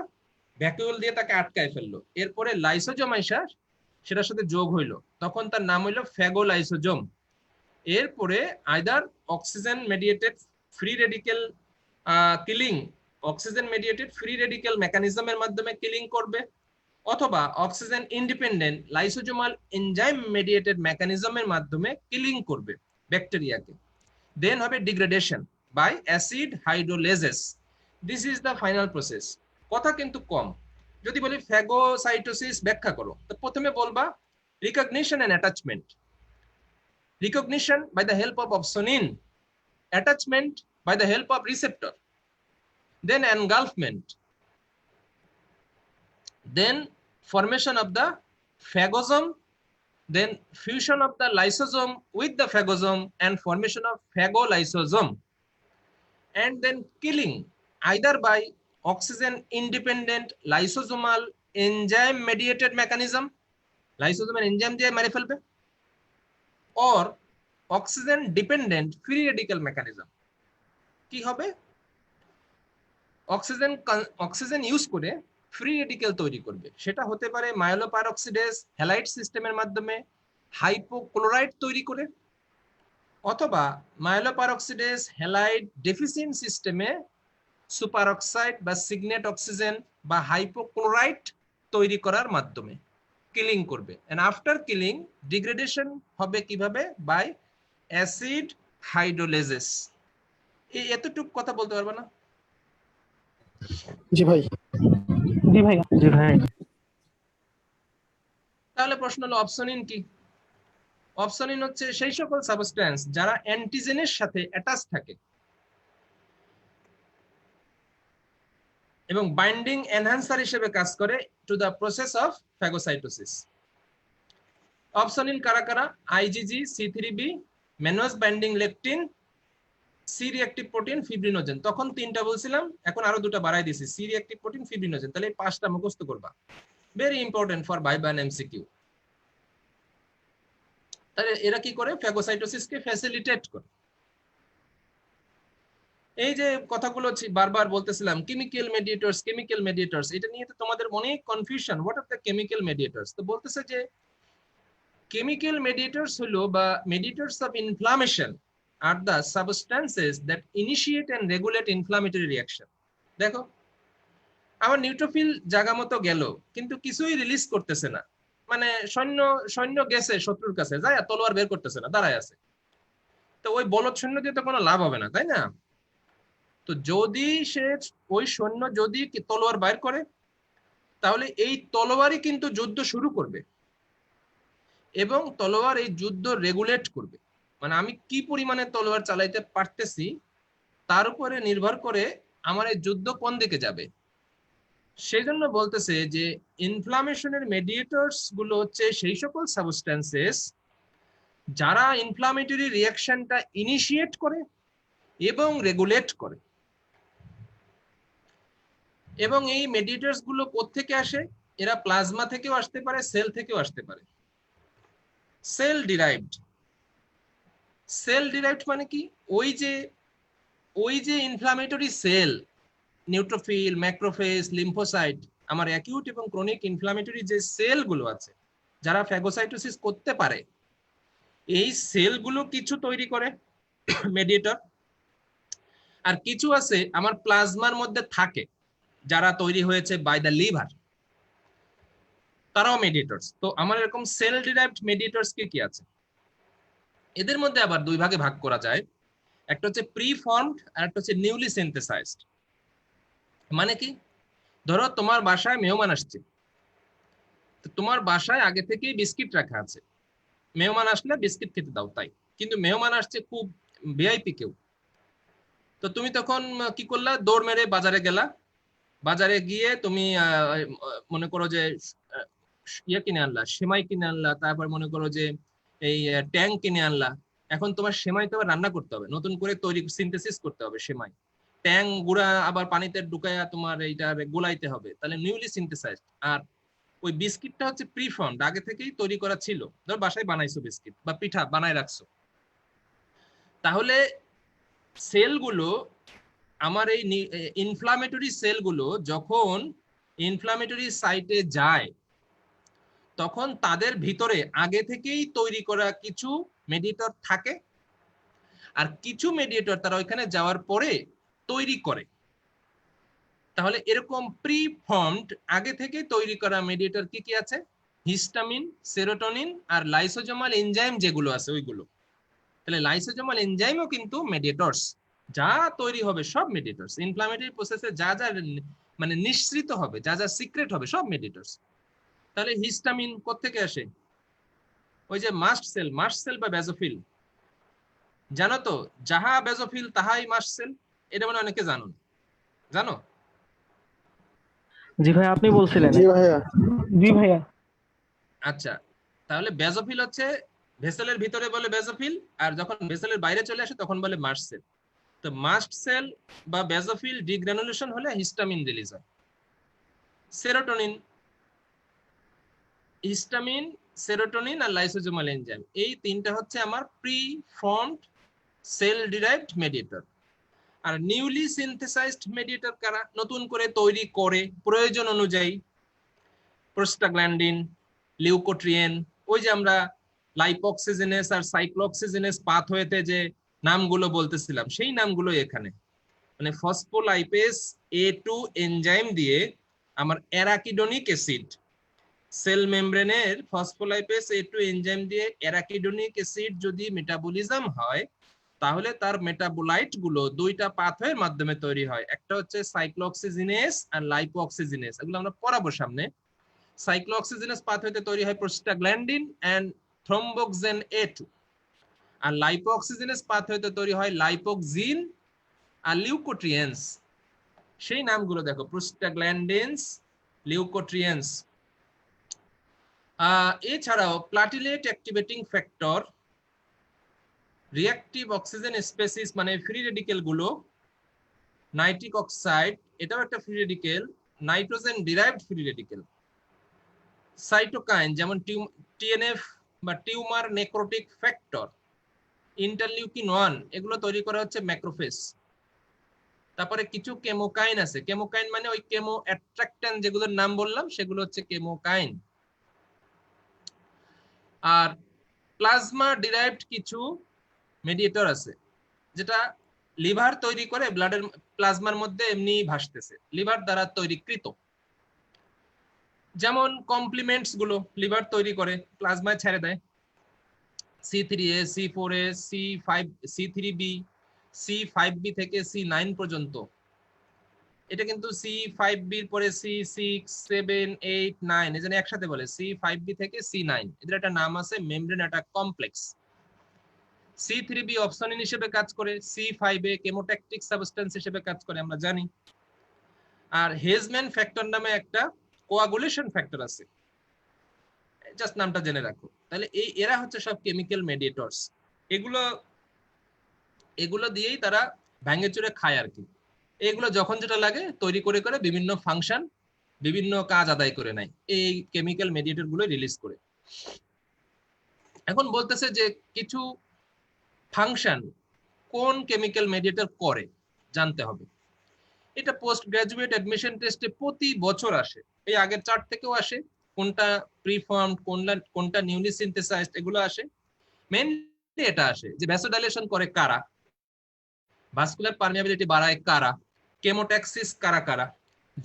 ভ্যাকুয়াল দিয়ে তাকে আটকায় ফেললো। এরপরে লাইসোজোম আইসা সেটার সাথে যোগ হইলো, তখন তার নাম হইলো ফ্যাগোলাইসোজোম। এরপরে either oxygen mediated free radical killing, oxygen mediated free radical মেকানিজমের মাধ্যমে কিলিং করবে, অথবা oxygen independent lysosomal enzyme mediated মেকানিজমের মাধ্যমে কিলিং করবে ব্যাকটেরিয়াকে। দেন হবে degradation by acid hydrolases. This is the final process. কথা কিন্তু কম। যদি বলি ফ্যাগোসাইটোসিস ব্যাখ্যা করো, তো প্রথমে বলবা recognition and attachment. Recognition by the help of opsonin, attachment by the help of receptor, then engulfment, then formation of the phagosome, then fusion of the lysosome with the phagosome and formation of phagolysosome, and then killing either by oxygen independent lysosomal enzyme mediated mechanism, lysosomal enzyme দিয়ে মেরে ফেলবে, or oxygen dependent free radical mechanism। কি হবে? Oxygen use করে free radical তৈরি করবে, সেটা হতে পারে মায়োলোপারঅক্সিডেজ হ্যালাইড সিস্টেমের মাধ্যমে হাইপোক্লোরাইড তৈরি করে, অথবা মায়োলোপারঅক্সিডেজ হ্যালাইড ডেফিসিয়েন্ট সিস্টেমে সুপারঅক্সাইড বা সিগনেট অক্সিজেন বা হাইপোক্লোরাইড তৈরি করার মাধ্যমে কিলিং করবে। এন্ড আফটার কিলিং ডিগ্রেডেশন হবে কিভাবে? By acid hydrolases. এই এতটুকু কথা বলতে পারবে না? জি ভাই। জি ভাইয়া। জি ভাই। তাহলে প্রশ্ন হলো অপসনিন কি? অপসনিন হচ্ছে সেই সকল সাবস্টেন্স যারা অ্যান্টিজেনের সাথে অ্যাটাচ থাকে এবং বাইন্ডিং এনহ্যান্সার হিসেবে কাজ করে to the process of phagocytosis. Opsonin কারা কারা? IgG, C3b, mannose binding lectin, C reactive protein, fibrinogen. তখন 3টা বলছিলাম, এখন আরো 2টা বাড়াই দিছি, সি রিঅ্যাক্টিভ প্রোটিন, ফিব্রিনোজেন। তাহলে এই 5টা মুখস্থ করবা, very important for viva and MCQ. তাহলে এরা কি করে? ফ্যাগোসাইটোসিসকে ফ্যাসিলিটেট করে। এই যে কথাগুলো বারবার বলতেছিলাম, কেমিক্যাল মেডিয়েটরস, এটা নিয়ে তো তোমাদের অনেক confusion. What are the chemical mediators? তো বলতেছে যে কেমিক্যাল মেডিয়েটরস হলো বা mediators of inflammation are the substances that initiate and regulate inflammatory reaction. দেখো, আমার নিউট্রোফিল জায়গা মতো গেল, কিন্তু কিছুই রিলিজ করতেছে না, মানে সৈন্য গেছে শত্রুর কাছে, যায় তলোয়ার বের করতেছে না, দাঁড়ায় আছে। তো ওই বলদ সৈন্য দিয়ে তো কোনো লাভ হবে না, তাই না? তো যদি সে ওই সৈন্য যদি তলোয়ার বাইর করে, তাহলে এই তলোয়ারই কিন্তু যুদ্ধ শুরু করবে এবং তলোয়ার এই যুদ্ধ রেগুলেট করবে। মানে আমি কি পরিমাণে তলোয়ার চালাইতে পারতেছি তার উপরে নির্ভর করে আমার এই যুদ্ধ কোন দিকে যাবে। সেই জন্য বলতেছে যে ইনফ্লামেশনের মেডিয়েটরস গুলো হচ্ছে সেই সকল সাবস্টেন্সেস যারা ইনফ্লামেটরি রিঅ্যাকশনটা ইনিশিয়েট করে এবং রেগুলেট করে। এবং এই মেডিয়েটরস গুলো কোত্থেকে আসে? এরা প্লাজমা থেকেও আসতে পারে, সেল থেকেও আসতে পারে। সেল ডিরাইভড মানে কি? ওই যে inflammatory cell, neutrophil, macrophage, lymphocyte, আমার অ্যাকিউট এবং ক্রনিক ইনফ্লামেটরি যে সেলগুলো আছে যারা ফ্যাগোসাইটোসিস করতে পারে, এই সেলগুলো কিছু তৈরি করে মেডিয়েটর, আর কিছু আছে আমার প্লাজমার মধ্যে থাকে যারা তৈরি হয়েছে বাই দ্য লিভার, তারাও মেডিয়েটরস। তো আমার এরকম সেল ডিরাইভড মেডিয়েটরস কি আছে? এদের মধ্যে আবার দুই ভাগে ভাগ করা যায়, একটা হচ্ছে প্রি ফর্মড আর একটা হচ্ছে নিউলি সিনথেসাইজড। মানে কি? ধরো তোমার বাসায় মেহমান আসছে, তো তোমার বাসায় আগে থেকেই বিস্কিট রাখা আছে, মেহমান আসলে বিস্কিট খেতে দাও তাই, কিন্তু মেহমান আসছে খুব ভিআইপি কেউ, তো তুমি তখন কি করলা, দৌড় মেরে বাজারে গেলা, বাজারে গিয়ে তুমি মনে করো যে আহ, ইয়ে কিনে আনলা, সেমাই কিনে আনলা, তারপর মনে করো যে এই ট্যাং কিনে আনলা। এখন তোমার সেমাই তো আবার রান্না করতে হবে, নতুন করে তৈরি সিনথেসিস করতে হবে সেমাই, ট্যাং গুঁড়া আবার পানিতে ঢুকায়া তোমার এইটা গোলাইতে হবে, তাহলে নিউলি সিনথেসাইজড। আর ওই বিস্কিটটা হচ্ছে প্রিফর্মড, আগে থেকেই তৈরি করা ছিল, ধর বাসায় বানাইছো বিস্কিট বা পিঠা বানায় রাখছো, তাহলে সেলগুলো, আমার এই ইনফ্লামেটরি সেলগুলো যখন ইনফ্লামেটরি সাইটে যায়, তখন তাদের ভিতরে আগে থেকেই তৈরি করা কিছু মেডিয়েটর থাকে, আর কিছু মেডিয়েটর তারা ওইখানে যাওয়ার পরে তৈরি করে। তাহলে এরকম প্রিফর্মড আগে থেকে তৈরি করা মেডিয়েটর কি কি আছে, হিস্টামিন, সেরোটোনিন আর লাইসোজোমাল এনজাইম যেগুলো আছে ওইগুলো। তাহলে লাইসোজোমাল এনজাইমও কিন্তু মেডিয়েটরস, যা তৈরি হবে সব মেডিয়েটরস, ইনফ্লামেটরি প্রসেসে যা যা মানে নিঃসৃত হবে, যা যা সিক্রেট হবে সব মেডিয়েটরস। তাহলে হিস্টামিন কোত্থেকে আসে, ওই যে মাস্ট সেল বা বেজোফিল, জানো তো, যাহা বেজোফিল তাহাই মাস্ট সেল, এটা মানে অনেকে জানো না। জানো? জি ভাই, আপনি বলছিলেন। জি ভাইয়া। জি ভাইয়া। আচ্ছা, তাহলে বেজোফিল হচ্ছে ভেসেলের ভিতরে বলে বেজোফিল, আর যখন ভেসেলের বাইরে চলে আসে তখন বলে মাস্ট সেল। তো মাস্ট সেল বা বেজোফিল ডিগ্রানুলেশন হলে হিস্টামিন রিলিজ হয়। সেরোটোনিন, হিস্টামিন, সেরোটোনিন আর লাইসোজোমাল এনজাইম, এই তিনটা হচ্ছে আমার preformed cell derived mediator. আর নিউলি সিনথেসাইজড মেডিয়েটর কারা, নতুন করে তৈরি করে প্রয়োজন অনুযায়ী, প্রোস্টাগ্ল্যান্ডিন, লিউকোট্রিয়েন, ওই যে আমরা লাইপোক্সিজেনেস আর সাইক্লোক্সিজেনেস পাথওয়েতে যে নামগুলো বলতেছিলাম, সেই নামগুলো এখানে, মানে ফসফোলাইপেজ A2 এনজাইম দিয়ে আমার অ্যারাকিডোনিক অ্যাসিড, সেল মেমব্রেনের ফসফোলাইপেজ A2 এনজাইম দিয়ে অ্যারাকিডোনিক অ্যাসিড যদি মেটাবলিজম হয়, তাহলে তার মেটাবোলাইট গুলো দুইটা পাথওয়ের মাধ্যমে তৈরি হয়, একটা হচ্ছে সাইক্লোক্সিজিনেস আর লাইপোক্সিজিনেস, এগুলো আমরা পড়াবো সামনে। সাইক্লোক্সিজিনেস পাথওয়েতে তৈরি হয় প্রোস্টাগ্ল্যান্ডিন এন্ড থ্রম্বোক্সেন A2, আর লাইপোক্সিজিনেস পাথওয়েতে তৈরি হয় লাইপোক্সিন আর লিউকোট্রিয়েন্স। সেই নামগুলো দেখো, প্রোস্টাগ্ল্যান্ডিনস, লিউকোট্রিয়েন্স। এছাড়াও platelet activating factor, reactive oxygen species মানে ফ্রি রেডিকেল গুলো, নাইট্রিক অক্সাইড, এটাও একটা free radical, nitrogen derived free radical, cytokine যেমন টিএনএফ বা টিউমার নেক্রোটিক ফ্যাক্টর, ইন্টারলিউকিন 1, এগুলো তৈরি করা হচ্ছে ম্যাক্রোফেজ। তারপরে কিছু কেমোকাইন আছে, কেমোকাইন মানে ওই কেমো অ্যাট্রাক্ট্যান্ট যেগুলোর নাম বললাম সেগুলো হচ্ছে কেমোকাইন। আর প্লাজমা ডিরাইভড কিছু মেডিয়েটর আছে, যেটা লিভার তৈরি করে, ব্লাডের প্লাজমার মধ্যে এমনি ভাসতেছে, লিভার দ্বারা তৈরিকৃত। যেমন কমপ্লিমেন্টস গুলো লিভার তৈরি করে, প্লাজমায় ছেড়ে দেয়, C3A, C4A, C5, C3B, C5B থেকে C9 পর্যন্ত। এটা কিন্তু C5B পরে C6, 7, 8, 9, এজন্য একসাথে বলে C5B থেকে C9, এদের একটা নাম আছে মেমব্রেন অ্যাটাক কমপ্লেক্স। C3B অপসনিন হিসেবে কাজ করে, C5A কেমোট্যাকটিক সাবস্টেন্স হিসেবে কাজ করে আমরা জানি। আর হেজম্যান ফ্যাক্টর নামে একটা কোয়াগুলেশন ফ্যাক্টর আছে, জাস্ট নামটা জেনে রাখো। তাহলে এরা হচ্ছে সব কেমিক্যাল মেডিয়েটরস, এগুলো দিয়েই তারা ভেঙে চুরে খায় আর কি। এগুলো যখন যেটা লাগে তৈরি করে করে বিভিন্ন ফাংশন, বিভিন্ন কাজ আদায় করে নেয়, এই কেমিক্যাল মেডিয়েটর গুলো রিলিজ করে। এখন বলতেছে যে কিছু ফাংশন কোন কেমিক্যাল মেডিয়েটর করে জানতে হবে। এটা পোস্ট গ্রাজুয়েট অ্যাডমিশন টেস্টে প্রতি বছর আসে, এই আগের চার্ট থেকেও আসে, কোনটা প্রিফর্মড কোনটা নিউলি সিনথেসাইজড এগুলো আসে। মেইনলি এটা আসে যে ভ্যাসোডাইলেশন করে কারা, ভাস্কুলার পারমিয়াবিলিটি বাড়ায় কারা, কেমোট্যাক্সিস কারা কারা,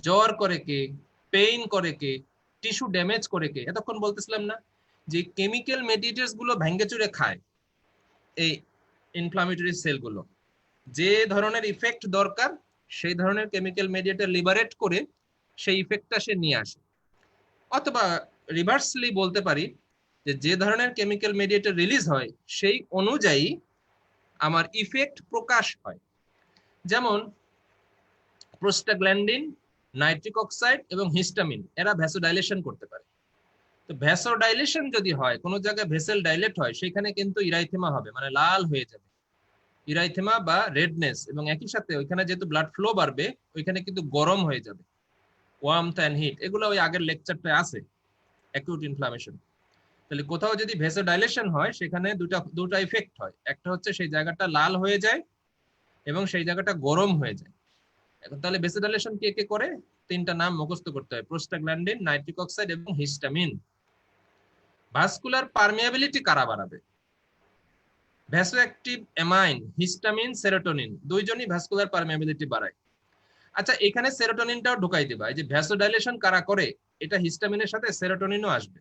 জ্বর করে কে, পেইন করে কে, টিস্যু ড্যামেজ করে কে। এতক্ষণ বলতেছিলাম না যে কেমিক্যাল মেডিয়েটরস গুলো ভেঙে চুরে খায় এই ইনফ্লামেটরি সেলগুলো, যে ধরনের ইফেক্ট দরকার সেই ধরনের কেমিক্যাল মেডিয়েটর লিবারেট করে সেই ইফেক্টটা সে নিয়ে আসে। অথবা রিভার্সলি বলতে পারি যে যে ধরনের কেমিক্যাল মিডিয়েটর রিলিজ হয় সেই অনুযায়ী আমার ইফেক্ট প্রকাশ হয়। যেমন প্রোস্টাগ্ল্যান্ডিন, নাইট্রিক অক্সাইড এবং হিস্টামিন এরা ভ্যাসোডাইলেশন করতে পারে। তো ভ্যাসোডাইলেশন যদি হয়, কোনো জায়গায় ভেসেল ডাইলেট হয়, সেখানে কিন্তু ইরাইথেমা হবে, মানে লাল হয়ে যাবে, ইরাইথেমা বা রেডনেস, এবং একই সাথে ওইখানে যেহেতু ব্লাড ফ্লো বাড়বে ওইখানে কিন্তু গরম হয়ে যাবে, ওয়ার্মথ এন্ড হিট, এগুলো ওই আগের লেকচারটায় আছে, অ্যাকিউট ইনফ্লামেশন। তাহলে কোথাও যদি ভেসোডাইলেশন হয় সেখানে দুটা ইফেক্ট হয়, একটা হচ্ছে সেই জায়গাটা লাল হয়ে যায় এবং সেই জায়গাটা গরম হয়ে যায়। এখন তাহলে ভেসোডাইলেশন কে কে করে? তিনটা নাম মুখস্থ করতে হয়, প্রোস্টাগ্ল্যান্ডিন, নাইট্রিক অক্সাইড এবং হিস্টামিন। ভাস্কুলার পারমিয়াবিলিটি কারা বাড়াবে? ভ্যাসোঅ্যাক্টিভ অ্যামাইন, হিস্টামিন, সেরোটোনিন, দুইজনই ভাস্কুলার পারমিয়াবিলিটি বাড়ায়। আচ্ছা, এখানে সেরোটোনিনটাও ঢুকাই দিবা, এই যে ভ্যাসোডাইলেশন কারা করে, এটা হিস্টামিনের সাথে সেরোটোনিনও আসবে।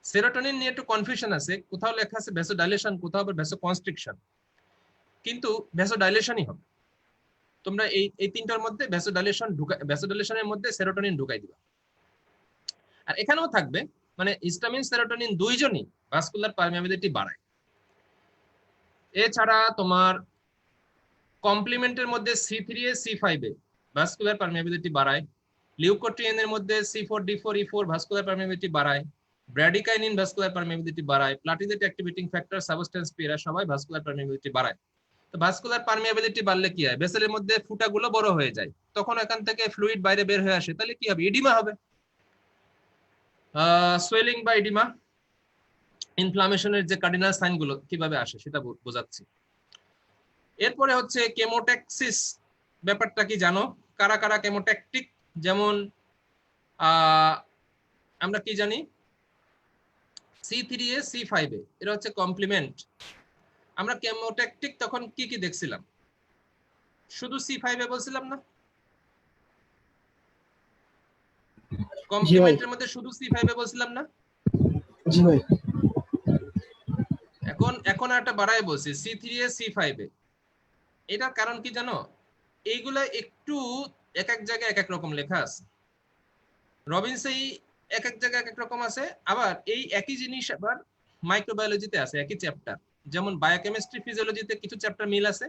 সেরোটোনিন নিয়ে একটু কনফিউশন আছে, কোথাও লেখা আছে ভ্যাসোডাইলেশন, কোথাও আবার ভ্যাসোকনস্ট্রিকশন, কিন্তু ভ্যাসোডাইলেশনই হবে। তোমরা এই তিনটার মধ্যে ভ্যাসোডাইলেশনের মধ্যে সেরোটোনিন ঢুকাই দিবা। আর এখানেও থাকবে, মানে হিস্টামিন সেরোটোনিন দুইজনই ভাস্কুলার পারমিয়াবিলিটি বাড়ায়। এছাড়া তোমার কমপ্লিমেন্টের মধ্যে C3A C5A ভাস্কুলার পারমিয়াবিলিটি বাড়ায়, লিউকোট্রিয়েনের মধ্যে C4D4 E4 ভাস্কুলার পারমিয়াবিলিটি বাড়ায়, ব্র্যাডিকাইনিন ভাস্কুলার পারমিয়াবিলিটি বাড়ায়, platelet activating factor, substance P, এরা সবাই ভাস্কুলার পারমিয়াবিলিটি বাড়ায়। তো ভাস্কুলার পারমিয়াবিলিটি বাড়লে কি হয়? ভেসেলের মধ্যে ফুটাগুলো বড় হয়ে যায়, তখন এখান থেকে ফ্লুইড বাইরে বের হয়ে আসে, তাহলে কি হবে? এডিমা হবে, সোয়েলিং বা এডিমা। ইনফ্লামেশনের যে কার্ডিনাল সাইন গুলো কিভাবে আসে সেটা বোঝাচ্ছি। এরপরে হচ্ছে কেমোট্যাক্সিস, ব্যাপারটা কি জানো? কারা কারা কেমোট্যাকটিক? যেমন আমরা কি জানি, C3A C5A এরা হচ্ছে কমপ্লিমেন্ট। আমরা কেমোট্যাকটিক তখন কি কি দেখছিলাম? শুধু C5A বলছিলাম না? কমপ্লিমেন্টের মধ্যে শুধু C5A বলছিলাম না? জি ভাই। এখন একটা বাড়ায় বলছি, C3A C5A। এটার কারণ কি জানো? এইগুলা একটু এক এক জায়গায় এক এক রকম লেখা আছে, রবিনসেই এক এক জায়গায় এক এক রকম আছে, আবার এই একই জিনিস আবার মাইক্রোবায়োলজিতে আছে, একই চ্যাপ্টার। যেমন বায়োকেমিস্ট্রি ফিজিওলজিতে কিছু চ্যাপ্টার মিল আছে,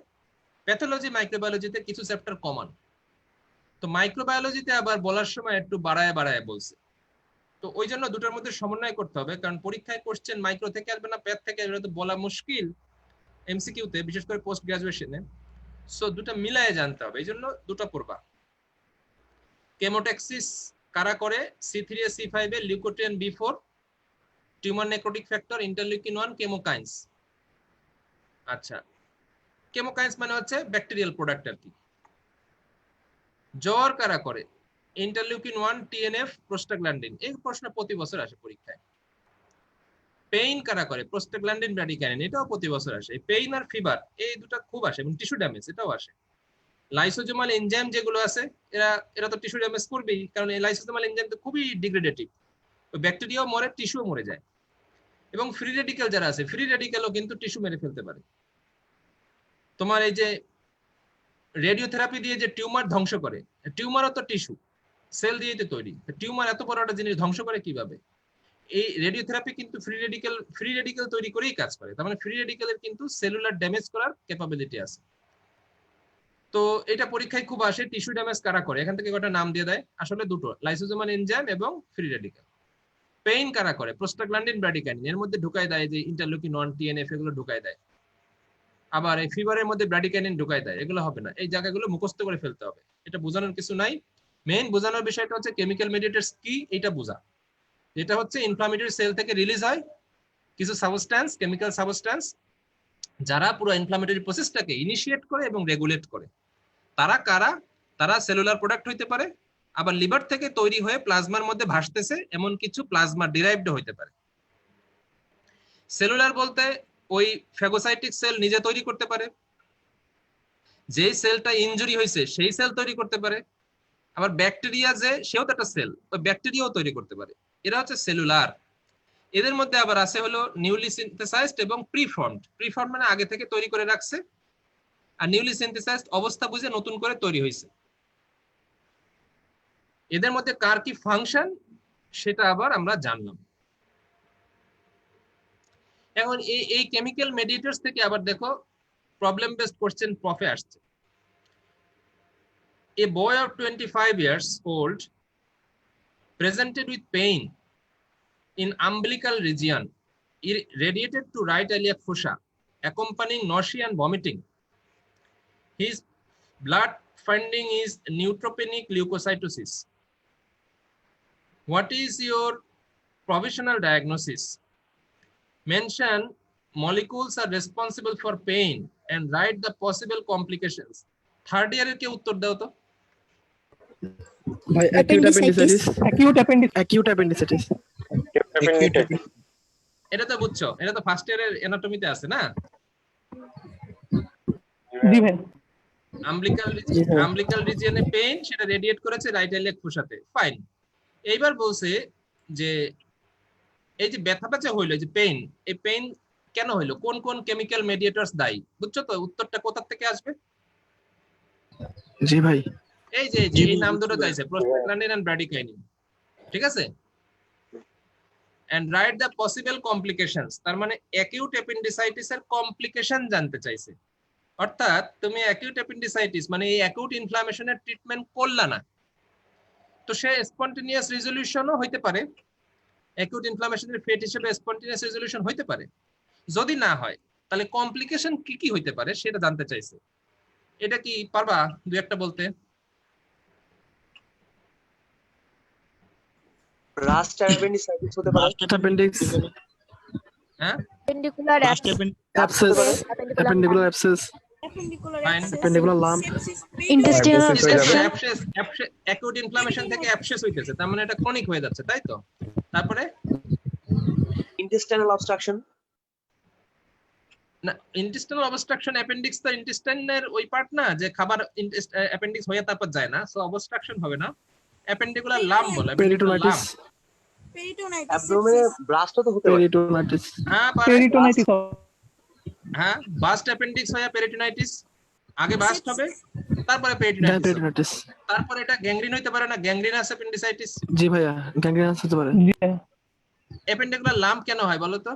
প্যাথোলজি মাইক্রোবায়োলজিতে কিছু চ্যাপ্টার কমন। তো মাইক্রোবায়োলজিতে আবার বলার সময় একটু বাড়ায় বাড়ায় বলছে। তো ওই জন্য দুটোর মধ্যে সমন্বয় করতে হবে, কারণ পরীক্ষায় কোশ্চেন মাইক্রো থেকে আসবে না প্যাথ থেকে, এটা তো বলা মুশকিল এমসিকিউতে, বিশেষ করে পোস্ট গ্রাজুয়েশনে। সো দুটো মিলায়ে জানতে হবে, এই জন্য দুটো পড়বা। কেমোট্যাক্সিস কারা করে? C3A C5A, leukotriene B4, tumour necrotic factor, interleukin 1, কেমোকাইন্স। আচ্ছা, কেমোকাইন্স মানে হচ্ছে ব্যাকটেরিয়াল প্রোডাক্ট আর কি। জ্বর কারা করে? Interleukin 1, TNF, prostaglandin. এই প্রশ্ন প্রতি বছর আসে পরীক্ষায়। পেইন কারা করে? প্রোস্টাগ্ল্যান্ডিন, ব্র্যাডিকাইনিন, এটাও প্রতি বছর আসে। পেইন আর ফিভার এই দুটো খুব আসে, এবং টিস্যু ড্যামেজ এটাও আসে। লাইসোজোমাল এনজাইম যেগুলো আছে এরা তো টিস্যু ড্যামেজ করবেই, কারণ এই লাইসোজোমাল এনজাইম তো খুবই ডিগ্রেডেটিভ, ব্যাকটেরিয়াও মরে, টিস্যুও মরে যায়। এবং ফ্রি রেডিক্যাল যারা আছে, ফ্রি রেডিক্যালও কিন্তু টিস্যু মেরে ফেলতে পারে। তোমার এই যে রেডিওথেরাপি দিয়ে যে টিউমার ধ্বংস করে, টিউমারও তো টিস্যু, সেল দিয়ে তো তৈরি। টিউমার এত বড় একটা জিনিস ধ্বংস করে কিভাবে? এই রেডিওথেরাপি কিন্তু ফ্রি রেডিক্যাল তৈরি করেই কাজ করে। তার মানে ফ্রি রেডিক্যালের কিন্তু সেলুলার ড্যামেজ করার ক্যাপাবিলিটি আছে। তো এটা পরীক্ষায় খুব আসে, টিস্যু ড্যামেজ কারা করে, এখান থেকে একটা নাম দিয়ে দেয়, আসলে দুটো, লাইসোজোমাল এনজাইম এবং ফ্রি রেডিক্যাল। পেইন কারা করে? প্রোস্টাগ্ল্যান্ডিন, ব্র্যাডিকাইনিন, এর মধ্যে ঢুকাই দেয় যে ইন্টারলিউকিন 1, TNF, এগুলো ঢুকাই দেয়। আবার এই ফিভারের মধ্যে ব্র্যাডিকাইনিন ঢুকাই দেয়, এগুলো হবে না। এই জায়গাগুলো মুখস্থ করে ফেলতে হবে, এটা বোঝানোর কিছু নাই। মেইন বোঝানোর বিষয়টা হচ্ছে কেমিক্যাল মেডিয়েটরস কি, এটা বোঝা। যেটা হচ্ছে ইনফ্লামেটরি সেল থেকে রিলিজ হয় কিছু সাবস্ট্যান্স, কেমিক্যাল সাবস্ট্যান্স, যারা পুরো ইনফ্লামেটরি প্রসেসটাকে ইনিশিয়েট করে এবং রেগুলেট করে। তারা কারা? তারা সেলুলার প্রোডাক্ট হইতে পারে, আবার লিভার থেকে তৈরি হয়ে প্লাজমার মধ্যে ভাসতেছে এমন কিছু প্লাজমা ডিরাইভড হইতে পারে। সেলুলার বলতে ওই ফ্যাগোসাইটিক সেল নিজে তৈরি করতে পারে, যেই সেলটা ইনজুরি হয়েছে সেই সেল তৈরি করতে পারে, আবার ব্যাকটেরিয়া যে সেও তো একটা সেল, ওই ব্যাকটেরিয়াও তৈরি করতে পারে। এরা হচ্ছে সেলুলার। এদের মধ্যে আবার আছে হলো নিউলি সিনথেসাইজড এবং প্রিফর্মড। প্রিফর্মড মানে আগে থেকে তৈরি করে রাখছে, আর নিউলি সিনথেসাইজড অবস্থা বুঝে নতুন করে তৈরি হয়েছে। এদের মধ্যে কার কি ফাংশন সেটা আবার আমরা জানলাম। এখন এই কেমিক্যাল মেডিয়েটরস থেকে আবার দেখো প্রবলেম বেসড কোশ্চেন প্রফে আসছে। A boy of 25 years old presented with pain in umbilical region radiated to right iliac fossa accompanying nausea and vomiting. His blood finding is neutropenic leukocytosis. What is your provisional diagnosis? Mention molecules are responsible for pain and write the possible complications. Third ইয়ারের কে উত্তর দাও তো। ভাই acute appendicitis. Acute appendix. Acute appendicitis. এটা তো বুঝছো, এটা তো ফার্স্ট ইয়ারের অ্যানাটমিতে আছে না? জি ভাই। আমব্লিকাল রিজিয়নে পেইন, সেটা রেডিয়েট করেছে রাইট ইলিয়াক ফোসাতে, ফাইন। এইবার বলছে যে এই যে ব্যথাটা যে হইলো, যে পেইন, এই পেইন কেন হইলো, কোন কোন কেমিক্যাল মেডিয়েটরস দায়ী, বুঝছো তো? উত্তরটা কোথা থেকে আসবে? জি ভাই। এই যে এই নাম দুটো চাইছে, প্রোস্টাগ্ল্যান্ডিন এন্ড ব্র্যাডিকাইনিন, ঠিক আছে? And right the possible complications, তার মানে অ্যাকিউট অ্যাপেন্ডিসাইটিস এর কমপ্লিকেশন জানতে চাইছে। অর্থাৎ তুমি অ্যাকিউট অ্যাপেন্ডিসাইটিস মানে এই অ্যাকিউট ইনফ্লামেশনের ট্রিটমেন্ট করলা না, তো সে স্পন্টেনিয়াস রেজলিউশনও হইতে পারে, অ্যাকিউট ইনফ্লামেশনের ফেট হিসেবে স্পন্টেনিয়াস রেজলিউশন হইতে পারে। যদি না হয় তাহলে কমপ্লিকেশন কি কি হইতে পারে সেটা জানতে চাইছে। এটা কি পারবা দুই একটা বলতে? ব্রাস্ট অ্যাপেন্ডিসাইটিস হতে পারে। ব্রাস্ট অ্যাপেন্ডিক্স। হ্যাঁ, appendicular abscess. Appendicular abscess. Appendicular lump. intestinal acute inflammation থেকে অ্যাবসেস হইতেছে, তার মানে এটা ক্রনিক হয়ে যাচ্ছে, তাই তো? তারপরে ইন্টেস্টাইনাল অবস্ট্রাকশন। না, ইন্টেস্টাইনাল অবস্ট্রাকশন অ্যাপেন্ডিক্স তো ইন্টেস্টাইনের ওই পার্ট না যে খাবার অ্যাপেন্ডিক্স হয়ে তারপর যায় না, সো অবস্ট্রাকশন হবে না। অ্যাপেন্ডিকুলার লাম্প বলে, পেরিটোনাইটিস। অ্যাবডোমেনে ব্লাস্টও তো হতে পারে। পেরিটোনাইটিস। হ্যাঁ পারে। পেরিটোনাইটিস। হ্যাঁ, বাস্ট অ্যাপেন্ডিক্স হয় পেরিটোনাইটিস, আগে বাস্ট হবে তারপরে পেরিটোনাইটিস, পেরিটোনাইটিস। তারপরে এটা গ্যাংগ্রিন হইতে পারে না, গ্যাংগ্রিনাস অ্যাপেন্ডিসাইটিস। জি ভাইয়া, গ্যাংগ্রিনাস হতে পারে। জি। অ্যাপেন্ডিকুলার লাম্প কেন হয় বলো তো?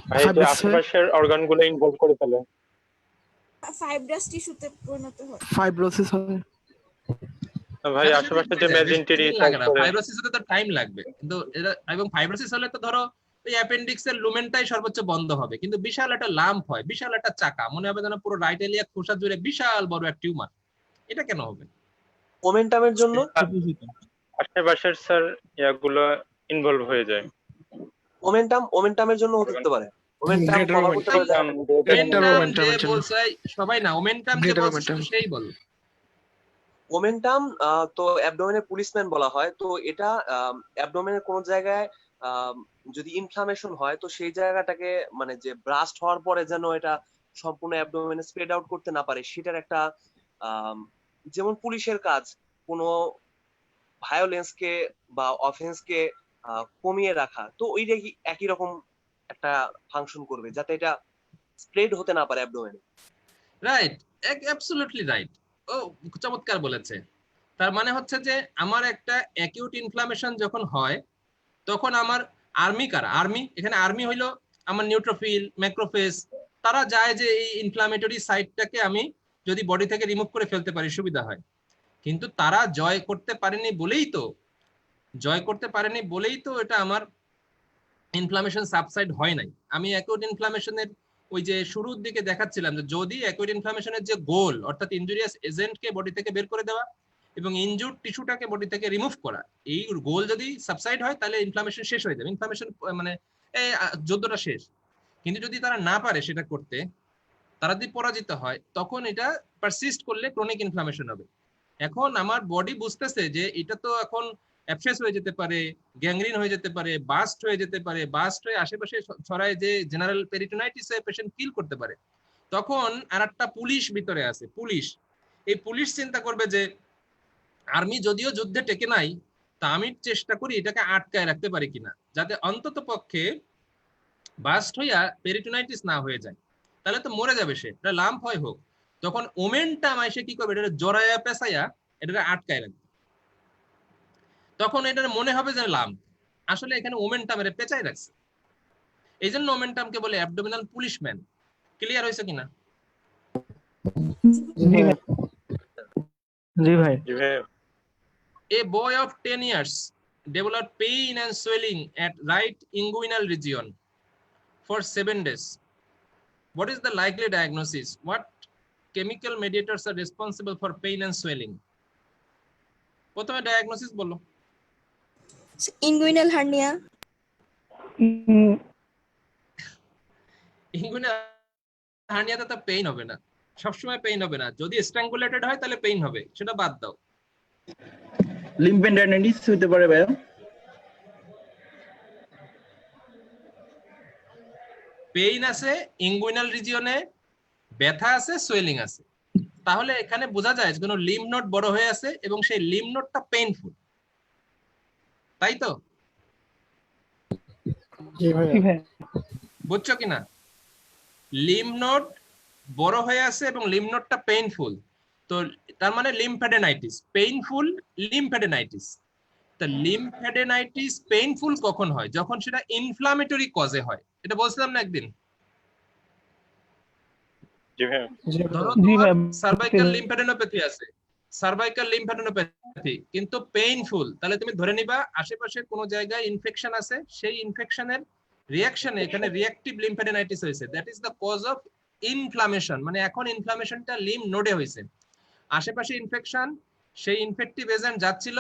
ভাই যে আশেপাশের অর্গানগুলো ইনভলভ করে ফেলে, ফাইব্রাস টিস্যুতে পরিণত হয়। ফাইব্রোসিস হয়। ভাই আশেপাশে যে মেজেন্টেরি ফাইব্রোসিস হতে তো টাইম লাগবে, কিন্তু এটা, এবং ফাইব্রোসিস হলে তো ধরো এই অ্যাপেন্ডিক্স এর লুমেনটাই সর্বোচ্চ বন্ধ হবে, কিন্তু বিশাল একটা লাম্প হয়, বিশাল একটা চাকা, মনে হবে যেন পুরো রাইট ইলিয়াক ফোসা জুড়ে বিশাল বড় একটা টিউমার। এটা কেন হবে? মোমেন্টামের জন্য আশেপাশের স্যার ইয়াগুলো ইনভলভ হয়ে যায়। মোমেন্টামের জন্য হতে পারে। মোমেন্টাম কভার করতে পারে। সবাই না, ওমেন্টাম যে বলছে সেই বল। মোমেন্টাম তো অ্যাবডোমেনের পুলিশম্যান বলা হয়। তো এটা অ্যাবডোমেনের কোন জায়গায় যদি ইনফ্লামেশন হয় তো সেই জায়গাটাকে মানে যে ব্রাস্ট হওয়ার পরে যেন এটা সম্পূর্ণ অ্যাবডোমেনে স্প্রেড আউট করতে না পারে, সেটার একটা যেমন পুলিশের কাজ কোনো ভায়োলেন্সকে বা অফেন্সকে কমিয়ে রাখা, তো ওইটা একই রকম একটা ফাংশন করবে যাতে এটা স্প্রেড হতে না পারে অ্যাবডোমেনে। Right, absolutely right. ও চমৎকার বলেছে। তার মানে হচ্ছে যে আমার একটা অ্যাকিউট ইনফ্লামেশন যখন হয় তখন আমার আর্মি কারা, আর্মি, এখানে আর্মি হইলো আমার নিউট্রোফিল, ম্যাক্রোফেজ, তারা যায় যে এই ইনফ্লামেটরি সাইটটাকে আমি যদি বডি থেকে রিমুভ করে ফেলতে পারি সুবিধা হয়। কিন্তু তারা জয় করতে পারেনি বলেই তো এটা আমার ইনফ্লামেশন সাবসাইড হয় নাই। আমি অ্যাকিউট ইনফ্লামেশনের ওই যে শুরুর দিকে দেখাচ্ছিলাম যে যদি অ্যাকিউট ইনফ্লামেশনের যে গোল, অর্থাৎ ইনজুরিয়াস এজেন্টকে বডি থেকে বের করে দেওয়া এবং ইনজুর্ড টিস্যুটাকে বডি থেকে রিমুভ করা, এই গোল যদি সাবসাইড হয় তাহলে ইনফ্লামেশন শেষ হয়ে যাবে, ইনফ্লামেশন মানে যুদ্ধটা শেষ। কিন্তু যদি তারা না পারে সেটা করতে, তারা যদি পরাজিত হয়, তখন এটা পারসিস্ট করলে ক্রনিক ইনফ্লামেশন হবে। এখন আমার বডি বুঝতেছে যে এটা তো এখন অ্যাবসেস হয়ে যেতে পারে, গ্যাংগ্রিন হয়ে যেতে পারে, বাস্ট হয়ে যেতে পারে, বাস্ট হয়ে আশেপাশে ছড়ায় যে জেনারেল পেরিটোনাইটিসে পেশেন্ট কিল করতে পারে। তখন আর একটা পুলিশ ভিতরে আছে, এই পুলিশ চিন্তা করবে যে আর্মি যদিও যুদ্ধে টেকে নাই, তা আমি চেষ্টা করি এটাকে আটকায় রাখতে পারি কিনা, যাতে অন্তত পক্ষে বাস্ট হইয়া পেরিটোনাইটিস না হয়ে যায়। তাহলে তো মরে যাবে সে, এটা লাম্প হয় হোক। তখন ওমেন্টাম এসে কি করবে, এটা জড়ায়া পেঁচাইয়া এটা আটকায় রাখবে। তখন এটার মনে হবে যে লাম্প, আসলে এখানে ওমেন্টাম এর পেঁচাই রাখছে। এই জন্য ওমেন্টামকে বলে অ্যাবডোমিনাল পুলিশম্যান। ক্লিয়ার হয়েছে কিনা? জি ভাই। জি ভাই। জি ভাইয়া। A boy of 10 years developed pain and swelling at right inguinal region for 7 days. What is the likely diagnosis? What chemical mediators are responsible for pain and swelling? প্রথমে diagnosis বলো। Inguinal hernia. Inguinal হার্নিয়াতে তো pain হবে না, সবসময় pain হবে না। যদি স্ট্র্যাঙ্গুলেটেড হয় তাহলে পেইন হবে, সেটা বাদ দাও। লিম্ফেডেনাইটিস হতে পারে ভাইয়া। পেইন আছে ইনগুইনাল রিজিয়নে, ব্যথা আছে, সোয়েলিং আছে। তাহলে এখানে বোঝা যায় যে কোনো লিম্ফ নোড বড় হয়ে আছে এবং সেই লিম্ফ নোডটা পেইনফুল, তাই তো? জি ভাই। জি ভাই। বুঝছো কিনা? লিম্ফ নোড বড় হয়ে আছে এবং লিম্ফ নোডটা পেইনফুল, তো তার মানে লিম্ফেডেনাইটিস, পেইনফুল লিম্ফেডেনাইটিস। তা লিম্ফেডেনাইটিস পেইনফুল কখন হয়? যখন সেটা ইনফ্লামেটরি কজে হয়। এটা বলছিলাম না একদিন। জি ভাইয়া। ধরো জি ভাই। সার্ভাইকাল লিম্ফেডেনোপ্যাথি আছে, সার্ভাইকাল লিম্ফেডেনোপ্যাথি কিন্তু পেইনফুল, তাহলে তুমি ধরে নিবা আশেপাশে কোনো জায়গায় ইনফেকশন আছে, সেই ইনফেকশনের রিঅ্যাকশনে এখানে রিঅ্যাকটিভ লিম্ফেডেনাইটিস হয়েছে। That is the cause of inflammation. মানে এখন ইনফ্লামেশনটা লিম্ফ নোডে হয়েছে, আশেপাশে ইনফেকশন, সেই ইনফেক্টিভ এজেন্ট যাচ্ছিল,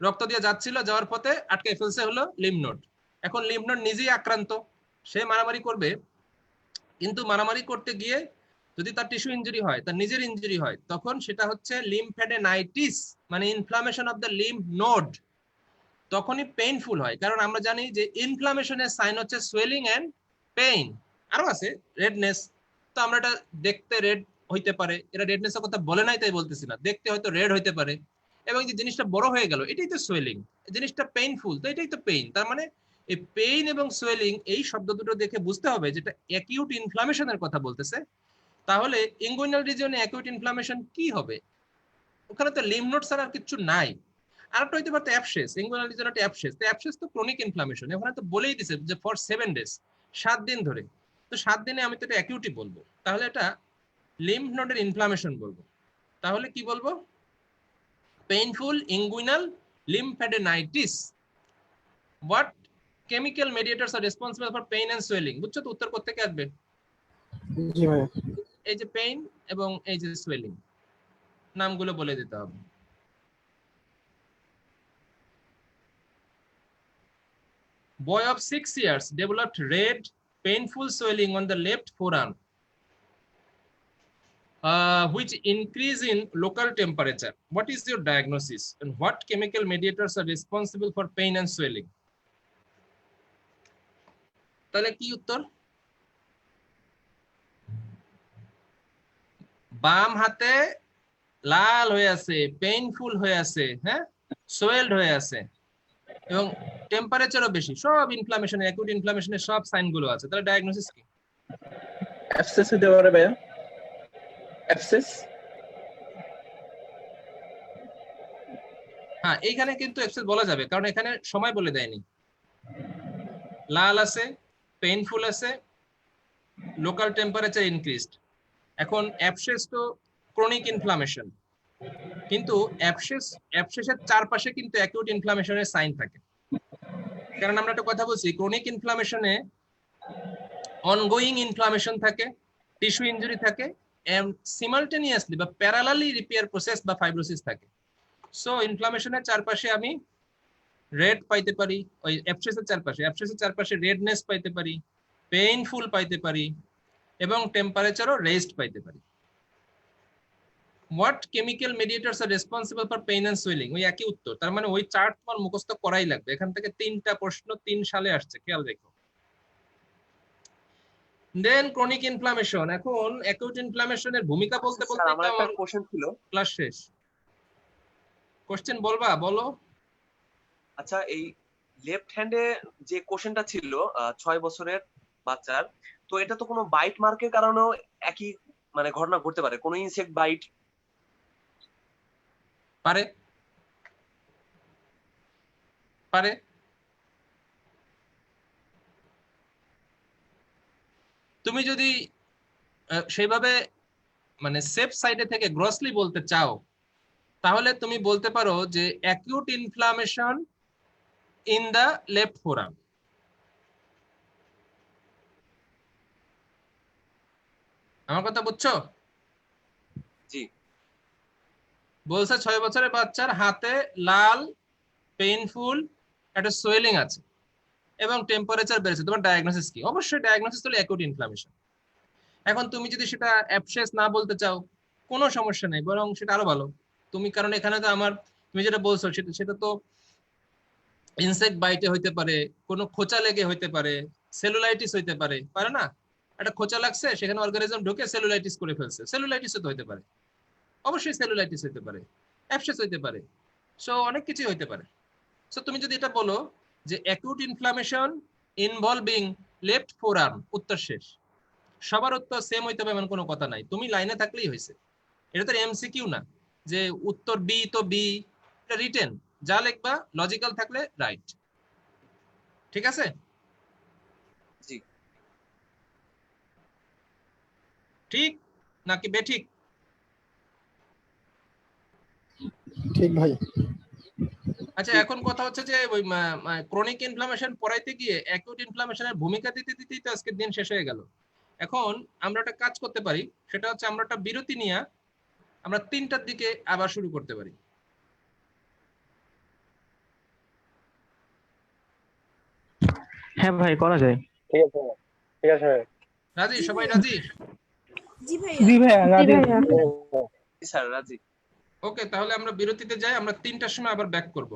রক্ত দিয়ে যাচ্ছিল, যাওয়ার পথে আটকে ফেলছে হলো লিম্ফ নোড। এখন লিম্ফ নোড নিজেই আক্রান্ত, সে মারামারি করবে, কিন্তু মারামারি করতে গিয়ে যদি তার টিস্যু ইনজুরি হয়, তার নিজের ইনজুরি হয়, তখন সেটা হচ্ছে লিম্ফেডেনাইটিস, মানে inflammation of the lymph node. তখনই পেইনফুল হয়, কারণ আমরা জানি যে ইনফ্লামেশনের সাইন হচ্ছে সোয়েলিং এন্ড পেইন। আরো আছে রেডনেস, তো আমরা এটা দেখতে রেড হইতে পারে, এটা রেডনেসের কথা বলে নাই তাই বলতেছি না, দেখতে হয়তো রেড হইতে পারে। এবং যে জিনিসটা বড় হয়ে গেল, এটাই তো সোয়েলিং, জিনিসটা পেইনফুল, তো এটাই তো পেইন। তার মানে এই পেইন এবং সোয়েলিং এই শব্দ দুটো দেখে বুঝতে হবে যেটা অ্যাকিউট ইনফ্লামেশনের কথা বলতেছে। তাহলে ইনগুইনাল রিজিয়নে অ্যাকিউট ইনফ্লামেশন কি হবে? ওখানে তো লিম্ফ নোড ছাড়া আর কিছু নাই। আরেকটা হইতে পারে অ্যাবসেস, ইনগুইনাল রিজিয়নে অ্যাবসেস। তো অ্যাবসেস তো ক্রনিক ইনফ্লামেশন, ওখানে তো বলেই দিছে যে ফর 7 ডেজ, 7 দিন ধরে। তো 7 দিনে আমি তো এটা অ্যাকিউটই বলবো, তাহলে এটা লিম্ফ নোডের ইনফ্লামেশন বলবো। তাহলে কি বলবো? Painful inguinal lymphadenitis. What chemical mediators are responsible for pain and swelling? বুঝছো তো? উত্তর করতে আসবে জি ভাই। এই যে পেইন এবং এই যে সোয়েলিং, নামগুলো বলে দিতে হবে। Boy of 6 years developed red, painful swelling on the left forearm, which increase in local temperature. What is your diagnosis and what chemical mediators are responsible for pain and swelling? তাহলে কি উত্তর? বাম হাতে লাল হয়ে আছে, পেইনফুল হয়ে আছে, হ্যাঁ, সোয়েলড হয়ে আছে এবং টেম্পারেচারও বেশি, সব ইনফ্লামেশন, অ্যাকিউট ইনফ্লামেশনের সব সাইন গুলো আছে। তাহলে ডায়াগনোসিস কি? অ্যাবসেস হতে পারে ভাইয়া। অ্যাবসেস। হ্যাঁ, এইখানে কিন্তু অ্যাবসেস বলা যাবে, কারণ এখানে সময় বলে দেয়নি। লাল আছে, পেইনফুল আছে, লোকাল টেম্পারেচার ইনক্রিজড। এখন অ্যাবসেস তো ক্রনিক ইনফ্লামেশন, কিন্তু অ্যাবসেসের চারপাশে কিন্তু অ্যাকিউট ইনফ্লামেশনের সাইন থাকে। কারণ আমরা একটা কথা বলছি, ক্রনিক ইনফ্লামেশনে অনগোয়িং ইনফ্লামেশন থাকে, টিস্যু ইনজুরি থাকে, এন্ড সিমালটেনিয়াসলি বা প্যারালালি রিপেয়ার প্রসেস বা ফাইব্রোসিস থাকে। সো ইনফ্লামেশনের চারপাশে আমি রেড পাইতে পারি, ওই অ্যাবসেসের চারপাশে রেডনেস পাইতে পারি, পেইনফুল পাইতে পারি এবং টেম্পারেচারও রেজড পাইতে পারি। What chemical mediators are responsible for pain and swelling? ওই একই উত্তর। তার মানে ওই চার্ট তোমার মুখস্থ করাই লাগবে। এখান থেকে 3টা প্রশ্ন 3 সালে আসছে, খেয়াল রেখো। দেন ক্রনিক ইনফ্লামেশন। এখন অ্যাকিউট ইনফ্লামেশনের ভূমিকা বলতে বলতে আমার একটা কোশ্চেন ছিল। ক্লাস শেষ। কোশ্চেন বলবা? বলো। আচ্ছা, এই লেফট হ্যান্ডে যে কোশ্চেনটা ছিল 6 বছরের বাচ্চার, তো এটা তো কোনো বাইট মার্কের কারণেও একই মানে ঘটনা ঘটতে পারে, কোনো ইনসেক্ট বাইট। পারে পারে তুমি যদি সেইভাবে মানে সেফ সাইডে থেকে গ্রসলি বলতে চাও, তাহলে তুমি বলতে পারো যে acute inflammation in the left forum. আমার কথা বুঝছো? জি। বলছে 6 বছরের বাচ্চার হাতে লাল, পেইনফুল একটা সোয়েলিং আছে এবং টেম্পারেচার বেড়েছে, তোমার ডায়াগনোসিস কি? অবশ্যই ডায়াগনোসিস হলো অ্যাকিউট ইনফ্লামেশন। এখন তুমি যদি সেটা অ্যাবসেস না বলতে চাও, কোনো সমস্যা নেই, বরং সেটা আরো ভালো। তুমি কারণ এখানে তো আমার তুমি যেটা বলছো সেটা তো ইনসেক্ট বাইটে হইতে পারে, কোনো খোঁচা লেগে হইতে পারে, সেলুলাইটিস হইতে পারে, পারে না? একটা খোঁচা লাগছে, সেখানে অর্গানিজম ঢুকে সেলুলাইটিস করে ফেলছে, সেলুলাইটিসও তো হইতে পারে, অবশ্যই সেলুলাইটিস হইতে পারে, অ্যাবসেস হইতে পারে, সো অনেক কিছুই হইতে পারে। সো তুমি যদি এটা বলো যে অ্যাকিউট ইনফ্লামেশন ইনভলভিং লেফট ফোরআর্ম, উত্তর শেষ। সবার উত্তর সেম হইতে হবে এমন কোনো কথা নাই, তুমি লাইনে থাকলেই হয়েছে। এটা তো এমসিকিউ না যে উত্তর বি তো বি, এটা রিটেন, যা লিখবা লজিক্যাল থাকলে রাইট। ঠিক আছে? জি। ঠিক নাকি বেঠিক? ঠিক ভাই। আচ্ছা, এখন কথা হচ্ছে যে ওই ক্রনিক ইনফ্লামেশন পড়াইতে গিয়ে অ্যাকিউট ইনফ্লামেশনের ভূমিকা দিতে দিতেই তো আজকের দিন শেষ হয়ে গেল। এখন আমরা একটা কাজ করতে পারি, সেটা হচ্ছে আমরা একটা বিরতি নিয়ে আমরা 3টার দিকে আবার শুরু করতে পারি। হ্যাঁ ভাই, করা যায়। ঠিক আছে ঠিক আছে রাজি? সবাই রাজি? জি ভাইয়া। জি ভাইয়া, রাজি। জি স্যার, রাজি। ওকে, তাহলে আমরা বিরতিতে যাই, আমরা 3টার সময় আবার ব্যাক করব।